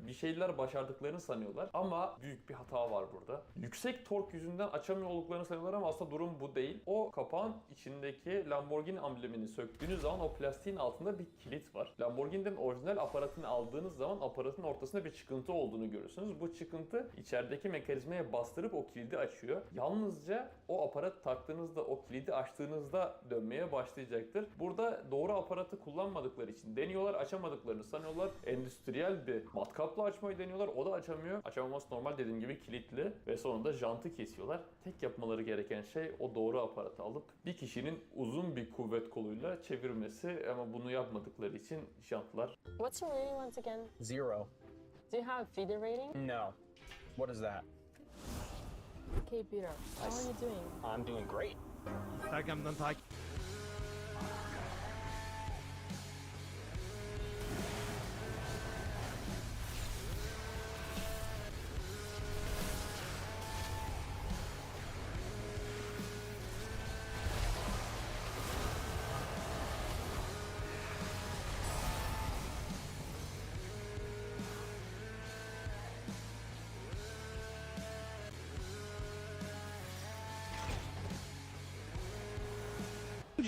S27: bir şeyler başardıklarını sanıyorlar. Ama büyük bir hata var burada. Yüksek tork yüzünden açamıyor olduklarını sanıyorlar ama aslında durum bu değil. O kapağın içindeki Lamborghini amblemini söktüğünüz zaman o plastiğin altında bir kilit var. Lamborghini'den orijinal aparatını aldığınız zaman aparatın ortasında bir çıkıntı olduğunu görürsünüz. Bu çıkıntı içerideki mekanizmaya bastırıp o kilidi açıyor. Yalnızca o aparat taktığınızda, o kilidi açtığınızda dönmeye başlayacaktır. Burada doğru aparatı kullanmadıkları için deniyorlar, açamadıklarını sanıyorlar. Endüstriyel bir matkapla açmayı deniyorlar. O da açamıyor. Açamaması normal, dediğim gibi kilitli ve sonunda jantı kesiyorlar. Tek yapmaları gereken şey o doğru aparatı alıp bir kişinin uzun bir kuvvet koluyla çevirmesi ama bunu yapmadıkları için jantlar.
S28: What's your rating once again?
S25: 0.
S28: Do you have feeder rating?
S25: No. What is that?
S28: Okay, Peter. How are you doing?
S25: I'm doing great.
S5: Instagram'dan takip.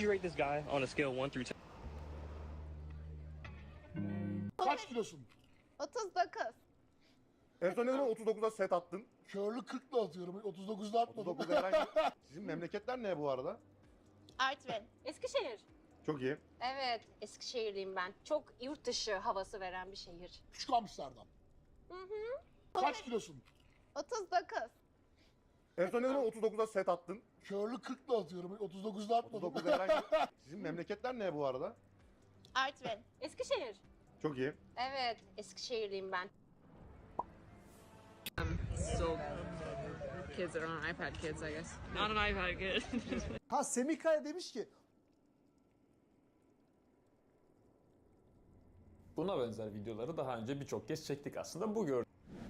S29: Would you rate this guy on a scale 1 through 10?
S30: Kaç kilosun?
S28: 39.
S15: En son neden 39'a set attın?
S30: Körlü 40'la atıyorum. 39'da atmadım.
S15: 39'da herhangi... Sizin memleketler ne bu arada?
S28: Artvin. Eskişehir.
S15: Çok iyi.
S28: Evet, Eskişehirliyim ben. Çok yurt dışı havası veren bir şehir.
S30: Küçük Amsterdam.
S28: Hı hı.
S30: Kaç kilosun?
S28: 39.
S15: En son neden 39'a set attın?
S30: Körlü 40'la atıyorum. 39'da atmadım.
S15: 39'da herhangi... Sizin memleketler ne bu arada?
S28: Artvin. Eskişehir.
S15: Çok iyi.
S28: Evet, Eskişehirliyim ben.
S24: So kids that are on iPad kids, I guess. Not an iPad kid.
S30: Ha, Semikaya demiş ki
S27: Buna benzer videoları daha önce birçok kez çektik aslında. Bu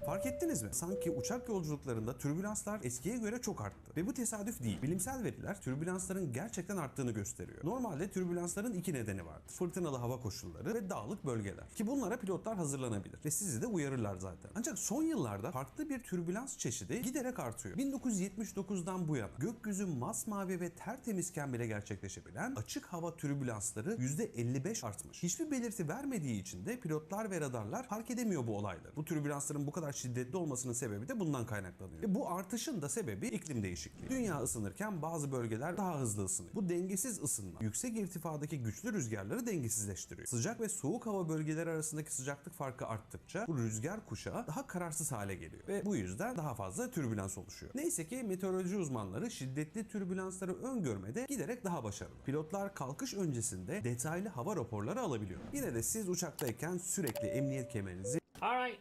S1: Fark ettiniz mi? Sanki uçak yolculuklarında türbülanslar eskiye göre çok arttı. Ve bu tesadüf değil. Bilimsel veriler türbülansların gerçekten arttığını gösteriyor. Normalde türbülansların iki nedeni vardır. Fırtınalı hava koşulları ve dağlık bölgeler. Ki bunlara pilotlar hazırlanabilir ve sizi de uyarırlar zaten. Ancak son yıllarda farklı bir türbülans çeşidi giderek artıyor. 1979'dan bu yana gökyüzü masmavi ve tertemizken bile gerçekleşebilen açık hava türbülansları %55 artmış. Hiçbir belirti vermediği için de pilotlar ve radarlar fark edemiyor bu olayları. Bu türbülansların bu kadar şiddetli olmasının sebebi de bundan kaynaklanıyor. Ve bu artışın da sebebi iklim değişikliği. Dünya ısınırken bazı bölgeler daha hızlı ısınıyor. Bu dengesiz ısınma yüksek irtifadaki güçlü rüzgarları dengesizleştiriyor. Sıcak ve soğuk hava bölgeleri arasındaki sıcaklık farkı arttıkça bu rüzgar kuşağı daha kararsız hale geliyor ve bu yüzden daha fazla türbülans oluşuyor. Neyse ki meteoroloji uzmanları şiddetli türbülansları öngörmede giderek daha başarılı. Pilotlar kalkış öncesinde detaylı hava raporları alabiliyor. Yine de siz uçaktayken sürekli emniyet kemerinizi
S23: Alright.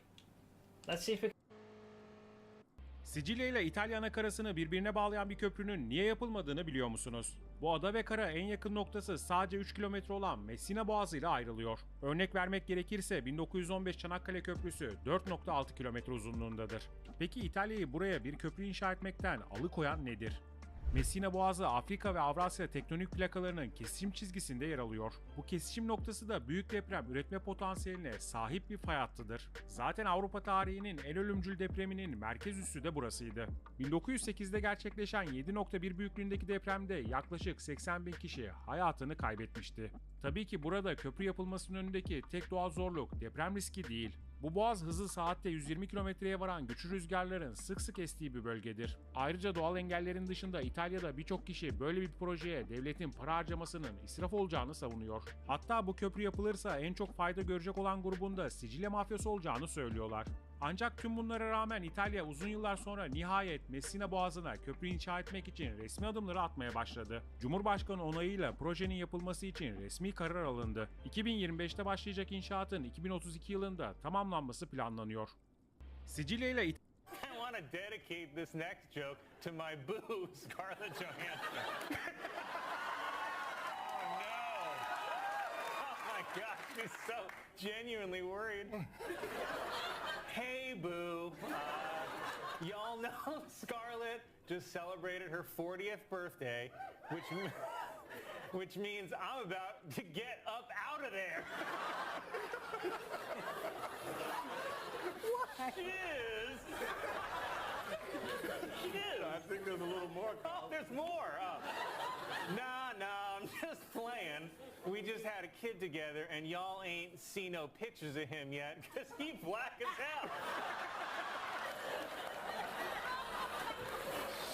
S23: Let's see if it...
S8: Sicilya ile İtalya anakarasını birbirine bağlayan bir köprünün niye yapılmadığını biliyor musunuz? Bu ada ve kara en yakın noktası sadece 3 kilometre olan Messina Boğazı ile ayrılıyor. Örnek vermek gerekirse 1915 Çanakkale Köprüsü 4.6 kilometre uzunluğundadır. Peki İtalya'yı buraya bir köprü inşa etmekten alıkoyan nedir? Messina Boğazı Afrika ve Avrasya tektonik plakalarının kesişim çizgisinde yer alıyor. Bu kesişim noktası da büyük deprem üretme potansiyeline sahip bir fay hattıdır. Zaten Avrupa tarihinin en ölümcül depreminin merkez üssü de burasıydı. 1908'de gerçekleşen 7.1 büyüklüğündeki depremde yaklaşık 80.000 kişi hayatını kaybetmişti. Tabii ki burada köprü yapılmasının önündeki tek doğal zorluk deprem riski değil. Bu boğaz hızı saatte 120 kilometreye varan güçlü rüzgarların sık sık estiği bir bölgedir. Ayrıca doğal engellerin dışında İtalya'da birçok kişi böyle bir projeye devletin para harcamasının israf olacağını savunuyor. Hatta bu köprü yapılırsa en çok fayda görecek olan grubun da Sicilya mafyası olacağını söylüyorlar. Ancak tüm bunlara rağmen İtalya uzun yıllar sonra nihayet Messina Boğazı'na köprü inşa etmek için resmi adımları atmaya başladı. Cumhurbaşkanı onayıyla projenin yapılması için resmi karar alındı. 2025'te başlayacak inşaatın 2032 yılında tamamlanması planlanıyor. Sicilya ile
S9: I want to dedicate this next joke to my boo, Scarlett Johansson. Oh no! Oh my gosh, she's so genuinely worried. Hey boo, y'all know Scarlett just celebrated her 40th birthday, which means I'm about to get up out of there. What? Shiz. I think there's a little more. Oh, there's more. Nah, I'm just playing. We just had a kid together and y'all ain't seen no pictures of him yet because he black as hell.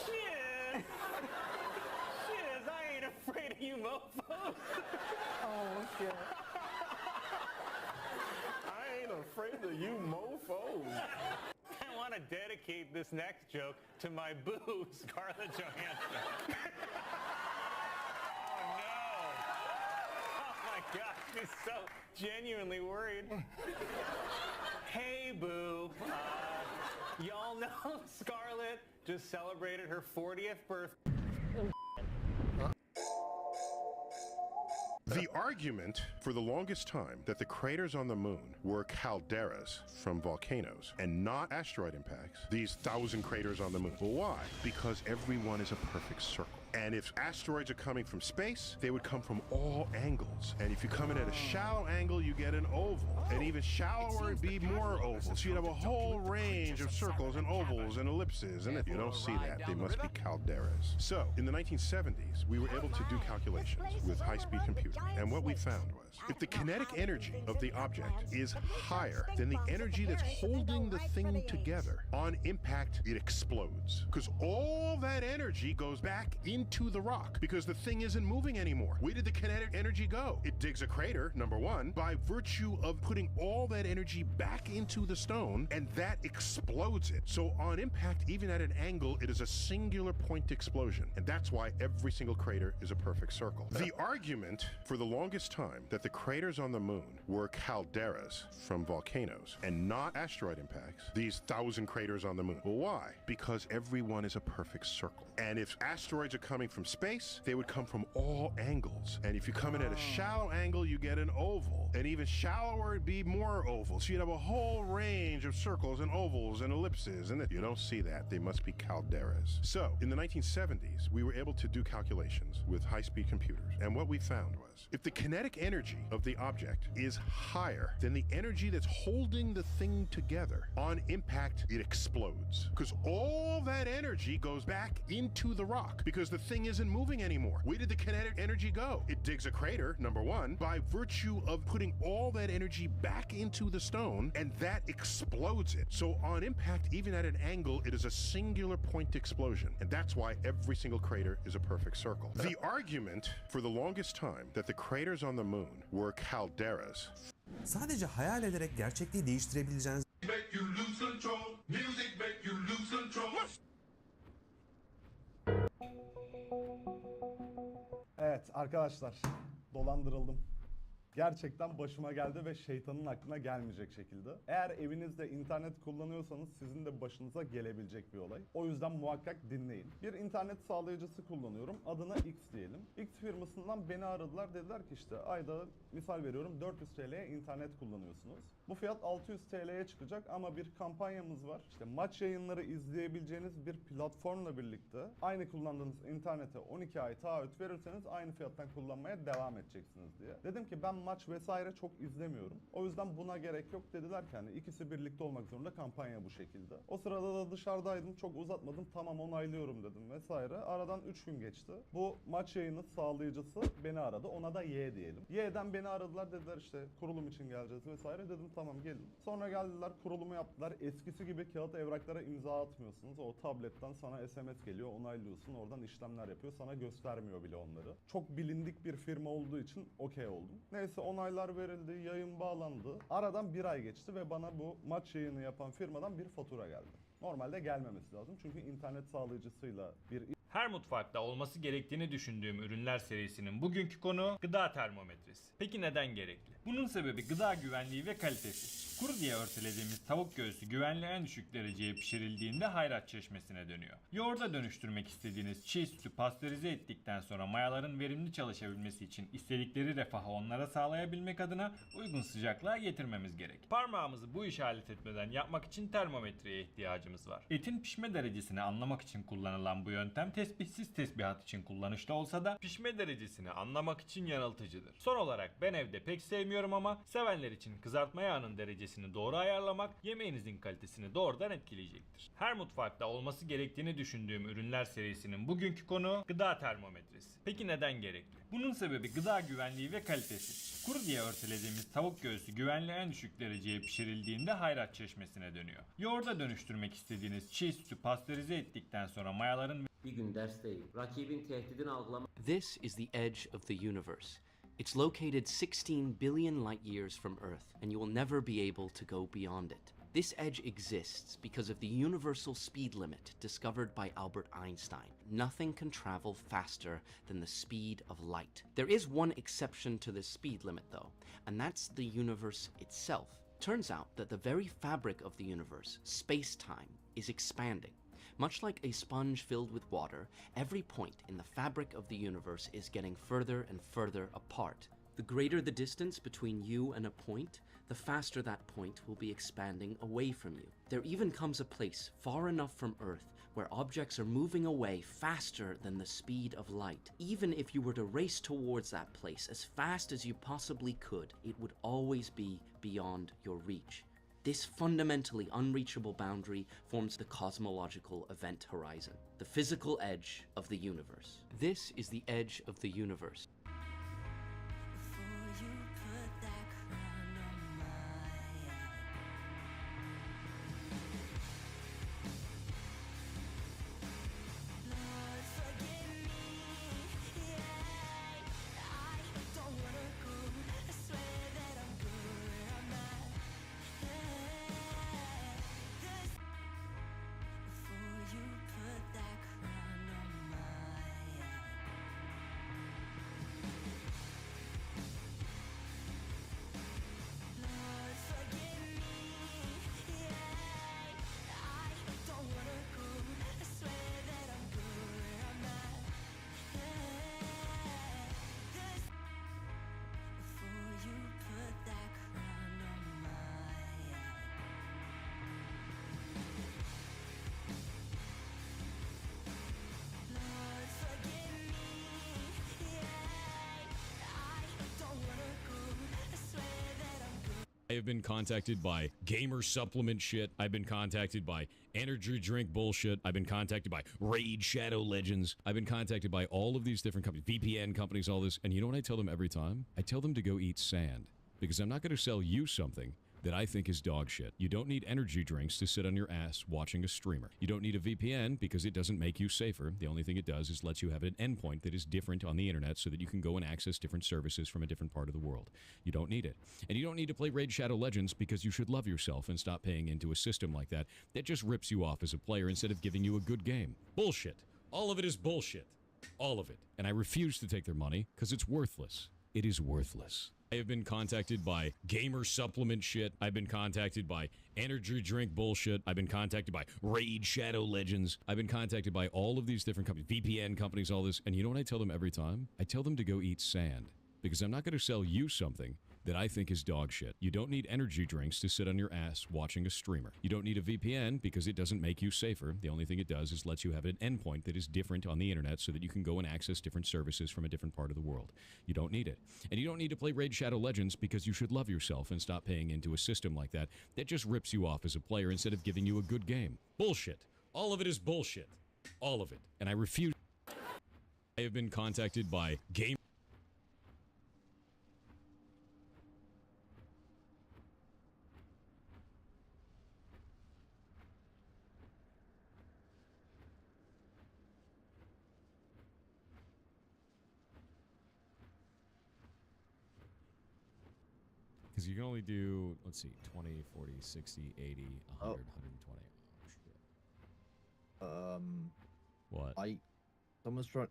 S9: Shiz. I ain't afraid of you mofos. Oh, shit. I ain't afraid of you mofos. I want to dedicate this next joke to my boo, Scarlett Johansson. Oh no! Oh my gosh, she's so genuinely worried. Hey boo, y'all know Scarlett just celebrated her 40th birthday.
S10: The argument for the longest time that the craters on the moon were calderas from volcanoes and not asteroid impacts, these 1,000 craters on the moon. Well, why? Because every one is a perfect circle. And if asteroids are coming from space, they would come from all angles. And if you come in at a shallow angle, you get an oval. And even shallower, it'd be more ovals. So you'd have a whole range of circles and ovals and ellipses. And if you don't see that, they must be calderas. So, in the 1970s, we were able to do calculations with high-speed computing. And what we found was, if the kinetic energy of the object is higher than the energy that's holding the thing together, on impact, it explodes. Because all that energy goes back into the rock, because the thing isn't moving anymore. Where did the kinetic energy go? It digs a crater, number one, by virtue of putting all that energy back into the stone, and that explodes it. So on impact, even at an angle, it is a singular point explosion. And that's why every single crater is a perfect circle. The argument for the longest time that the craters on the moon were calderas from volcanoes and not asteroid impacts, these 1,000 craters on the moon. Well, why? Because every one is a perfect circle. And if asteroids are coming coming from space, they would come from all angles. And if you come in at a shallow angle, you get an oval. And even shallower, it'd be more oval. So you'd have a whole range of circles and ovals and ellipses. And you don't see that. They must be calderas. So in the 1970s, we were able to do calculations with high-speed computers. And what we found was, if the kinetic energy of the object is higher than the energy that's holding the thing together, on impact, it explodes. Because all that energy goes back into the rock because the thing isn't moving anymore. Where did the kinetic energy go? It digs a crater, number one, by virtue of putting all that energy back into the stone, and that explodes it. So on impact, even at an angle, it is a singular point explosion. And that's why every single crater is a perfect circle. The argument for the longest time that the craters on the moon were calderas.
S1: Sadece hayal ederek gerçekliği değiştirebileceğiniz
S11: Evet arkadaşlar, dolandırıldım. Gerçekten başıma geldi ve şeytanın aklına gelmeyecek şekilde. Eğer evinizde internet kullanıyorsanız sizin de başınıza gelebilecek bir olay. O yüzden muhakkak dinleyin. Bir internet sağlayıcısı kullanıyorum. Adına X diyelim. X firmasından beni aradılar. Dediler ki işte ayda misal veriyorum 400 TL'ye internet kullanıyorsunuz. Bu fiyat 600 TL'ye çıkacak ama bir kampanyamız var. İşte maç yayınları izleyebileceğiniz bir platformla birlikte aynı kullandığınız internete 12 ay taahhüt verirseniz aynı fiyattan kullanmaya devam edeceksiniz diye. Dedim ki ben maç vesaire çok izlemiyorum. O yüzden buna gerek yok dediler ki hani ikisi birlikte olmak zorunda, kampanya bu şekilde. O sırada da dışarıdaydım, çok uzatmadım, tamam onaylıyorum dedim vesaire. Aradan 3 gün geçti. Bu maç yayını sağlayıcısı beni aradı. Ona da Y diyelim. Y'den beni aradılar, dediler işte kurulum için geleceğiz vesaire. Dedim tamam gelin. Sonra geldiler, kurulumu yaptılar. Eskisi gibi kağıt evraklara imza atmıyorsunuz. O tabletten sana SMS geliyor, onaylıyorsun. Oradan işlemler yapıyor. Sana göstermiyor bile onları. Çok bilindik bir firma olduğu için okey oldum. Neyse onaylar verildi, yayın bağlandı. Aradan bir ay geçti ve bana bu maç yayını yapan firmadan bir fatura geldi. Normalde gelmemesi lazım çünkü internet sağlayıcısıyla bir...
S12: Her mutfakta olması gerektiğini düşündüğüm ürünler serisinin bugünkü konu gıda termometresi. Peki neden gerekli? Bunun sebebi gıda güvenliği ve kalitesi. Kuru diye örtelediğimiz tavuk göğsü güvenliği en düşük dereceye pişirildiğinde hayrat çeşmesine dönüyor. Yoğurda dönüştürmek istediğiniz çiğ sütü pastörize ettikten sonra mayaların verimli çalışabilmesi için istedikleri refahı onlara sağlayabilmek adına uygun sıcaklığa getirmemiz gerek. Parmağımızı bu işe alet etmeden yapmak için termometreye ihtiyacımız var. Etin pişme derecesini anlamak için kullanılan bu yöntem tesbihsiz tesbihat için kullanışlı olsa da pişme derecesini anlamak için yanıltıcıdır. Son olarak ben evde pek sevmiyorum ama sevenler için kızartma yağının derecesini doğru ayarlamak yemeğinizin kalitesini doğrudan etkileyecektir. Her mutfakta olması gerektiğini düşündüğüm ürünler serisinin bugünkü konu gıda termometresi. Peki neden gerekli? Bunun sebebi gıda güvenliği ve kalitesi. Kuru diye örtelediğimiz tavuk göğsü güvenliği en düşük dereceye pişirildiğinde hayrat çeşmesine dönüyor. Yoğurda dönüştürmek istediğiniz çiğ sütü pastörize ettikten sonra mayaların
S13: bir gün dersteyim. Rakibin tehdidini algılama.
S14: This is the edge of the universe. It's located 16 billion light years from Earth, and you will never be able to go beyond it. This edge exists because of the universal speed limit discovered by Albert Einstein. Nothing can travel faster than the speed of light. There is one exception to this speed limit though, and that's the universe itself. Turns out that the very fabric of the universe, space-time, is expanding. Much like a sponge filled with water, every point in the fabric of the universe is getting further and further apart. The greater the distance between you and a point, the faster that point will be expanding away from you. There even comes a place far enough from Earth where objects are moving away faster than the speed of light. Even if you were to race towards that place as fast as you possibly could, it would always be beyond your reach. This fundamentally unreachable boundary forms the cosmological event horizon, the physical edge of the universe. This is the edge of the universe.
S2: have been contacted by gamer supplement shit. I've been contacted by energy drink bullshit. I've been contacted by Raid Shadow Legends. I've been contacted by all of these different companies, VPN companies, all this. And you know what I tell them every time? I tell them to go eat sand. Because I'm not going to sell you something that I think is dog shit. You don't need energy drinks to sit on your ass watching a streamer. You don't need a VPN because it doesn't make you safer. The only thing it does is lets you have an endpoint that is different on the internet so that you can go and access different services from a different part of the world. You don't need it. And you don't need to play Raid Shadow Legends because you should love yourself and stop paying into a system like that that just rips you off as a player instead of giving you a good game. Bullshit. All of it is bullshit. All of it. And I refuse to take their money because it's worthless. It is worthless. I have been contacted by gamer supplement shit. I've been contacted by energy drink bullshit. I've been contacted by Raid Shadow Legends. I've been contacted by all of these different companies, VPN companies, all this. And you know what I tell them every time? I tell them to go eat sand. Because I'm not going to sell you something that I think is dog shit. You don't need energy drinks to sit on your ass watching a streamer. You don't need a VPN because it doesn't make you safer. The only thing it does is lets you have an endpoint that is different on the internet so that you can go and access different services from a different part of the world. You don't need it. And you don't need to play Raid Shadow Legends because you should love yourself and stop paying into a system like that that just rips you off as a player instead of giving you a good game. Bullshit. All of it is bullshit. All of it. And I refuse. I have been contacted by game. Because you can only do, let's see, 20, 40, 60, 80, 100, 120. Oh, shit. What?
S3: Someone's trying,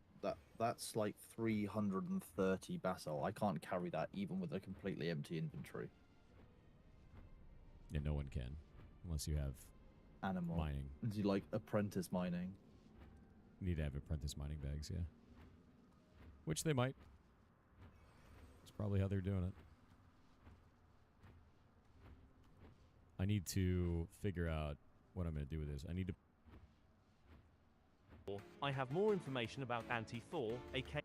S3: that's like 330 basalt. I can't carry that even with a completely empty inventory.
S2: Yeah, no one can. Unless you have
S3: Animal.
S2: mining.
S3: Do you like apprentice mining?
S2: You need to have apprentice mining bags, yeah. Which they might. It's probably how they're doing it. I need to figure out what I'm going to do with this. I need to...
S4: I have more information about Anti-Thor, aka...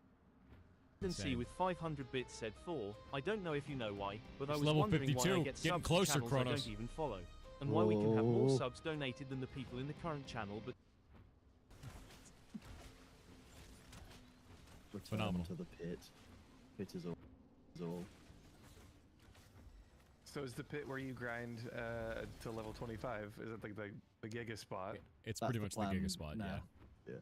S2: Same.
S4: with 500 bits said 4. I don't know if you know why, but I
S2: It's
S4: was
S2: level
S4: wondering
S2: 52.
S4: why I get
S2: Getting
S4: subs
S2: closer,
S4: to channels
S2: Kronos.
S4: I don't even follow. And why we can have more
S3: Whoa.
S4: subs donated than the people in the current channel, but...
S3: Return
S2: Phenomenal.
S3: to the pit. Pit is all. Is all.
S6: So is the pit where you grind to level 25? Is it like the Giga spot?
S2: It's pretty much the Giga spot, yeah.
S3: Yeah.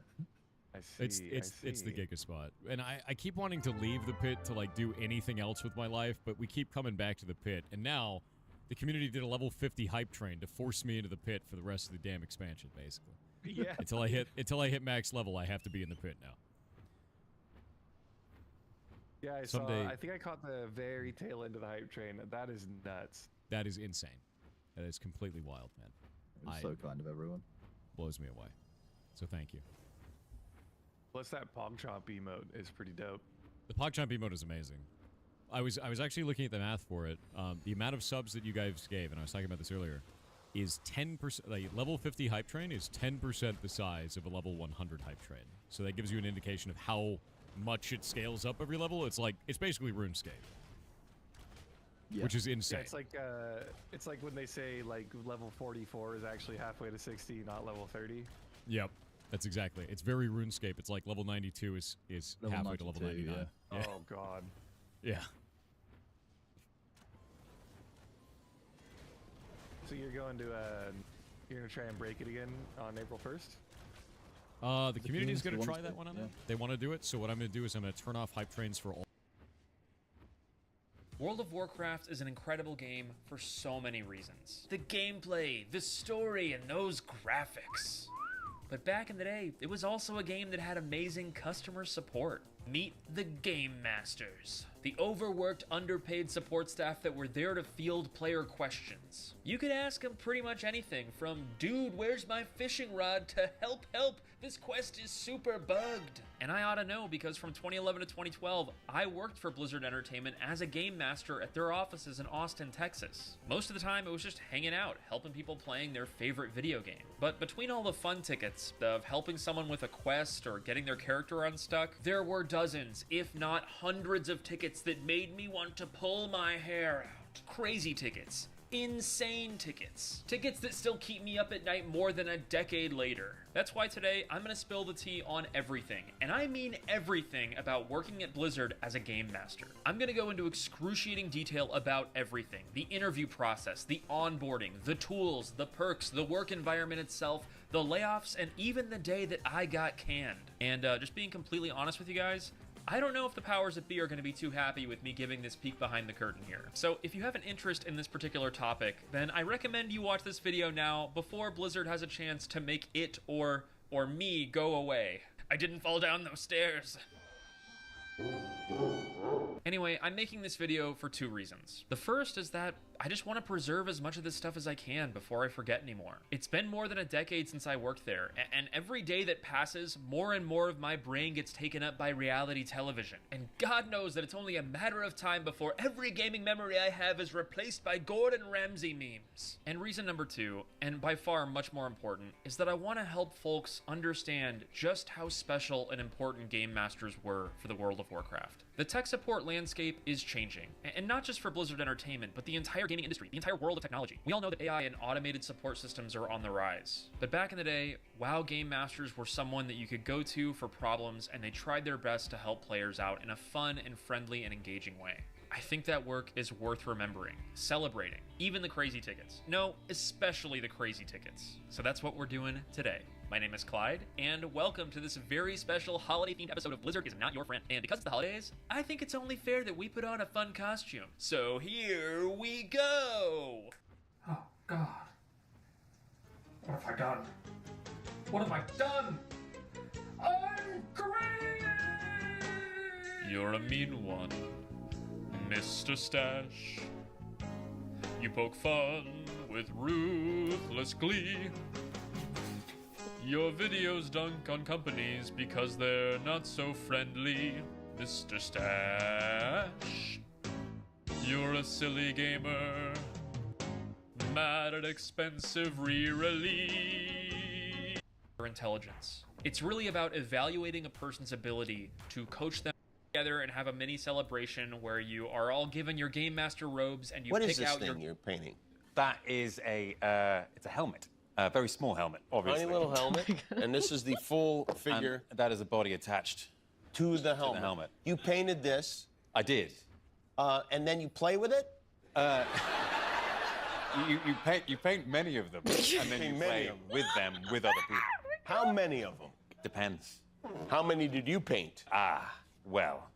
S6: I see.
S2: It's the Giga spot. And I keep wanting to leave the pit to like do anything else with my life, but we keep coming back to the pit. And now the community did a level 50 hype train to force me into the pit for the rest of the damn expansion, basically.
S6: Yeah.
S2: Until I hit max level, I have to be in the pit now.
S6: Yeah, I
S2: Someday-
S6: saw. I think I caught the very tail end of the hype train. That is nuts.
S2: That is insane. That is completely wild, man.
S3: It's so kind of everyone.
S2: Blows me away. So thank you.
S6: Plus that PogChomp emote is pretty dope.
S2: The PogChamp emote is amazing. I was actually looking at the math for it. The amount of subs that you guys gave, and I was talking about this earlier, is 10%. Like level 50 hype train is 10% the size of a level 100 hype train. So that gives you an indication of how much it scales up every level. It's basically RuneScape, which is insane.
S6: Yeah, it's like when they say like level 44 is actually halfway to 60, not level 30.
S2: Yep, that's exactly. It's very RuneScape. It's like level 92 is
S3: Level
S2: halfway to level
S3: 92,
S2: 99.
S6: Yeah. Oh god.
S2: Yeah.
S6: So you're going to you're gonna try and break it again on April 1st?
S2: The community is going to
S3: wants
S2: try
S3: to,
S2: that one on
S3: yeah.
S2: there. They want to do it, so what I'm going to do is I'm going to turn off hype trains for all.
S17: World of Warcraft is an incredible game for so many reasons. The gameplay, the story, and those graphics. But back in the day, it was also a game that had amazing customer support. Meet the Game Masters, the overworked, underpaid support staff that were there to field player questions. You could ask them pretty much anything from, dude, where's my fishing rod, to help, this quest is super bugged. And I ought to know because from 2011 to 2012, I worked for Blizzard Entertainment as a game master at their offices in Austin, Texas. Most of the time, it was just hanging out, helping people playing their favorite video game. But between all the fun tickets of helping someone with a quest or getting their character unstuck, there were dozens, if not hundreds of tickets that made me want to pull my hair out. crazy tickets, insane tickets, tickets that still keep me up at night more than a decade later. That's why today I'm gonna spill the tea on everything, and I mean everything about working at Blizzard as a game master. I'm gonna go into excruciating detail about everything: the interview process, the onboarding, the tools, the perks, the work environment itself, the layoffs, and even the day that I got canned. And just being completely honest with you guys, I don't know if the powers that be are going to be too happy with me giving this peek behind the curtain here. So if you have an interest in this particular topic, then I recommend you watch this video now before Blizzard has a chance to make it or me go away. I didn't fall down those stairs. Anyway, I'm making this video for two reasons. The first is that I just want to preserve as much of this stuff as I can before I forget anymore. It's been more than a decade since I worked there, and every day that passes, more and more of my brain gets taken up by reality television. And God knows that it's only a matter of time before every gaming memory I have is replaced by Gordon Ramsay memes. And reason number two, and by far much more important, is that I want to help folks understand just how special and important game masters were for the World of Warcraft. The tech support landscape is changing, and not just for Blizzard Entertainment, but the entire gaming industry, the entire world of technology. We all know that AI and automated support systems are on the rise. But back in the day, WoW game masters were someone that you could go to for problems, and they tried their best to help players out in a fun and friendly and engaging way. I think that work is worth remembering, celebrating, even the crazy tickets. No, especially the crazy tickets. So that's what we're doing today. My name is Clyde, and welcome to this very special holiday-themed episode of Blizzard is Not Your Friend. And because it's the holidays, I think it's only fair that we put on a fun costume. So here we go!
S5: Oh, God. What have I done? What have I done? I'm great!
S17: You're a mean one, Mr. Stash. You poke fun with ruthless glee. Your videos dunk on companies because they're not so friendly, Mr. Stash. You're a silly gamer, mad at expensive re-release. Intelligence. It's really about evaluating a person's ability to coach them together and have a mini celebration where you are all given your game master robes and you
S7: What
S17: pick
S7: is this
S17: out
S7: thing you're painting?
S16: That is a it's a helmet. A very small helmet, obviously.
S7: Tiny little helmet, and this is the full figure.
S16: And that is a body attached
S7: to the helmet. You painted this.
S16: I did.
S7: And then you play with it?
S16: You paint many of them, and then you play with them with other people.
S7: How many of them?
S16: Depends.
S7: How many did you paint?
S16: Well.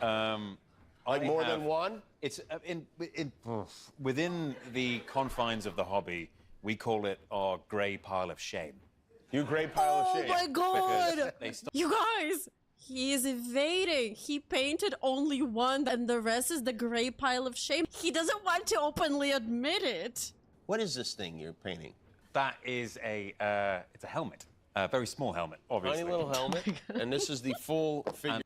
S7: Like more than one?
S16: It's within the confines of the hobby. We call it our grey pile of shame.
S7: You grey pile of shame.
S18: Oh my God! You guys, he is evading. He painted only one, and the rest is the grey pile of shame. He doesn't want to openly admit it.
S7: What is this thing you're painting?
S16: That is a it's a helmet. A very small helmet, obviously.
S7: Tiny little helmet, and this is the full figure.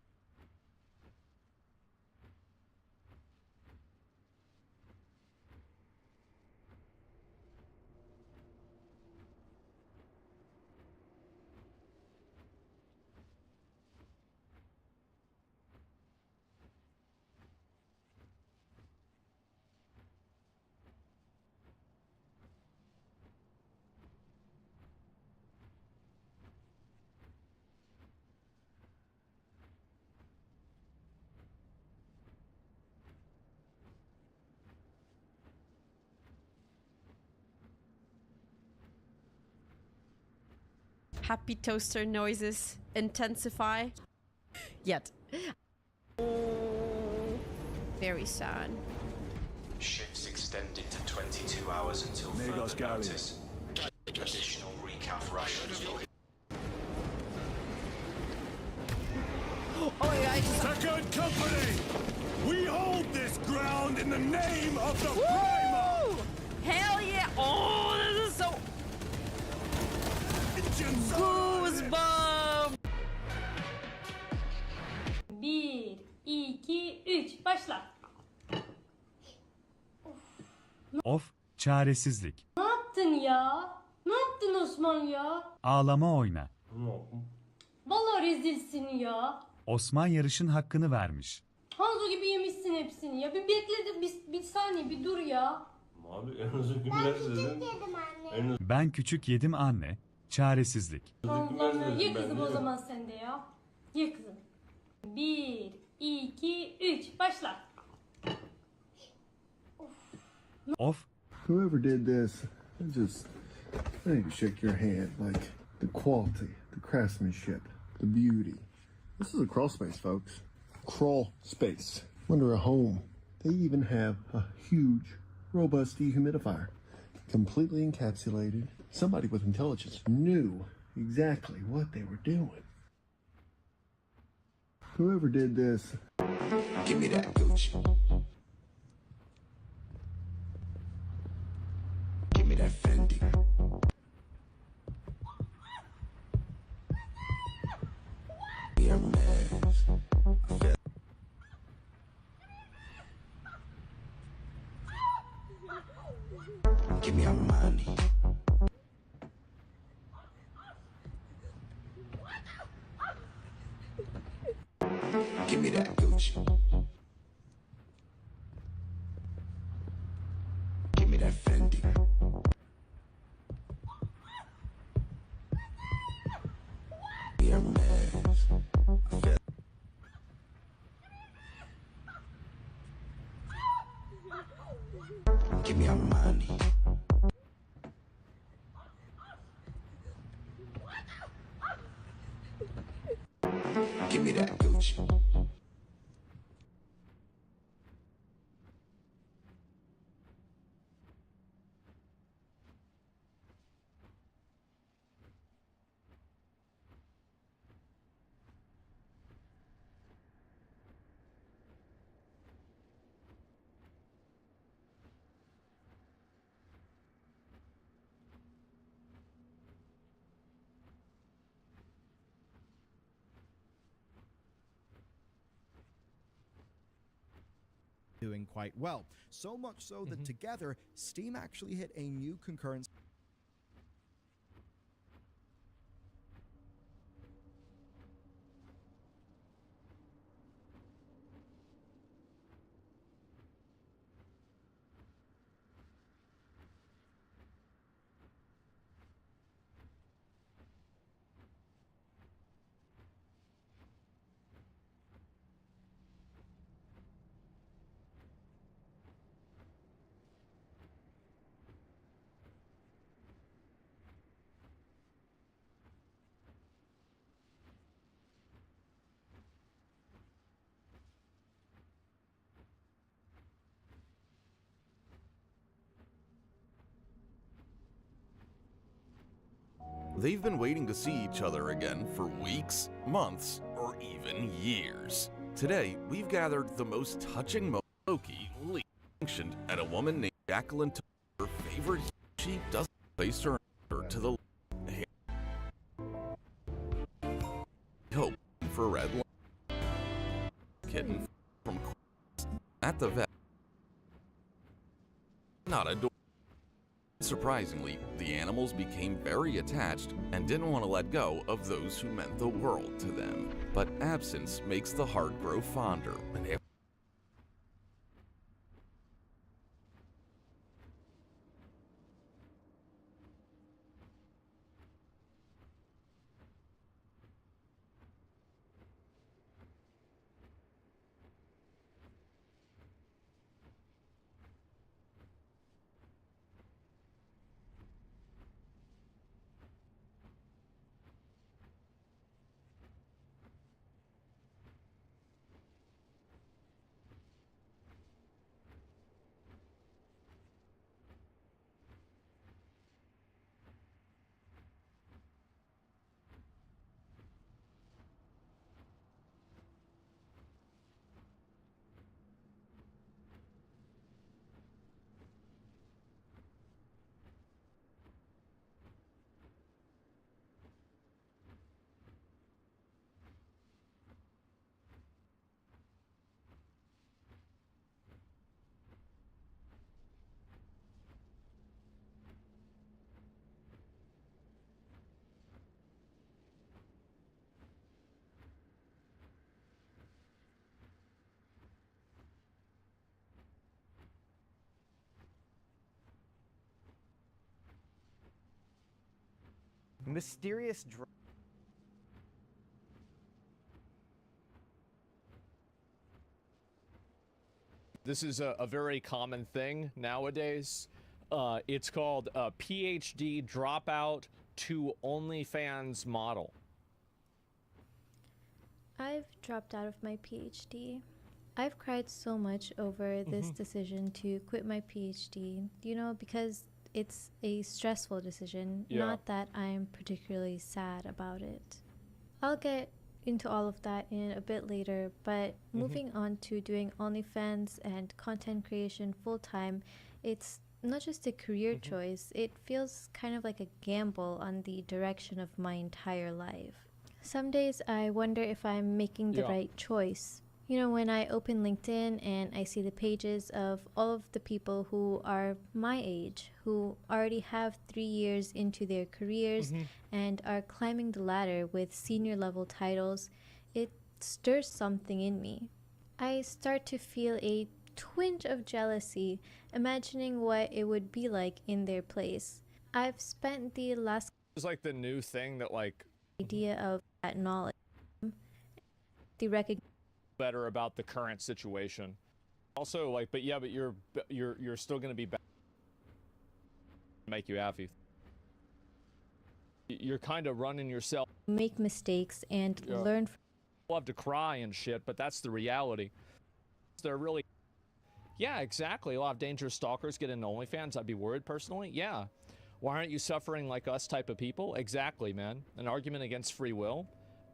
S18: Happy toaster noises intensify. Yet. Oh, very sad.
S19: Shifts extended to 22 hours until further notice. Additional recap rations will...
S18: Oh my God.
S20: Second Company! We hold this ground in the name of the Primer!
S18: Hell yeah! Oh, this is so... Goosebumps!
S21: 1, 2, 3, başla.
S22: Of, çaresizlik.
S21: Ne yaptın ya? Ne yaptın Osman ya?
S22: Ağlama oyna.
S21: Vallahi rezilsin ya.
S22: Osman yarışın hakkını vermiş.
S21: Hanzo gibi yemişsin hepsini ya. Bir bekle de bir saniye bir dur ya.
S8: Abi en uzun günler dedin.
S22: Ben küçük yedim anne. Çaresizlik.
S21: Allah'ım ya. Ye kızım o zaman sen de ya. Ye kızım. 1, 2, 3. Başla.
S22: Of.
S15: Whoever did this, I need to shake your hand. Like the quality, the craftsmanship, the beauty. This is a crawl space, folks. Crawl space. Under a home. They even have a huge, robust dehumidifier. Completely encapsulated. Somebody with intelligence knew exactly what they were doing. Whoever did this. Give me that Gucci. Give me that Fendi. Your mess. Give me your money. Give me that Gucci. Give me that Fendi. Your mess. Give me your money. Give me that Gucci.
S23: Doing quite well. So much so that together, Steam actually hit a new concurrence.
S24: They've been waiting to see each other again for weeks, months, or even years. Today, we've gathered the most touching moment Loki mentioned at a woman named Jacqueline took her favorite. She doesn't place her to the hope for red kitten from at the vet. Not a door. Surprisingly, the animals became very attached and didn't want to let go of those who meant the world to them. But absence makes the heart grow fonder, and
S1: Mysterious
S9: This is a very common thing nowadays. It's called a PhD dropout to OnlyFans model.
S10: I've dropped out of my PhD. I've cried so much over this decision to quit my PhD, you know, because it's a stressful decision, not that I'm particularly sad about it. I'll get into all of that in a bit later, but moving on to doing OnlyFans and content creation full-time, it's not just a career choice, it feels kind of like a gamble on the direction of my entire life. Some days I wonder if I'm making the right choice. You know, when I open LinkedIn and I see the pages of all of the people who are my age, who already have 3 years into their careers and are climbing the ladder with senior level titles, it stirs something in me. I start to feel a twinge of jealousy, imagining what it would be like in their place. I've spent the last
S9: It's like the new thing that like
S10: idea of that knowledge, the recognition
S9: better about the current situation. Also, like, but you're still gonna be back. Make you happy. You're kind of running yourself.
S10: make mistakes and learn from
S9: Love to cry and shit, but that's the reality. They're really. Yeah, exactly. A lot of dangerous stalkers get into OnlyFans. I'd be worried personally. Yeah. Why aren't you suffering like us type of people? Exactly, man. An argument against free will.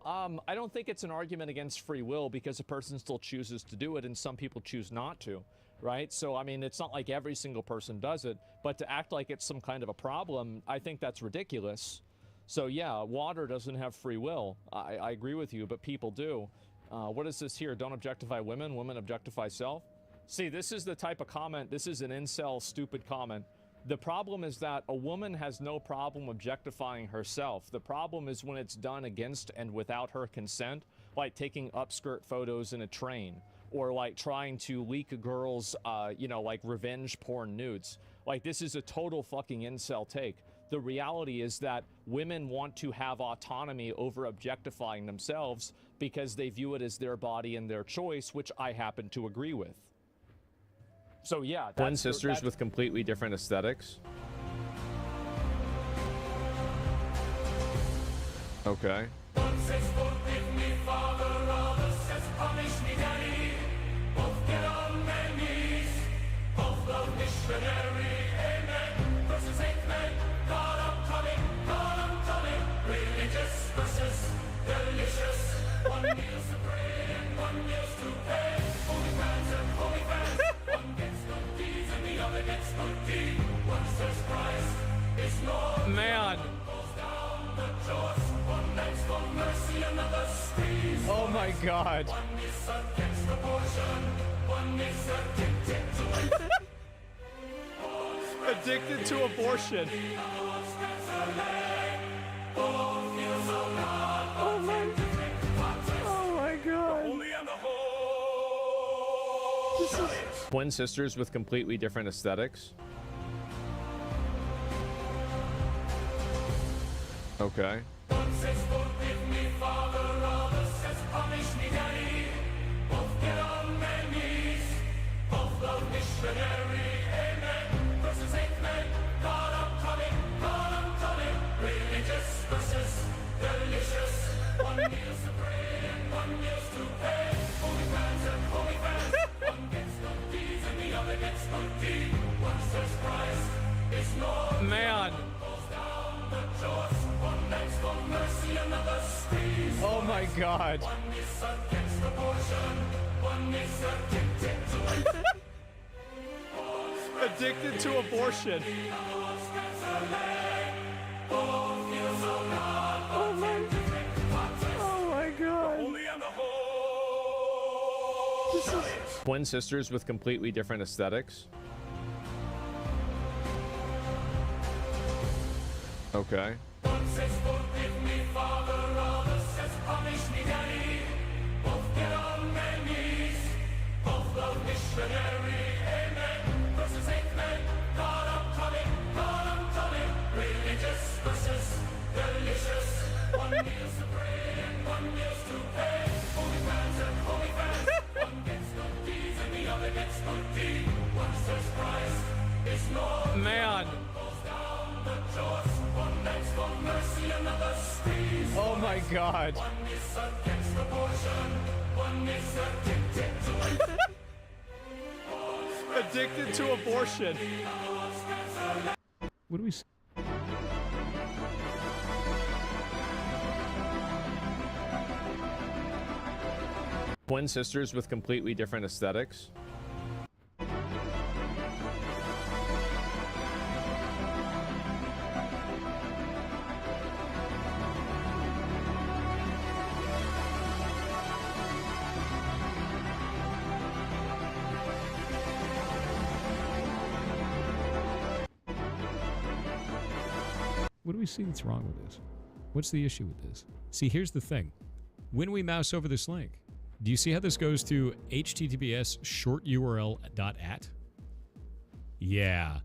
S9: I don't think it's an argument against free will because a person still chooses to do it and some people choose not to, right? So, I mean, it's not like every single person does it, but to act like it's some kind of a problem, I think that's ridiculous. So, yeah, water doesn't have free will. I agree with you, but people do. What is this here? Don't objectify women, women objectify self. See, this is the type of comment, this is an incel stupid comment. The problem is that a woman has no problem objectifying herself. The problem is when it's done against and without her consent, like taking upskirt photos in a train, or like trying to leak a girl's, you know, like revenge porn nudes. Like, this is a total fucking incel take. The reality is that women want to have autonomy over objectifying themselves because they view it as their body and their choice, which I happen to agree with. So yeah, twin sisters with completely different aesthetics. Okay.
S20: One says forgive me, Father, other says punish me, Daddy. Both get on their knees, both love missionary. Amen. Versus 8 men. God, I'm coming. Religious versus delicious. One meal's to pray and one meal's to pay. Holy fans and holy fans. One gets good deeds and the other gets good deed. One says Christ is Lord.
S9: Man. Oh my God.
S20: One is against abortion. One is
S9: Addicted to abortion. Oh my God. Twin sisters with completely different aesthetics. Okay.
S20: One says forgive me, Father, other says punish me, Daddy. Both get on their knees, both love missionary. Amen. Versus 8 men. God, I'm coming. Religious versus delicious. One meal's to pray and one meal's to pay. Holy fans and holy fans. One gets good deeds and the other gets good deed. One says Christ is Lord.
S9: Man. Oh my God.
S20: One is against abortion. One is
S9: Addicted to abortion. Oh my God. Twin sisters with completely different aesthetics. Okay.
S20: One says forgive me, Father, other says punish me, Daddy. Both get on their knees, both love missionary. Amen. Versus 8 men. God, I'm coming. Religious versus delicious.
S9: Man. Oh my god. Addicted to abortion.
S2: What do we see?
S9: Twin sisters with completely different aesthetics.
S2: What do we see that's wrong with this? What's the issue with this? See, here's the thing. When we mouse over this link, do you see how this goes to https short URL.at? Yeah.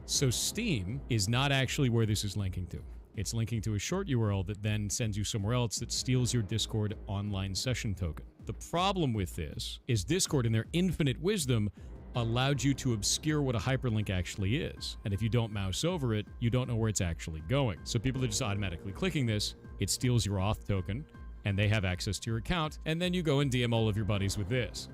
S2: So Steam is not actually where this is linking to. It's linking to a short URL that then sends you somewhere else that steals your Discord online session token. The problem with this is Discord, in their infinite wisdom, allowed you to obscure what a hyperlink actually is. And if you don't mouse over it, you don't know where it's actually going. So people are just automatically clicking this, it steals your auth token, and they have access to your account, and then you go and DM all of your buddies with this.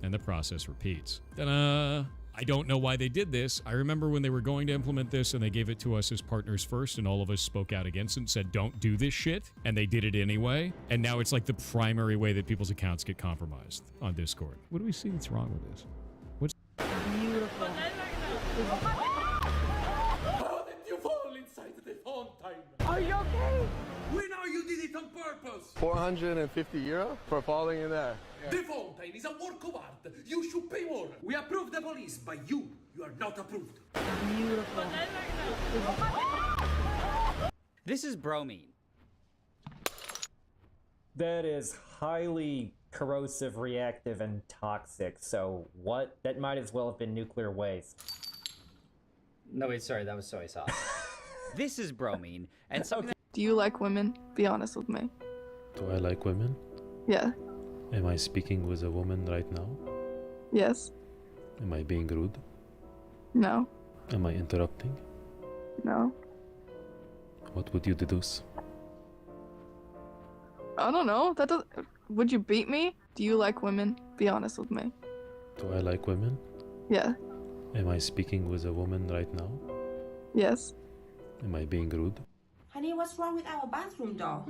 S2: And the process repeats. Ta-da! I don't know why they did this. I remember when they were going to implement this and they gave it to us as partners first, and all of us spoke out against it and said, don't do this shit. And they did it anyway. And now it's like the primary way that people's accounts get compromised on Discord. What do we see that's wrong with this? What's
S20: Beautiful.
S1: How did you fall inside the fountain? Are you okay? We know you did it on purpose.
S11: 450 euro for falling in there.
S1: The fountain is a work of art. You should pay more. We approve the police, but you are not approved.
S21: Beautiful.
S12: This is bromine.
S13: That is highly corrosive, reactive, and toxic. So what? That might as well have been nuclear waste.
S12: No, wait, sorry, that was soy sauce. This is bromine, and something
S25: Do you like women? Be honest with me.
S26: Do I like women?
S25: Yeah.
S26: Am I speaking with a woman right now?
S25: Yes.
S26: Am I being rude?
S25: No.
S26: Am I interrupting?
S25: No.
S26: What would you deduce?
S25: I don't know. That does. Would you beat me? Do you like women? Be honest with me.
S26: Do I like women?
S25: Yeah.
S26: Am I speaking with a woman right now?
S25: Yes.
S26: Am I being rude?
S21: Honey, what's wrong with our bathroom door?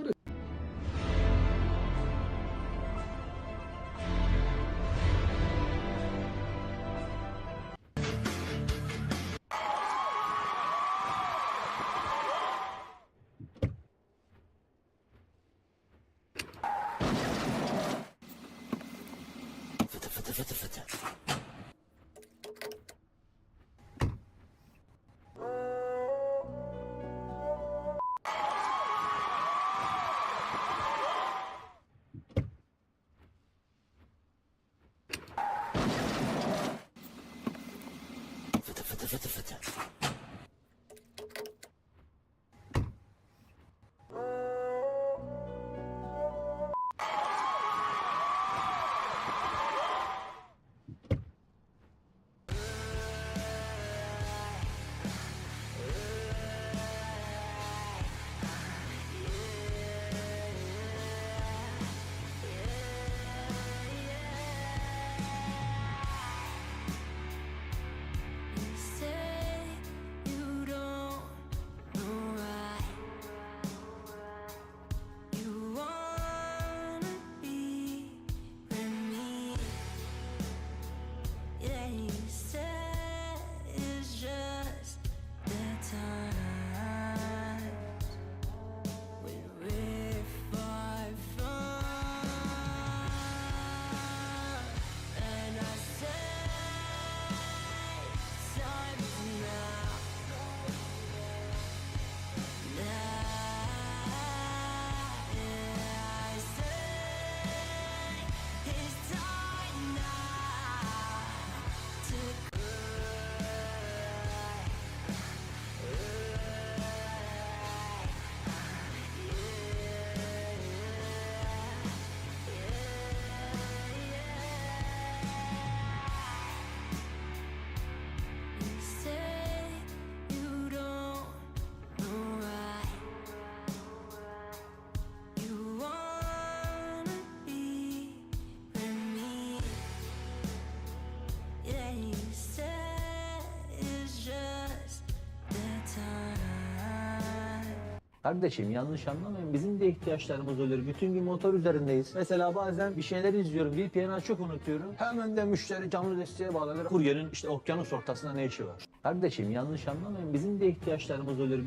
S3: Kardeşim yanlış anlamayın. Bizim de ihtiyaçlarımız olur. Bütün gün motor üzerindeyiz. Mesela bazen bir şeyler izliyorum. VPN'i açık unutuyorum. Hemen de müşteri canlı desteğe bağlanır. Kuryenin işte okyanus ortasında ne işi var? Kardeşim yanlış anlamayın. Bizim de ihtiyaçlarımız olur.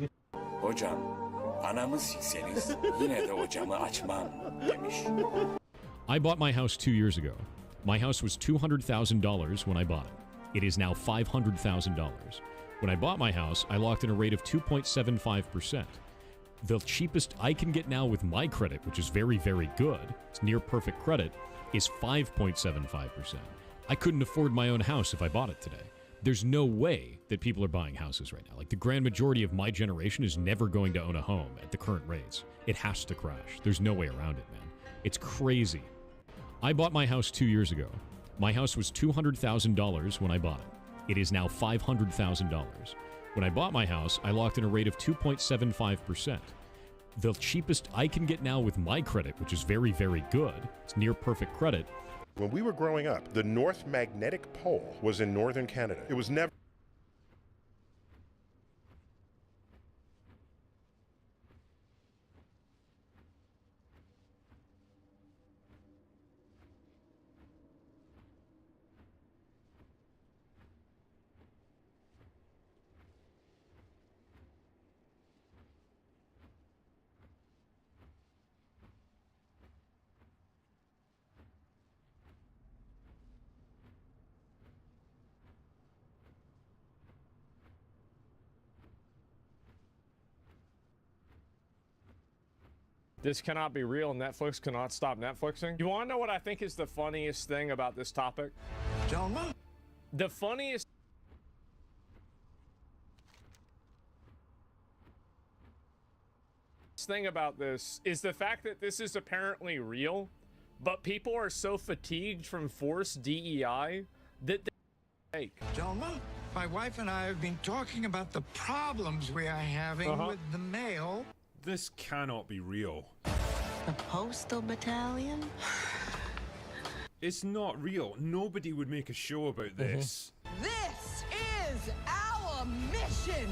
S4: Hocam, anamı sikseniz yine de hocamı açmam demiş.
S2: I bought my house 2 years ago. My house was $200,000 when I bought it. It is now $500,000. When I bought my house, I locked in a rate of 2.75%. The cheapest I can get now with my credit, which is very, very good, it's near perfect credit, is 5.75%. I couldn't afford my own house if I bought it today. There's no way that people are buying houses right now. Like, the grand majority of my generation is never going to own a home at the current rates. It has to crash. There's no way around it, man. It's crazy. I bought my house 2 years ago. My house was $200,000 when I bought it. It is now $500,000. When I bought my house, I locked in a rate of 2.75%. The cheapest I can get now with my credit, which is very, very good, it's near perfect credit.
S5: When we were growing up, the North Magnetic Pole was in northern Canada. It was never...
S9: This cannot be real. Netflix cannot stop Netflixing. You want to know what I think is the funniest thing about this topic?
S4: Gentlemen?
S9: The funniest thing about this is the fact that this is apparently real, but people are so fatigued from forced DEI that they fake.
S4: Gentlemen, my wife and I have been talking about the problems we are having with the mail.
S16: This cannot be real.
S18: The Postal Battalion?
S16: It's not real. Nobody would make a show about this.
S6: This is our mission!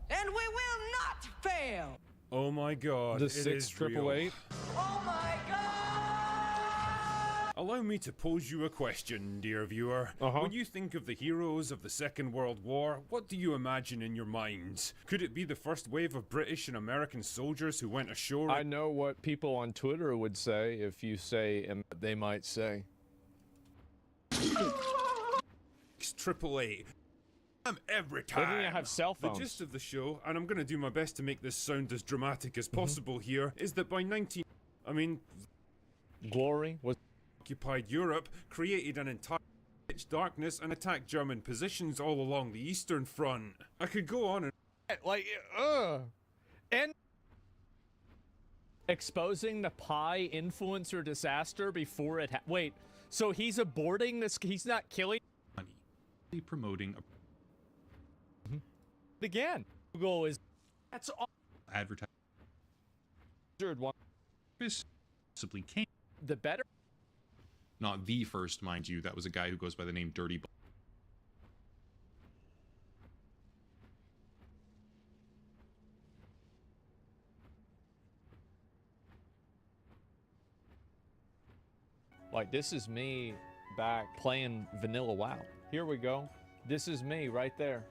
S6: And we will not fail!
S16: Oh my god,
S9: The
S16: it is
S9: 6888.
S6: Oh my god!
S16: Allow me to pose you a question, dear viewer. When you think of the heroes of the Second World War, what do you imagine in your mind? Could it be the first wave of British and American soldiers who went ashore?
S9: I know what people on Twitter would say if you say, and they might say.
S16: XXXX. Every time.
S9: They didn't have cell phones.
S16: The gist of the show, and I'm going to do my best to make this sound as dramatic as possible here, is that by
S9: Glory was
S16: occupied Europe, created an entire pitch darkness and attacked German positions all along the Eastern Front. I could go on and
S9: and exposing the Pi influencer disaster before it wait, so he's aborting this, he's not killing
S14: promoting
S9: again. Google is that's all
S14: advertising
S9: one
S14: simply can't.
S9: The better,
S14: not the first, mind you. That was a guy who goes by the name Dirty.
S9: like, this is me back playing vanilla WoW. Here we go. This is me right there.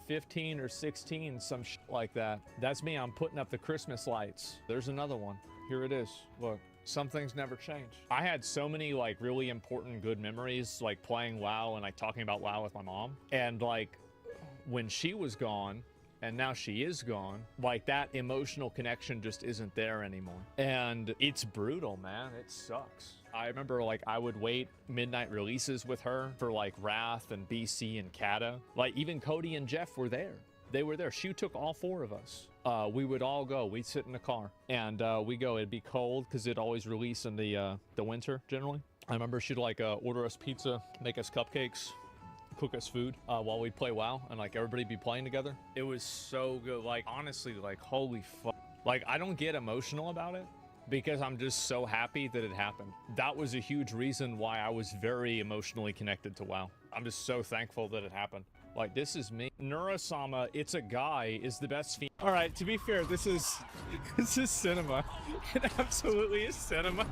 S9: 15 or 16, some shit like that. That's me. I'm putting up the Christmas lights. There's another one. Here it is. Look, some things never change. I had so many like really important good memories, like playing WoW and like talking about WoW with my mom. And like when she was gone, and now she is gone, like that emotional connection just isn't there anymore. And it's brutal, man. It sucks. I remember like I would wait midnight releases with her for like Wrath and BC and Kata. Like even Cody and Jeff were there. They were there. She took all four of us. We would all go. We'd sit in the car and we go. It'd be cold because it'd always release in the winter generally. I remember she'd like order us pizza, make us cupcakes, cook us food while we'd play WoW, and like everybody'd be playing together. It was so good. Like honestly, like holy fuck. Like I don't get emotional about it because I'm just so happy that it happened. That was a huge reason why I was very emotionally connected to WoW. I'm just so thankful that it happened. Like, this is me. Nurasama, it's a guy, is the best All right, to be fair, this is cinema. It absolutely is cinema.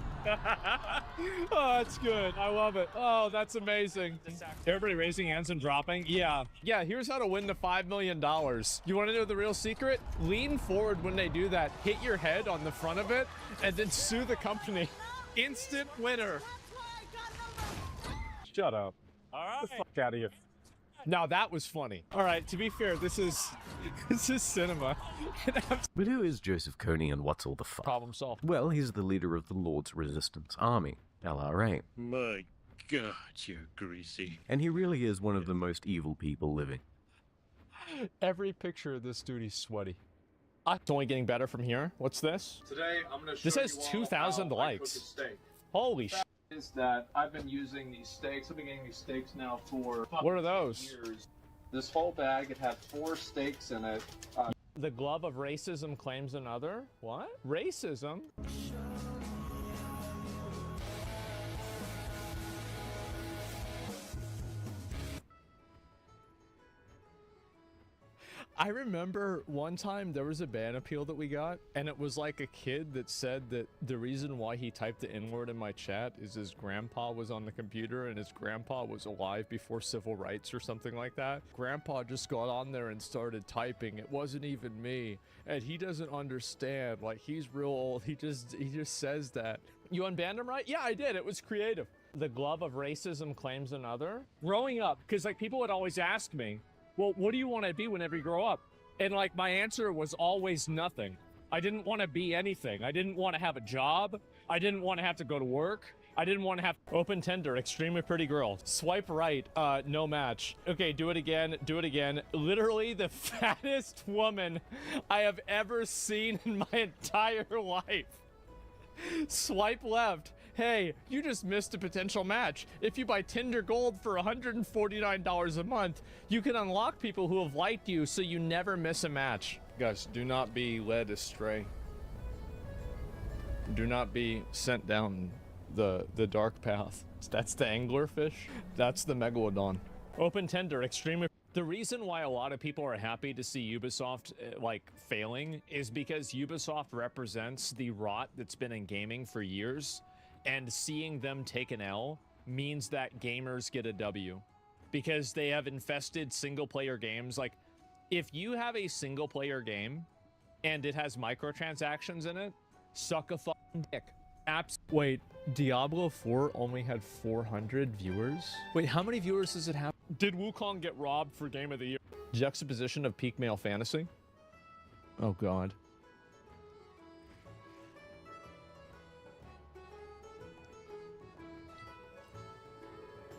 S9: Oh, that's good. I love it. Oh, that's amazing. Everybody raising hands and dropping? Yeah. Yeah, here's how to win the $5 million. You want to know the real secret? Lean forward when they do that. Hit your head on the front of it, and then sue the company. Instant winner. Shut up. All right. Get the fuck out of here. Now that was funny. All right, to be fair, this is cinema.
S7: But who is Joseph Kony and what's all the fuss?
S9: Problem solved.
S7: Well, he's the leader of the Lord's Resistance Army, LRA.
S8: My God, you're greasy.
S7: And he really is one of the most evil people living.
S9: Every picture of this dude is sweaty. It's only getting better from here. What's this?
S15: Today, I'm going to show
S9: This has
S15: you all
S9: 2,000
S15: how I cook a
S9: likes.
S15: steak.
S9: Holy shit.
S15: Is that I've been using these steaks. I've been getting these steaks now for
S9: What are those?
S15: years. This whole bag, it had 4 steaks in it.
S9: The glove of racism claims another? What? Racism? I remember one time there was a ban appeal that we got, and it was like a kid that said that the reason why he typed the N-word in my chat is his grandpa was on the computer and his grandpa was alive before civil rights or something like that. Grandpa just got on there and started typing. It wasn't even me. And he doesn't understand. Like, he's real old. He just says that. You unbanned him, right? Yeah, I did. It was creative. The glove of racism claims another. Growing up, because like people would always ask me, well, what do you want to be whenever you grow up? And like my answer was always nothing. I didn't want to be anything. I didn't want to have a job. I didn't want to have to go to work. I didn't want to have open Tinder, extremely pretty girl. Swipe right, no match. Okay, do it again, do it again. Literally the fattest woman I have ever seen in my entire life. Swipe left. Hey, you just missed a potential match. If you buy Tinder Gold for $149 a month, you can unlock people who have liked you so you never miss a match. Guys, do not be led astray. Do not be sent down the dark path. That's the anglerfish. That's the megalodon. Open Tinder, extremely... The reason why a lot of people are happy to see Ubisoft like failing is because Ubisoft represents the rot that's been in gaming for years, and seeing them take an L means that gamers get a W because they have infested single player games. Like, if you have a single player game and it has microtransactions in it, suck a fucking dick. Wait, Diablo 4 only had 400 viewers? Wait, how many viewers does it have? Did Wukong get robbed for Game of the Year? Juxtaposition of peak male fantasy? Oh god.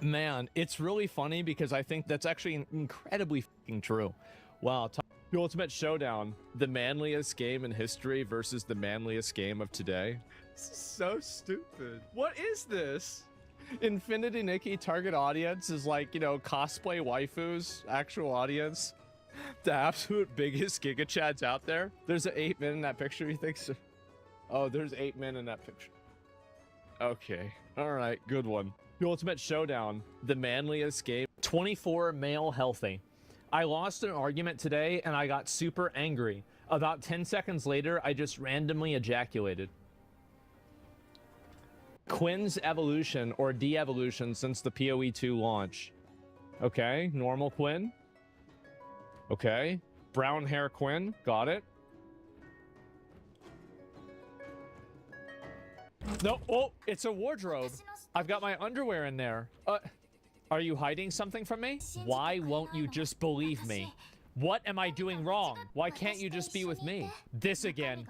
S9: Man, it's really funny because I think that's actually incredibly fucking true. Wow. The Ultimate Showdown, the manliest game in history versus the manliest game of today. This is so stupid. What is this? Infinity Nikki target audience is like, you know, cosplay waifus, actual audience. The absolute biggest Giga Chads out there. There's an 8 men in that picture, you think so? Oh, there's 8 men in that picture. Okay. Alright, good one. The Ultimate Showdown, the manliest game. 24 male healthy. I lost an argument today and I got super angry. About 10 seconds later, I just randomly ejaculated. Quinn's evolution or de-evolution since the PoE 2 launch. Okay, normal Quinn. Okay, brown hair Quinn, got it. No, oh, it's a wardrobe. I've got my underwear in there. Are you hiding something from me? Why won't you just believe me? What am I doing wrong? Why can't you just be with me? This again.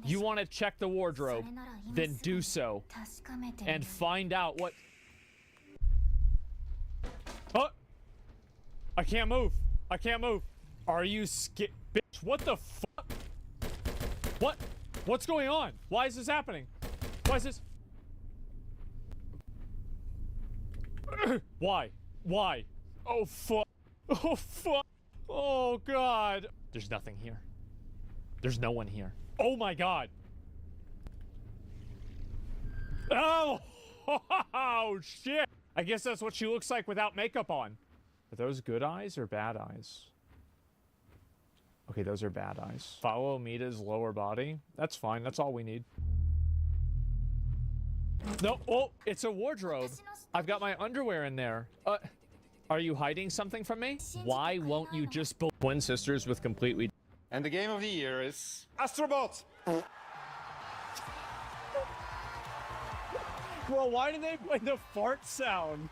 S9: You want to check the wardrobe? Then do so. And find out what... Oh! I can't move. I can't move. Are you scared? Bitch, what the fuck? What? What's going on? Why is this happening? Why is this... Why? Why? Oh, fuck. Oh, fuck. Oh, God. There's nothing here. There's no one here. Oh, my God. Oh! Oh, shit. I guess that's what she looks like without makeup on. Are those good eyes or bad eyes? Okay, those are bad eyes. Follow Mita's lower body. That's fine. That's all we need. No, oh, it's a wardrobe. I've got my underwear in there. Are you hiding something from me? Why won't you just build twin sisters with completely...
S11: And the game of the year is Astrobot.
S9: Well, why did they play the fart sound?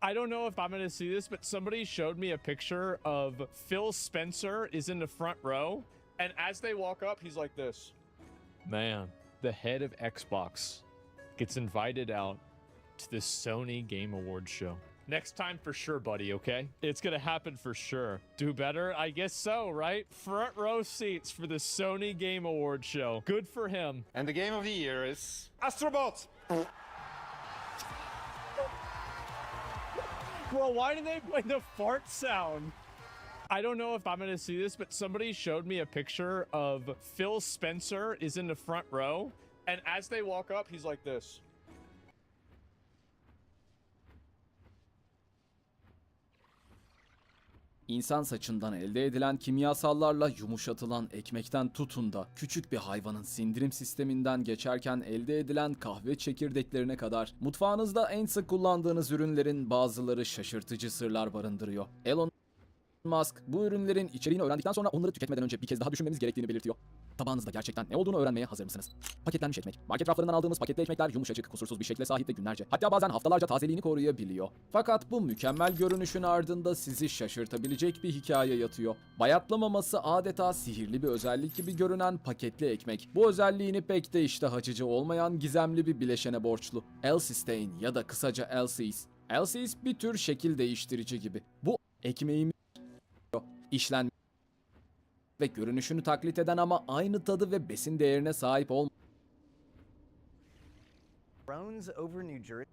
S9: I don't know if I'm gonna see this, but somebody showed me a picture of Phil Spencer is in the front row, and as they walk up, he's like this. Man, the head of Xbox gets invited out to the Sony Game Awards show. Next time for sure, buddy, okay? It's gonna happen for sure. Do better? I guess so, right? Front row seats for the Sony Game Awards show. Good for him.
S11: And the game of the year is Astrobot.
S9: Well, why did they play the fart sound? I don't know if I'm gonna see this, but somebody showed me a picture of Phil Spencer is in the front row, and as they walk up, he's like this.
S10: İnsan saçından elde edilen kimyasallarla yumuşatılan ekmekten tutun da küçük bir hayvanın sindirim sisteminden geçerken elde edilen kahve çekirdeklerine kadar mutfağınızda en sık kullandığınız ürünlerin bazıları şaşırtıcı sırlar barındırıyor. Elon Musk bu ürünlerin içeriğini öğrendikten sonra onları tüketmeden önce bir kez daha düşünmemiz gerektiğini belirtiyor. Tabağınızda gerçekten ne olduğunu öğrenmeye hazır mısınız? Paketlenmiş ekmek. Market raflarından aldığımız paketli ekmekler yumuşacık, kusursuz bir şekle sahip ve günlerce, hatta bazen haftalarca tazeliğini koruyabiliyor. Fakat bu mükemmel görünüşün ardında sizi şaşırtabilecek bir hikaye yatıyor. Bayatlamaması adeta sihirli bir özellik gibi görünen paketli ekmek, bu özelliğini pek de iştah açıcı olmayan gizemli bir bileşene borçlu. L-cysteine ya da kısaca LCs. LCs bir tür şekil değiştirici gibi. Bu ekmeğimiz işlenmiş ve görünüşünü taklit eden ama aynı tadı ve besin değerine sahip olmayan
S17: over New Jersey.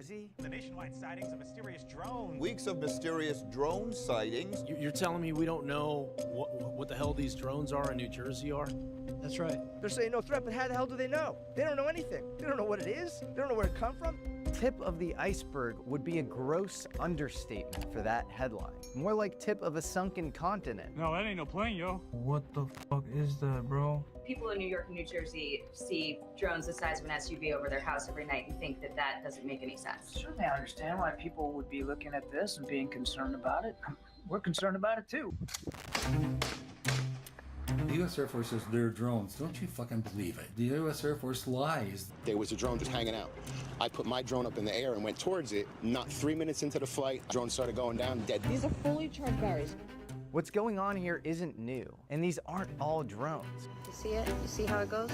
S17: Jersey. The nationwide sightings of mysterious drones.
S1: Weeks of mysterious drone sightings.
S19: You're telling me we don't know what the hell these drones are in New Jersey are?
S17: That's right. They're saying no threat, but how the hell do they know? They don't know anything. They don't know what it is. They don't know where it come from. Tip of the iceberg would be a gross understatement for that headline. More like tip of a sunken continent.
S15: No, that ain't no plane, yo.
S17: What the fuck is that, bro?
S20: People in New York and New Jersey see drones the size of an SUV over their house every night and think that that doesn't make any sense.
S22: Certainly I understand why people would be looking at this and being concerned about it. We're concerned about it too.
S23: The U.S. Air Force says they're drones. Don't you fucking believe it. The U.S. Air Force lies.
S24: There was a drone just hanging out. I put my drone up in the air and went towards it. Not 3 minutes into the flight, drone started going down, dead.
S17: These are fully charged batteries. What's going on here isn't new, and these aren't all drones.
S21: You see it? You see how it goes?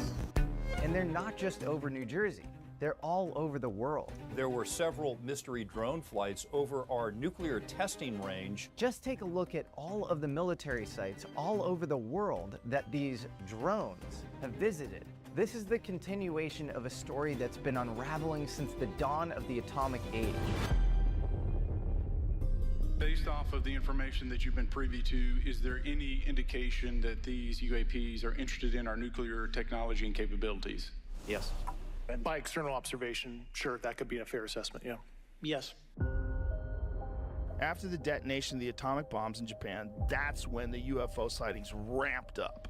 S17: And they're not just over New Jersey. They're all over the world.
S27: There were several mystery drone flights over our nuclear testing range.
S17: Just take a look at all of the military sites all over the world that these drones have visited. This is the continuation of a story that's been unraveling since the dawn of the atomic age.
S15: Based off of the information that you've been privy to, is there any indication that these UAPs are interested in our nuclear technology and capabilities?
S27: Yes.
S15: And by external observation, sure, that could be a fair assessment, yeah. Yes.
S28: After the detonation of the atomic bombs in Japan, that's when the UFO sightings ramped up.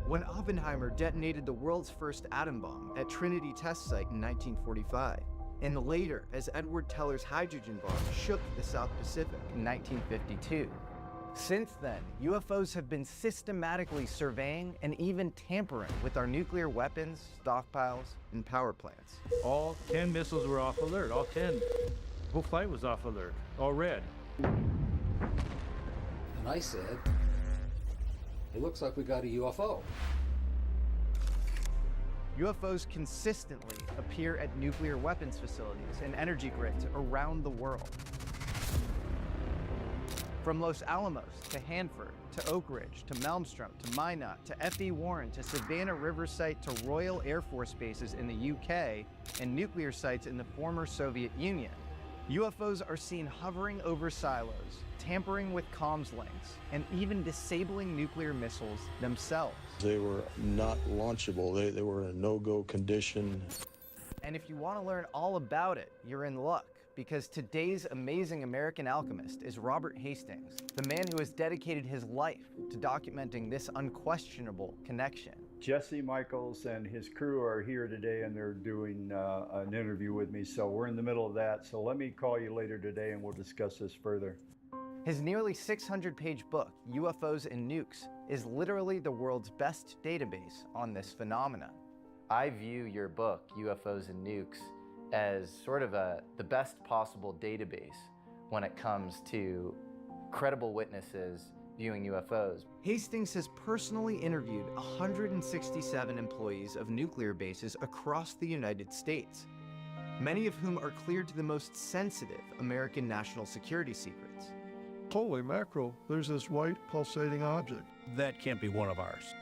S17: When Oppenheimer detonated the world's first atom bomb at Trinity Test Site in 1945, and later as Edward Teller's hydrogen bomb shook the South Pacific in 1952. Since then, UFOs have been systematically surveying and even tampering with our nuclear weapons, stockpiles, and power plants.
S29: All 10 missiles were off alert, all 10. Whole flight was off alert, all red.
S23: And I said, it looks like we got a UFO.
S17: UFOs consistently appear at nuclear weapons facilities and energy grids around the world. From Los Alamos to Hanford, to Oak Ridge, to Malmstrom, to Minot, to F.E. Warren, to Savannah River Site, to Royal Air Force bases in the UK, and nuclear sites in the former Soviet Union. UFOs are seen hovering over silos, tampering with comms links, and even disabling nuclear missiles themselves.
S30: They were not launchable. They were in a no-go condition.
S17: And if you want to learn all about it, you're in luck, because today's amazing American alchemist is Robert Hastings, the man who has dedicated his life to documenting this unquestionable connection.
S31: Jesse Michaels and his crew are here today and they're doing an interview with me, so we're in the middle of that. So let me call you later today and we'll discuss this further.
S17: His nearly 600-page book, UFOs and Nukes, is literally the world's best database on this phenomenon. I view your book, UFOs and Nukes, as sort of the best possible database when it comes to credible witnesses viewing UFOs. Hastings has personally interviewed 167 employees of nuclear bases across the United States, many of whom are cleared to the most sensitive American national security secrets.
S32: Holy mackerel, there's this white pulsating object.
S29: That can't be one of ours.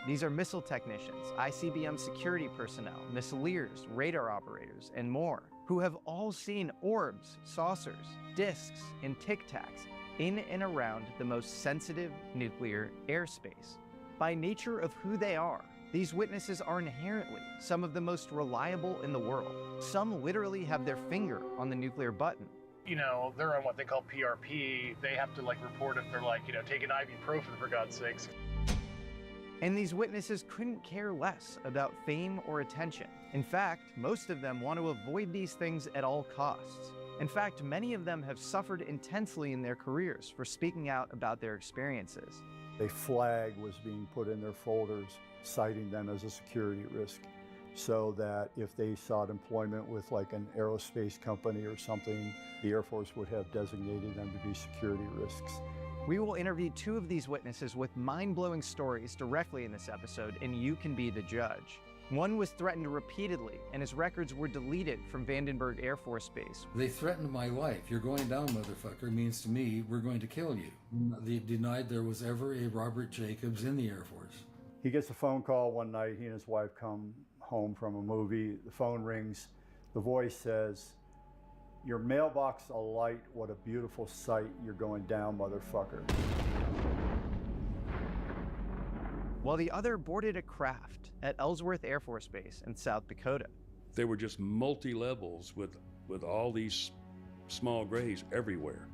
S17: These are missile technicians, ICBM security personnel, missileers, radar operators, and more, who have all seen orbs, saucers, disks, and tic-tacs in and around the most sensitive nuclear airspace. By nature of who they are, these witnesses are inherently some of the most reliable in the world. Some literally have their finger on the nuclear button.
S15: You know, they're on what they call PRP. They have to report if they're taking ibuprofen for God's sakes.
S17: And these witnesses couldn't care less about fame or attention. In fact, most of them want to avoid these things at all costs. In fact, many of them have suffered intensely in their careers for speaking out about their experiences.
S31: A flag was being put in their folders, citing them as a security risk, so that if they sought employment with an aerospace company or something, the Air Force would have designated them to be security risks.
S17: We will interview two of these witnesses with mind-blowing stories directly in this episode, and you can be the judge. One was threatened repeatedly, and his records were deleted from Vandenberg Air Force Base.
S23: They threatened my life. You're going down, motherfucker, means to me, we're going to kill you. They denied there was ever a Robert Jacobs in the Air Force.
S31: He gets a phone call one night. He and his wife come home from a movie. The phone rings. The voice says, "Your mailbox alight, what a beautiful sight, you're going down, motherfucker."
S17: While the other boarded a craft at Ellsworth Air Force Base in South Dakota.
S2: They were just multi-levels with all these small graves everywhere.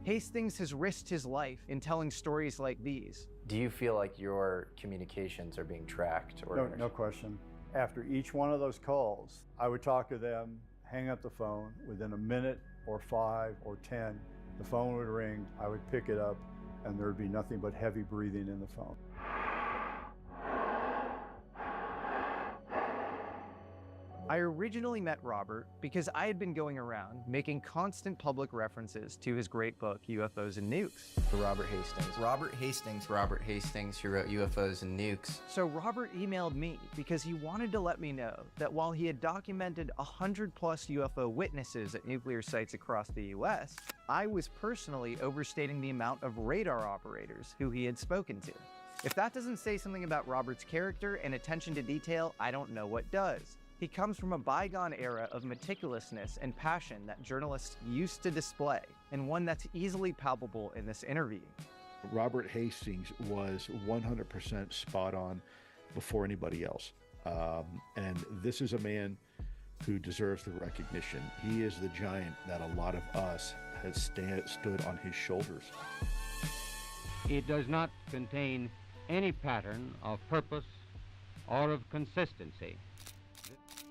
S17: Hastings has risked his life in telling stories like these. Do you feel like your communications are being tracked? Or
S31: No question. After each one of those calls, I would talk to them, hang up the phone. Within a minute or 5 or 10, the phone would ring, I would pick it up, and there would be nothing but heavy breathing in the phone.
S17: I originally met Robert because I had been going around making constant public references to his great book, UFOs and Nukes. For Robert Hastings. Robert Hastings, who wrote UFOs and Nukes. So Robert emailed me because he wanted to let me know that while he had documented 100+ UFO witnesses at nuclear sites across the US, I was personally overstating the amount of radar operators who he had spoken to. If that doesn't say something about Robert's character and attention to detail, I don't know what does. He comes from a bygone era of meticulousness and passion that journalists used to display, and one that's easily palpable in this interview.
S28: Robert Hastings was 100% spot on before anybody else. And this is a man who deserves the recognition. He is the giant that a lot of us had stood on his shoulders.
S3: It does not contain any pattern of purpose or of consistency.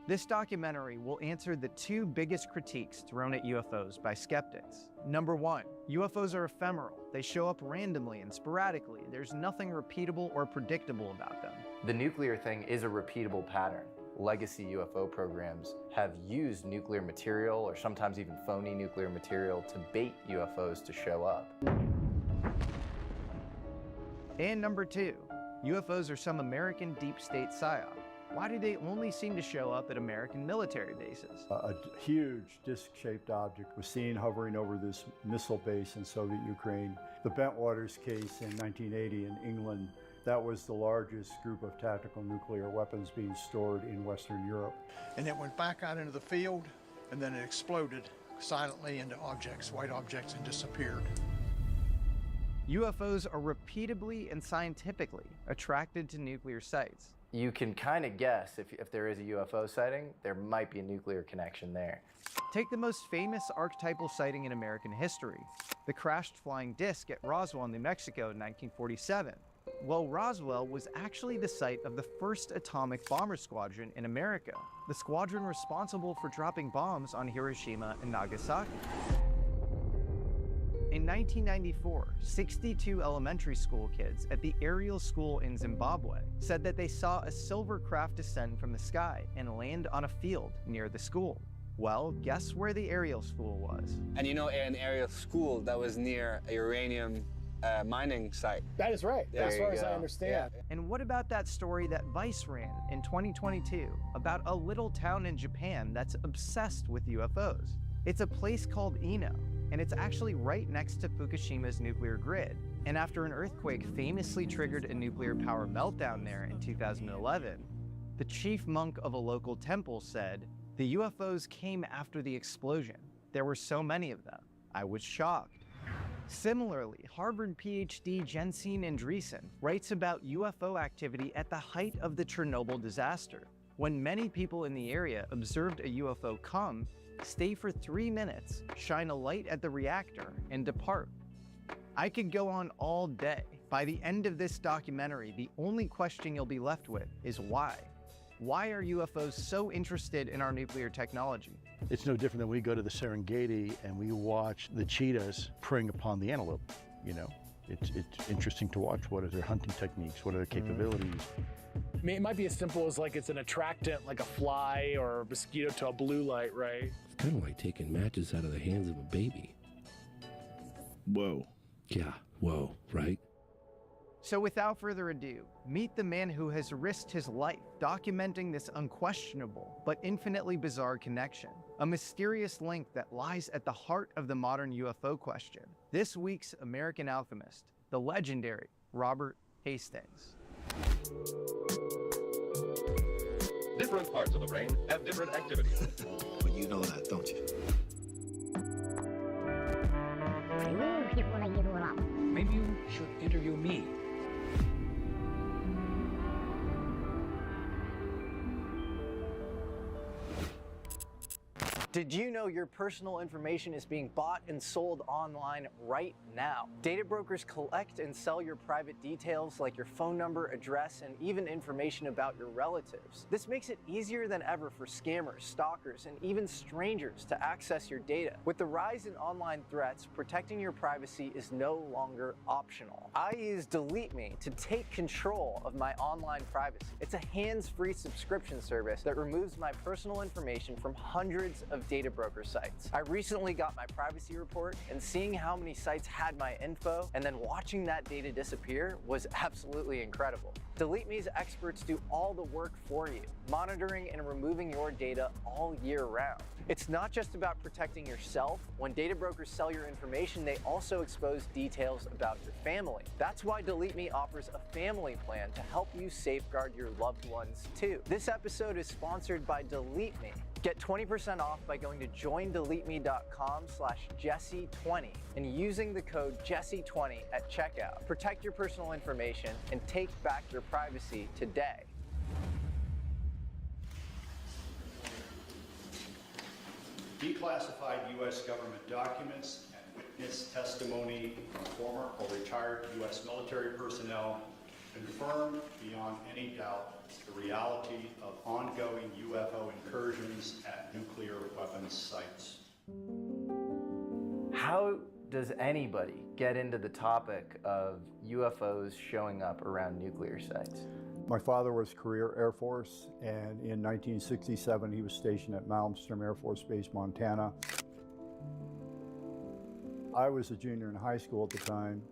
S17: This documentary will answer the 2 biggest critiques thrown at UFOs by skeptics. Number 1, UFOs are ephemeral. They show up randomly and sporadically. There's nothing repeatable or predictable about them. The nuclear thing is a repeatable pattern. Legacy UFO programs have used nuclear material or sometimes even phony nuclear material to bait UFOs to show up. And number 2, UFOs are some American deep state psyop. Why do they only seem to show up at American military bases?
S31: A huge disc-shaped object was seen hovering over this missile base in Soviet Ukraine. The Bentwaters case in 1980 in England, that was the largest group of tactical nuclear weapons being stored in Western Europe.
S4: And it went back out into the field, and then it exploded silently into objects, white objects, and disappeared.
S17: UFOs are repeatably and scientifically attracted to nuclear sites. You can kind of guess if there is a UFO sighting, there might be a nuclear connection there. Take the most famous archetypal sighting in American history, the crashed flying disc at Roswell, New Mexico in 1947. Well, Roswell was actually the site of the first atomic bomber squadron in America, the squadron responsible for dropping bombs on Hiroshima and Nagasaki. In 1994, 62 elementary school kids at the Ariel School in Zimbabwe said that they saw a silver craft descend from the sky and land on a field near the school. Well, guess where the Ariel School was?
S5: And you know, an Ariel School that was near a uranium mining site.
S6: That is right, as far as I understand.
S17: Yeah. And what about that story that Vice ran in 2022 about a little town in Japan that's obsessed with UFOs? It's a place called Ino, and it's actually right next to Fukushima's nuclear grid. And after an earthquake famously triggered a nuclear power meltdown there in 2011, the chief monk of a local temple said, "The UFOs came after the explosion. There were so many of them. I was shocked." Similarly, Harvard PhD Jensine Andreessen writes about UFO activity at the height of the Chernobyl disaster, when many people in the area observed a UFO come, stay for 3 minutes, shine a light at the reactor, and depart. I could go on all day. By the end of this documentary, the only question you'll be left with is why? Why are UFOs so interested in our nuclear technology?
S28: It's no different than we go to the Serengeti and we watch the cheetahs preying upon the antelope. You know, it's interesting to watch. What are their hunting techniques? What are their capabilities?
S29: I mean, it might be as simple as like it's an attractant, like a fly or a mosquito to a blue light, right?
S12: It's kind of like taking matches out of the hands of a baby.
S8: Whoa.
S12: Yeah, whoa, right?
S17: So without further ado, meet the man who has risked his life documenting this unquestionable but infinitely bizarre connection, a mysterious link that lies at the heart of the modern UFO question. This week's American alchemist, the legendary Robert Hastings.
S13: Different parts of the brain have different activities.
S1: You know that, don't you?
S7: Maybe you should interview me.
S17: Did you know your personal information is being bought and sold online right now? Data brokers collect and sell your private details like your phone number, address, and even information about your relatives. This makes it easier than ever for scammers, stalkers, and even strangers to access your data. With the rise in online threats, protecting your privacy is no longer optional. I use Delete Me to take control of my online privacy. It's a hands-free subscription service that removes my personal information from hundreds of data broker sites. I recently got my privacy report, and seeing how many sites had my info and then watching that data disappear was absolutely incredible. Delete Me's experts do all the work for you, monitoring and removing your data all year round. It's not just about protecting yourself. When data brokers sell your information, they also expose details about your family. That's why Delete Me offers a family plan to help you safeguard your loved ones too. This episode is sponsored by Delete Me. Get 20% off by going to joindeleteme.com/Jesse20 and using the code Jesse20 at checkout. Protect your personal information and take back your privacy today.
S28: Declassified U.S. government documents and witness testimony from former or retired U.S. military personnel confirm beyond any doubt the reality of ongoing UFO incursions at nuclear weapons sites.
S17: How does anybody get into the topic of UFOs showing up around nuclear sites?
S31: My father was career Air Force, and in 1967 he was stationed at Malmstrom Air Force Base, Montana. I was a junior in high school at the time.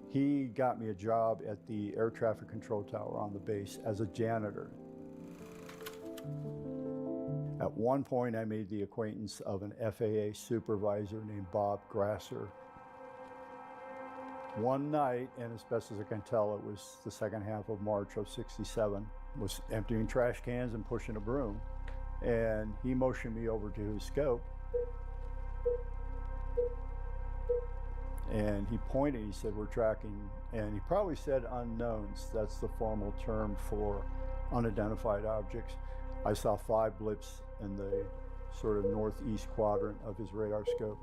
S31: He got me a job at the air traffic control tower on the base as a janitor. At one point, I made the acquaintance of an FAA supervisor named Bob Grasser. One night, and as best as I can tell, it was the second half of March of '67, was emptying trash cans and pushing a broom. And he motioned me over to his scope. And he pointed, he said, we're tracking, and he probably said unknowns. That's the formal term for unidentified objects. I saw 5 blips in the sort of northeast quadrant of his radar scope.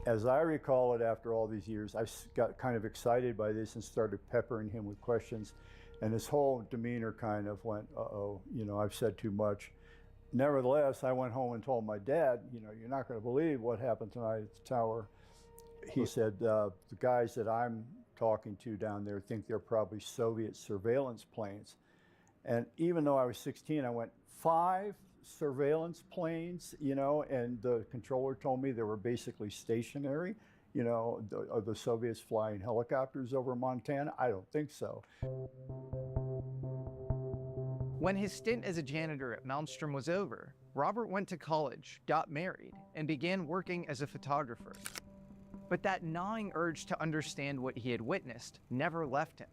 S31: As I recall it, after all these years, I got kind of excited by this and started peppering him with questions. And his whole demeanor kind of went, uh-oh, you know, I've said too much. Nevertheless, I went home and told my dad, you know, you're not going to believe what happened tonight at the tower. He said, the guys that I'm talking to down there think they're probably Soviet surveillance planes. And even though I was 16, I went, 5 surveillance planes, you know, and the controller told me they were basically stationary. You know, are the Soviets flying helicopters over Montana? I don't think so.
S17: When his stint as a janitor at Malmstrom was over, Robert went to college, got married, and began working as a photographer. But that gnawing urge to understand what he had witnessed never left him.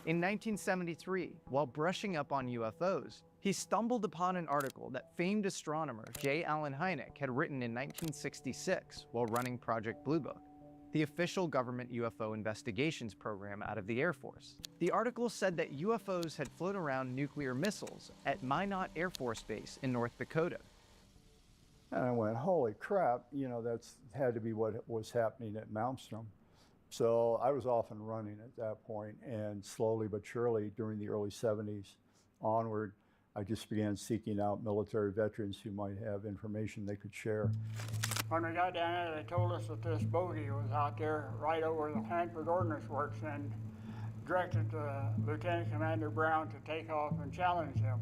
S17: In 1973, while brushing up on UFOs, he stumbled upon an article that famed astronomer J. Allen Hynek had written in 1966 while running Project Blue Book, the official government UFO investigations program out of the Air Force. The article said that UFOs had flown around nuclear missiles at Minot Air Force Base in North Dakota.
S31: And I went, holy crap, you know, that's had to be what was happening at Malmstrom. So I was off and running at that point, and slowly but surely during the early 70s onward, I just began seeking out military veterans who might have information they could share.
S9: When we got down there, they told us that this bogey was out there right over the Hanford Ordnance Works and directed Lieutenant Commander Brown to take off and challenge him.